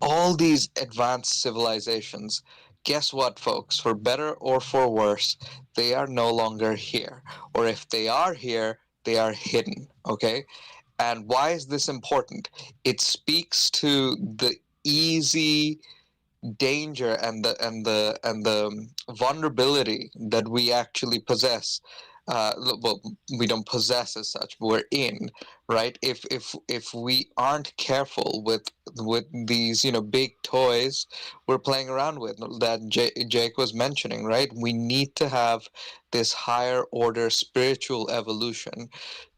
Speaker 6: All these advanced civilizations, guess what, folks? For better or for worse, they are no longer here. Or if they are here, they are hidden. Okay? And why is this important? It speaks to the easy danger and the vulnerability that we actually possess. Well, we don't possess as such, but we're in, right? If we aren't careful with these big toys we're playing around with, that Jake was mentioning, right? We need to have this higher order spiritual evolution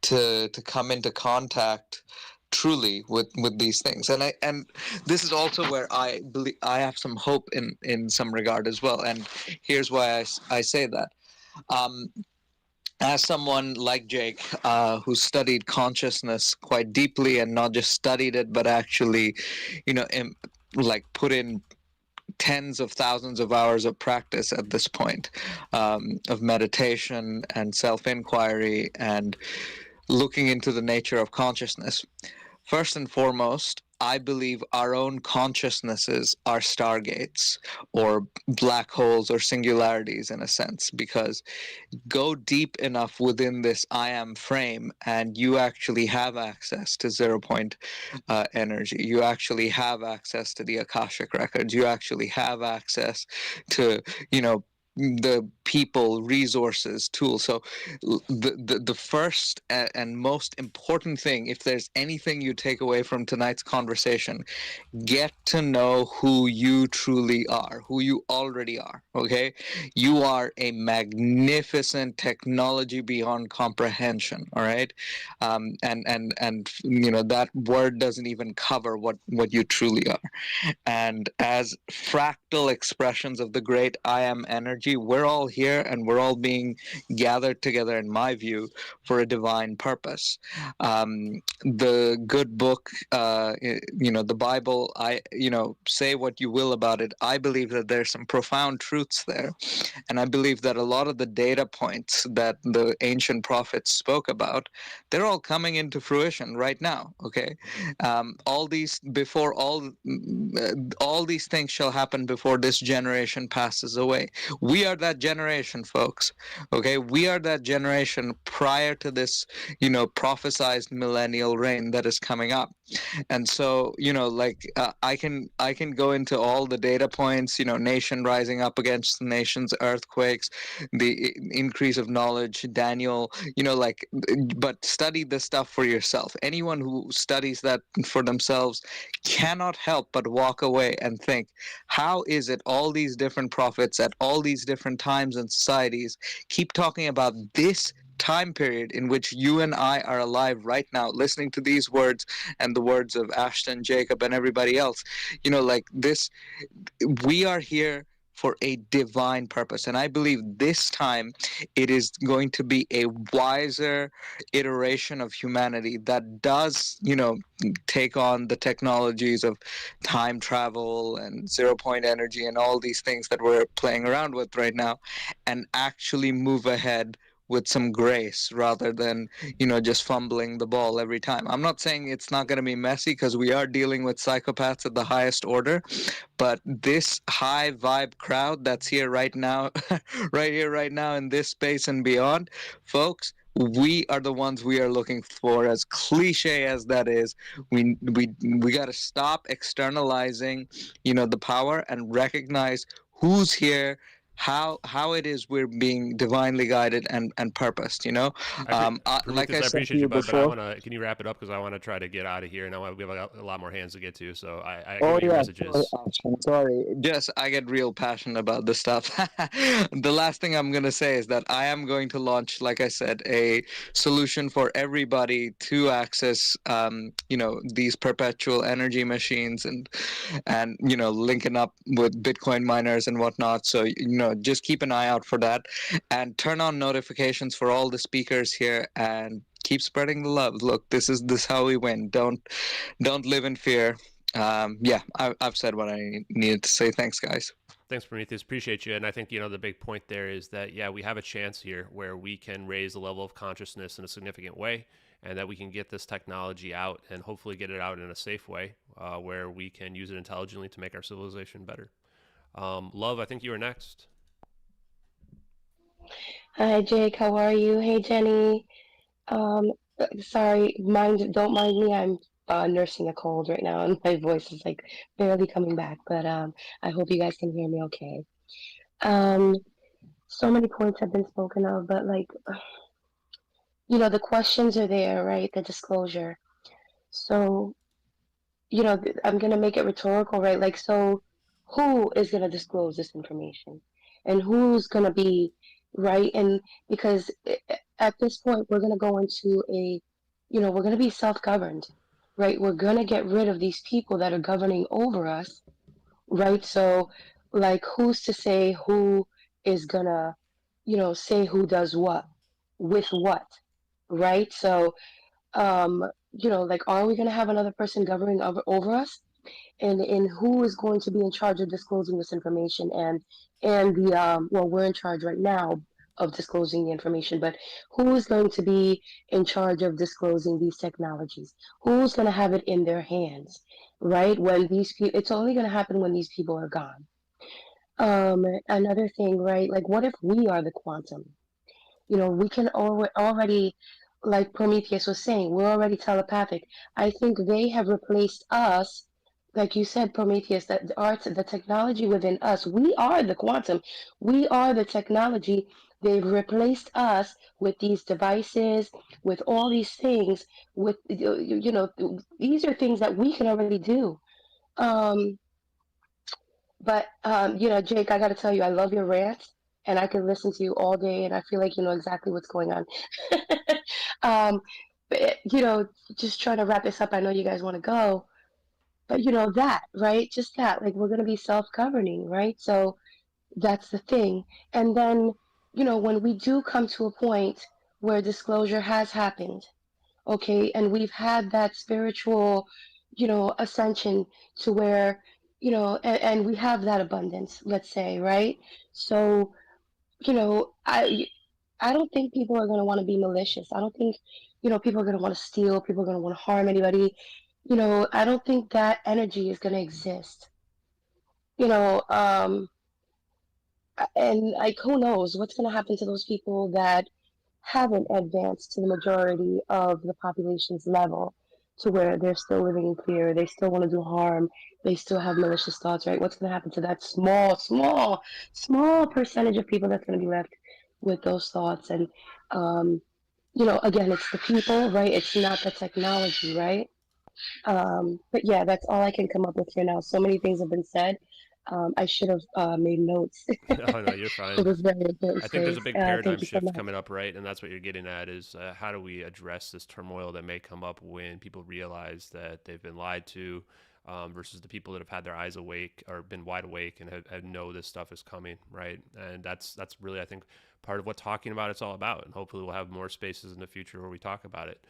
Speaker 6: to come into contact truly with these things. And this is also where I believe I have some hope in some regard as well. And here's why I say that. As someone like Jake, who studied consciousness quite deeply, and not just studied it, but actually, like put in tens of thousands of hours of practice at this point, of meditation and self-inquiry and looking into the nature of consciousness. First and foremost, I believe our own consciousnesses are stargates, or black holes, or singularities in a sense, because go deep enough within this I am frame and you actually have access to zero point energy. You actually have access to the Akashic records. You actually have access to, the people, resources, tools. So the first and most important thing, if there's anything you take away from tonight's conversation, get to know who you truly are, who you already are. Okay, you are a magnificent technology beyond comprehension. All right, and that word doesn't even cover what you truly are. And as fractal expressions of the great I am energy, we're all here and we're all being gathered together, in my view, for a divine purpose. The good book, the Bible, say what you will about it. I believe that there's some profound truths there. And I believe that a lot of the data points that the ancient prophets spoke about, they're all coming into fruition right now. Okay. All these things shall happen before this generation passes away. We are that generation, folks. Okay, we are that generation prior to this, prophesized millennial reign that is coming up. And so, I can go into all the data points, nation rising up against nations, earthquakes, the increase of knowledge, Daniel, but study this stuff for yourself. Anyone who studies that for themselves cannot help but walk away and think, how is it all these different prophets at all these different times and societies keep talking about this time period in which you and I are alive right now, listening to these words and the words of Ashton, Jacob, and everybody else. This, we are here for a divine purpose. And I believe this time it is going to be a wiser iteration of humanity that does, take on the technologies of time travel and zero point energy and all these things that we're playing around with right now, and actually move ahead with some grace rather than just fumbling the ball every time. I'm not saying it's not going to be messy, because we are dealing with psychopaths at the highest order, but this high vibe crowd that's here right now right here right now in this space and beyond, folks, we are the ones we are looking for. As cliche as that is, we got to stop externalizing the power and recognize who's here, how it is we're being divinely guided and purposed. Like
Speaker 2: Prometheus,
Speaker 6: I
Speaker 2: I
Speaker 6: said to
Speaker 2: appreciate you,
Speaker 6: you
Speaker 2: bud, but I
Speaker 6: before.
Speaker 2: want to. Can you wrap it up, because I want to try to get out of here, and we have a lot more hands to get to. So I get
Speaker 6: Oh
Speaker 2: what your
Speaker 6: yeah,
Speaker 2: message
Speaker 6: sorry,
Speaker 2: is.
Speaker 6: Ashton, sorry. Just I get real passionate about this stuff. The last thing I'm gonna say is that I am going to launch, like I said, a solution for everybody to access, these perpetual energy machines and linking up with Bitcoin miners and whatnot. So just keep an eye out for that, and turn on notifications for all the speakers here, and keep spreading the love. Look, this is how we win. Don't live in fear. Yeah, I've said what I needed to say. Thanks, guys.
Speaker 2: Thanks, Prometheus. Appreciate you. And I think, the big point there is that, yeah, we have a chance here where we can raise the level of consciousness in a significant way, and that we can get this technology out and hopefully get it out in a safe way, where we can use it intelligently to make our civilization better. Love, I think you were next.
Speaker 12: Hi, Jake. How are you? Hey, Jenny. Sorry, don't mind me. I'm nursing a cold right now, and my voice is like barely coming back. But I hope you guys can hear me okay. Um, so many points have been spoken of, but like, the questions are there, right? The disclosure. So, I'm gonna make it rhetorical, right? Like, so who is gonna disclose this information, and who's gonna be right? And because at this point, we're gonna go into we're gonna be self-governed, right? We're gonna get rid of these people that are governing over us, right? So, like, who's to say who is gonna, say who does what with what, right? So, like, are we going to have another person governing over us? And who is going to be in charge of disclosing this information? And well, we're in charge right now of disclosing the information, but who is going to be in charge of disclosing these technologies? Who's going to have it in their hands, right? When these people, it's only going to happen when these people are gone. Another thing, right? Like, what if we are the quantum? We can already, like Prometheus was saying, we're already telepathic. I think they have replaced us, like you said, Prometheus, that the technology within us, we are the quantum. We are the technology. They've replaced us with these devices, with all these things, with, these are things that we can already do. Um, but Jake, I got to tell you, I love your rants, and I can listen to you all day, and I feel like you know exactly what's going on. um, but just trying to wrap this up. I know you guys want to go, but that, right? Just that, like, we're gonna be self-governing, right? So that's the thing. And then, when we do come to a point where disclosure has happened, okay, and we've had that spiritual ascension to where and we have that abundance, let's say, right? So I don't think people are going to want to be malicious. I don't think people are going to want to steal, people are going to want to harm anybody. I don't think that energy is going to exist. you know um and like, who knows what's going to happen to those people that haven't advanced to the majority of the population's level. to where they're still living in fear, they still want to do harm, they still have malicious thoughts, right? What's going to happen to that small percentage of people that's going to be left with those thoughts? And, again, it's the people, right? It's not the technology, right? But yeah, that's all I can come up with for now. So many things have been said. I should have made notes
Speaker 2: Oh no, you're
Speaker 12: for
Speaker 2: fine.
Speaker 12: this very important
Speaker 2: I think there's
Speaker 12: space.
Speaker 2: a big paradigm
Speaker 12: Thank you so
Speaker 2: shift
Speaker 12: much.
Speaker 2: coming up, right? And that's what you're getting at is how do we address this turmoil that may come up when people realize that they've been lied to versus the people that have had their eyes awake or been wide awake and have know this stuff is coming, right? And that's really, I think, part of what talking about it's all about. And hopefully we'll have more spaces in the future where we talk about it.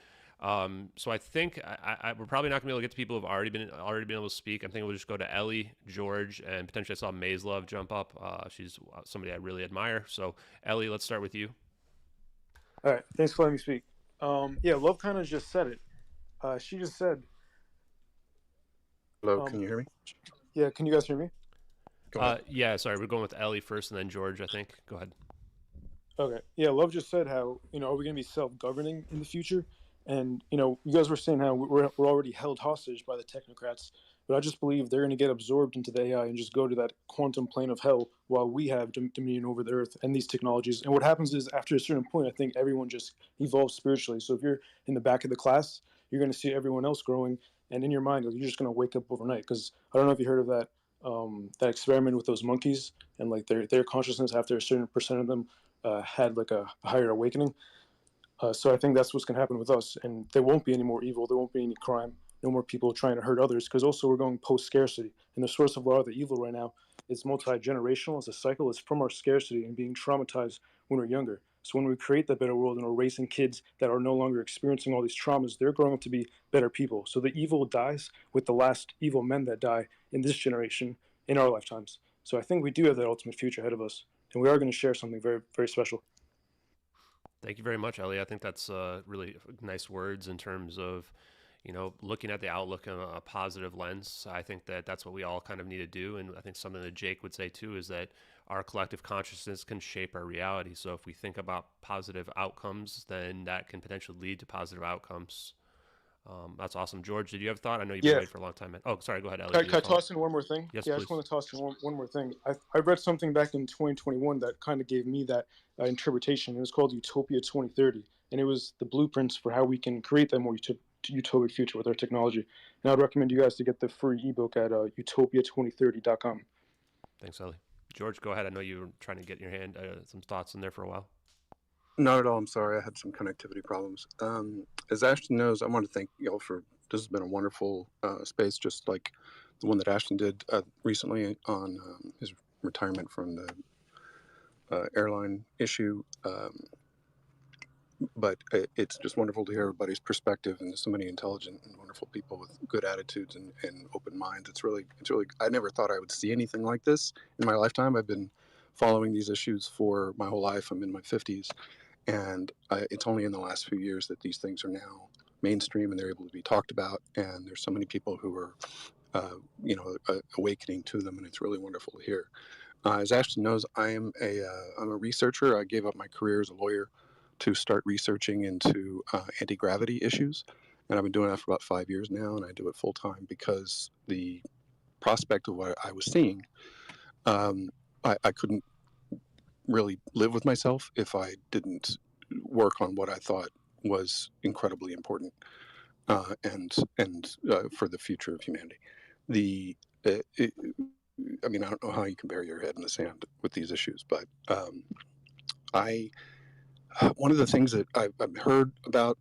Speaker 2: So I think we're probably not gonna be able to get to people who've already been able to speak. I'm thinking we'll just go to Ellie, George, and potentially I saw Maze Love jump up. She's somebody I really admire. So Ellie, let's start with you.
Speaker 13: All right, thanks for letting me speak. Yeah, Love kind of just said it. She just said,
Speaker 14: Hello, can you hear me?
Speaker 13: yeah, can you guys hear me?
Speaker 14: Go ahead.
Speaker 2: Yeah, sorry, we're going with Ellie first and then George, I think. Go ahead.
Speaker 13: Okay, yeah, Love just said how, are we going to be self-governing in the future? And, you guys were saying how we're already held hostage by the technocrats, but I just believe they're going to get absorbed into the AI and just go to that quantum plane of hell while we have dominion over the earth and these technologies. And what happens is after a certain point, I think everyone just evolves spiritually. So if you're in the back of the class, you're going to see everyone else growing, and in your mind, you're just going to wake up overnight. Because I don't know if you heard of that experiment with those monkeys and like their consciousness after a certain percent of them had like a higher awakening. So I think that's what's going to happen with us, and there won't be any more evil. There won't be any crime. No more people trying to hurt others, because also we're going post scarcity, and the source of a lot of the evil right now is multi generational. It's a cycle. It's from our scarcity and being traumatized when we're younger. So when we create that better world and we're raising kids that are no longer experiencing all these traumas, they're growing up to be better people. So the evil dies with the last evil men that die in this generation in our lifetimes. So I think we do have that ultimate future ahead of us, and we are going to share something very, very special.
Speaker 2: Thank you very much, Ellie. I think that's really nice words in terms of, looking at the outlook in a positive lens. I think that that's what we all kind of need to do. And I think something that Jake would say too is that our collective consciousness can shape our reality. So if we think about positive outcomes, then that can potentially lead to positive outcomes. That's awesome. George, did you have a thought? I know you've been waiting for a long time. Oh, sorry. Go ahead, Ellie.
Speaker 13: Can I toss in one more thing?
Speaker 2: Yes,
Speaker 13: Yeah, I
Speaker 2: please.
Speaker 13: just want to toss in one more thing. I read something back in 2021 that kind of gave me that interpretation. It was called Utopia 2030, and it was the blueprints for how we can create that more utopic future with our technology. And I'd recommend you guys to get the free ebook at utopia2030.com.
Speaker 2: Thanks, Ellie. George, go ahead. I know you were trying to get your hand some thoughts in there for a while.
Speaker 14: Not at all. I'm sorry. I had some connectivity problems. As Ashton knows, I want to thank y'all for this has been a wonderful space, just like the one that Ashton did recently on his retirement from the airline issue. But it's just wonderful to hear everybody's perspective, and there's so many intelligent and wonderful people with good attitudes and open minds. It's really, I never thought I would see anything like this in my lifetime. I've been following these issues for my whole life. I'm in my 50s, and it's only in the last few years that these things are now mainstream and they're able to be talked about. And there's so many people who are, awakening to them, and it's really wonderful to hear. As Ashton knows, I'm a researcher. I gave up my career as a lawyer to start researching into anti-gravity issues, and I've been doing that for about 5 years now, and I do it full time because the prospect of what I was seeing, I couldn't really live with myself if I didn't work on what I thought was incredibly important and for the future of humanity. I mean, I don't know how you can bury your head in the sand with these issues, but one of the things that I've heard about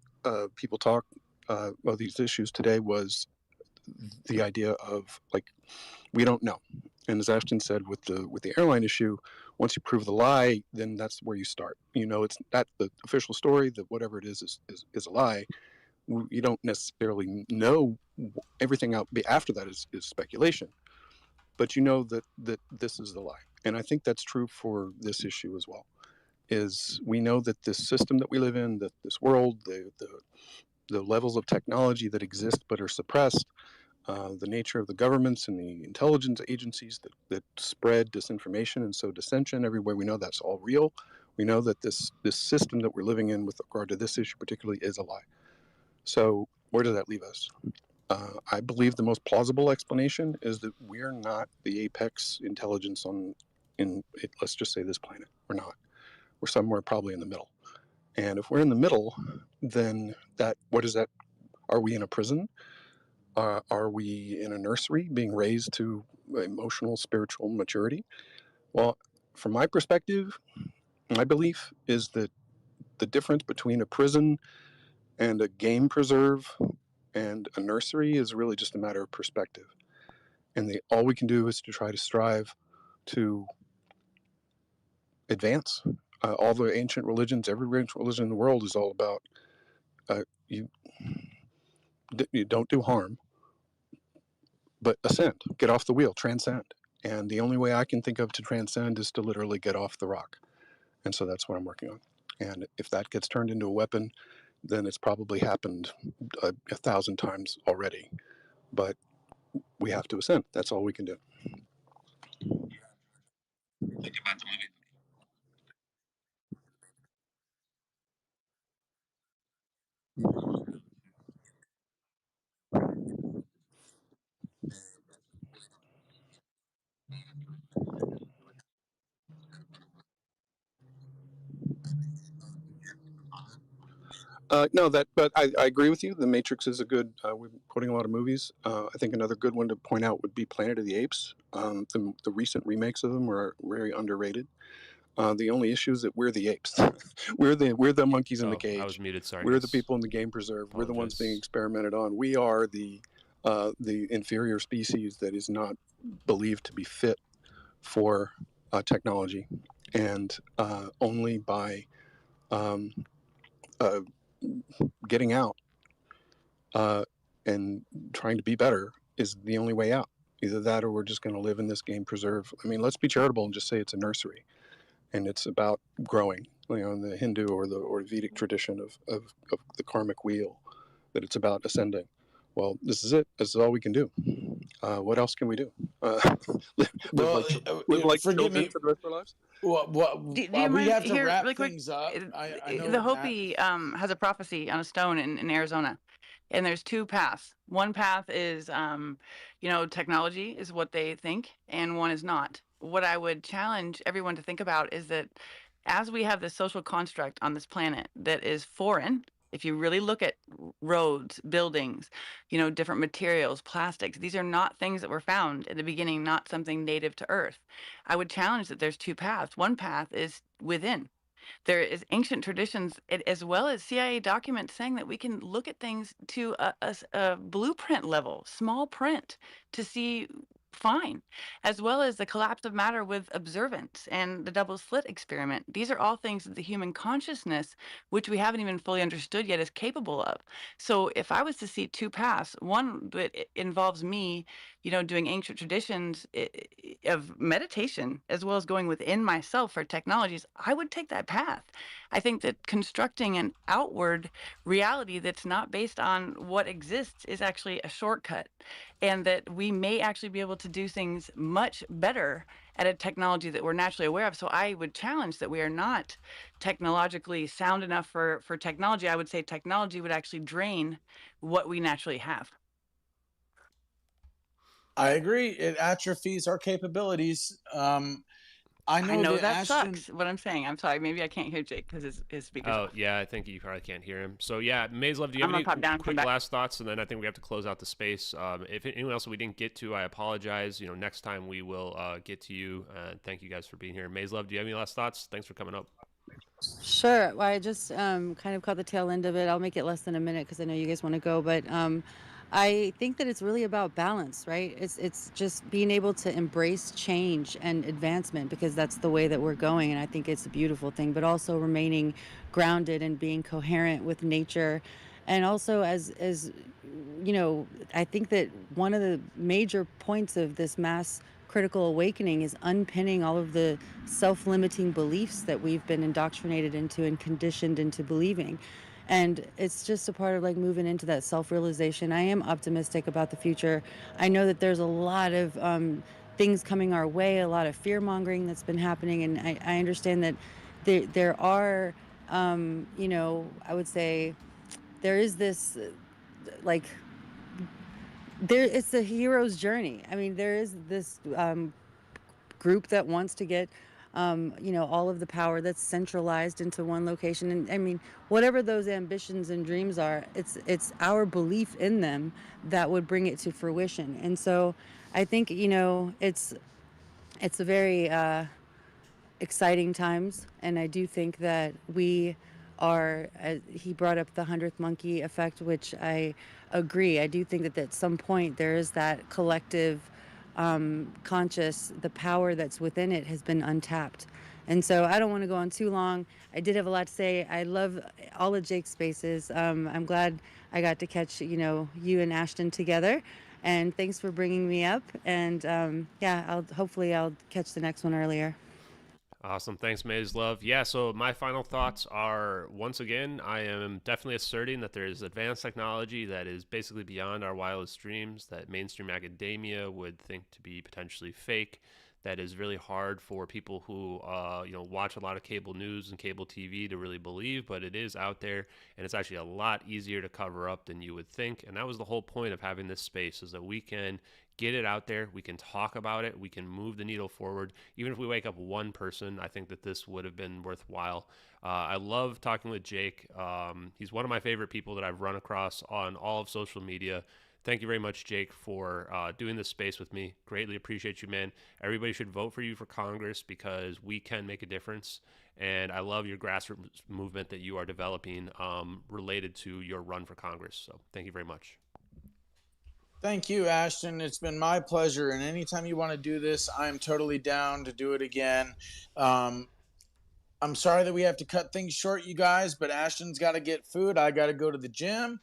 Speaker 14: people talk about these issues today was the idea of like we don't know. And as Ashton said with the airline issue, once you prove the lie, then that's where you start. It's not the official story that whatever it is a lie. You don't necessarily know everything out after that is speculation, but you know that this is the lie. And I think that's true for this issue as well. Is we know that this system that we live in, that this world, the levels of technology that exist but are suppressed, the nature of the governments and the intelligence agencies that spread disinformation and sow dissension everywhere, we know that's all real. We know that this system that we're living in with regard to this issue particularly is a lie. So where does that leave us? I believe the most plausible explanation is that we're not the apex intelligence let's just say this planet. We're not. We're somewhere probably in the middle. And if we're in the middle, then what is that? Are we in a prison? Are we in a nursery being raised to emotional, spiritual maturity? Well, from my perspective, my belief is that the difference between a prison and a game preserve and a nursery is really just a matter of perspective. And all we can do is to try to strive to advance. All the ancient religions, every ancient religion in the world is all about you don't do harm, but ascend, get off the wheel, transcend. And the only way I can think of to transcend is to literally get off the rock. And so that's what I'm working on. And if that gets turned into a weapon, then it's probably happened 1,000 times already. But we have to ascend. That's all we can do. No, but I agree with you. The Matrix is a good. We're putting a lot of movies. I think another good one to point out would be Planet of the Apes. The recent remakes of them are very underrated. The only issue is that we're the apes. we're the monkeys in the cage.
Speaker 2: I was muted. Sorry.
Speaker 14: We're the people in the game preserve. We're the ones being experimented on. We are the inferior species that is not believed to be fit for technology, and only by getting out and trying to be better is the only way out. Either that or we're just going to live in this game preserve. I mean, let's be charitable and just say it's a nursery and it's about growing, in the Hindu or Vedic tradition of the karmic wheel, that it's about ascending. Well, this is it. This is all we can do. What else can we do? Live like children for the rest of our lives?
Speaker 3: Do you
Speaker 10: we
Speaker 3: mind
Speaker 10: have to
Speaker 3: here
Speaker 10: wrap
Speaker 3: really quick?
Speaker 10: things up. I know
Speaker 3: The Hopi has a prophecy on a stone in Arizona, and there's two paths. One path is, technology is what they think, and one is not. What I would challenge everyone to think about is that as we have this social construct on this planet that is foreign, if you really look at roads, buildings, different materials, plastics, these are not things that were found in the beginning, not something native to Earth. I would challenge that there's two paths. One path is within. There is ancient traditions as well as CIA documents saying that we can look at things to a blueprint level, small print, to see fine, as well as the collapse of matter with observance and the double slit experiment. These are all things that the human consciousness, which we haven't even fully understood yet, is capable of. So if I was to see two paths, one that involves me, doing ancient traditions of meditation, as well as going within myself for technologies, I would take that path. I think that constructing an outward reality that's not based on what exists is actually a shortcut, and that we may actually be able to do things much better at a technology that we're naturally aware of. So I would challenge that we are not technologically sound enough for technology. I would say technology would actually drain what we naturally have.
Speaker 10: I agree. It atrophies our capabilities. I know that Ashton...
Speaker 3: sucks. What I'm saying. I'm sorry. Maybe I can't hear Jake because his speaker's off.
Speaker 2: Yeah, I think you probably can't hear him. So yeah, Mazelove, do you have any quick last thoughts? And then I think we have to close out the space. If anyone else we didn't get to, I apologize. Next time we will get to you. Thank you guys for being here. Mazelove, do you have any last thoughts? Thanks for coming up.
Speaker 15: Sure. Well, I just kind of caught the tail end of it. I'll make it less than a minute because I know you guys want to go. But I think that it's really about balance, right? It's just being able to embrace change and advancement because that's the way that we're going. And I think it's a beautiful thing, but also remaining grounded and being coherent with nature. And also as I think that one of the major points of this mass critical awakening is unpinning all of the self-limiting beliefs that we've been indoctrinated into and conditioned into believing. And it's just a part of moving into that self-realization. I am optimistic about the future. I know that there's a lot of things coming our way, a lot of fear-mongering that's been happening, and I understand that there are, I would say, there is this like there, it's a hero's journey. I mean, there is this group that wants to get all of the power that's centralized into one location. And I mean, whatever those ambitions and dreams are, it's our belief in them that would bring it to fruition. And so I think, it's a very exciting times, and I do think that we are. He brought up the 100th monkey effect, which I agree. I do think that at some point there is that collective conscious, the power that's within it has been untapped. And so I don't want to go on too long. I did have a lot to say. I love all of Jake's spaces. I'm glad I got to catch, you and Ashton together. And thanks for bringing me up. And hopefully I'll catch the next one earlier.
Speaker 2: Awesome. Thanks, Maze Love. Yeah, so my final thoughts are, once again, I am definitely asserting that there is advanced technology that is basically beyond our wildest dreams, that mainstream academia would think to be potentially fake, that is really hard for people who watch a lot of cable news and cable TV to really believe, but it is out there, and it's actually a lot easier to cover up than you would think. And that was the whole point of having this space, is that we can get it out there, we can talk about it, we can move the needle forward. Even if we wake up one person, I think that this would have been worthwhile. I love talking with Jake. He's one of my favorite people that I've run across on all of social media. Thank you very much, Jake, for doing this space with me. Greatly appreciate you, man. Everybody should vote for you for Congress, because we can make a difference. And I love your grassroots movement that you are developing related to your run for Congress. So thank you very much.
Speaker 10: Thank you, Ashton. It's been my pleasure. And anytime you want to do this, I'm totally down to do it again. I'm sorry that we have to cut things short, you guys, but Ashton's got to get food. I got to go to the gym.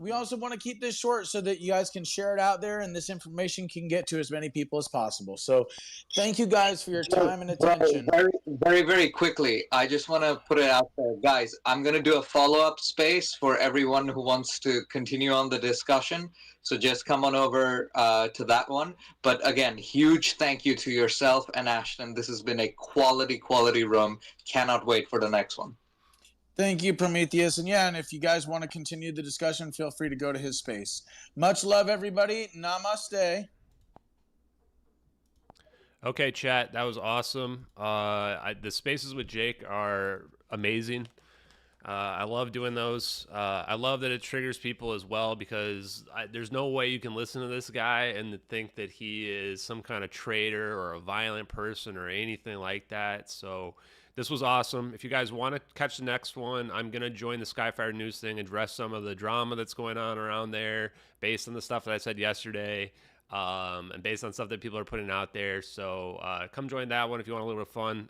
Speaker 10: We also want to keep this short so that you guys can share it out there and this information can get to as many people as possible. So thank you guys for your time and attention.
Speaker 6: Very, very, very quickly, I just want to put it out there. Guys, I'm going to do a follow-up space for everyone who wants to continue on the discussion. So just come on over to that one. But again, huge thank you to yourself and Ashton. This has been a quality room. Cannot wait for the next one.
Speaker 10: Thank you, Prometheus. And yeah, and if you guys want to continue the discussion, feel free to go to his space. Much love, everybody. Namaste.
Speaker 2: Okay, chat, that was awesome. The spaces with Jake are amazing. I love doing those. I love that it triggers people as well, because there's no way you can listen to this guy and think that he is some kind of traitor or a violent person or anything like that. So this was awesome. If you guys want to catch the next one, I'm going to join the Skyfire News thing, address some of the drama that's going on around there based on the stuff that I said yesterday. And based on stuff that people are putting out there. So come join that one if you want a little bit of fun.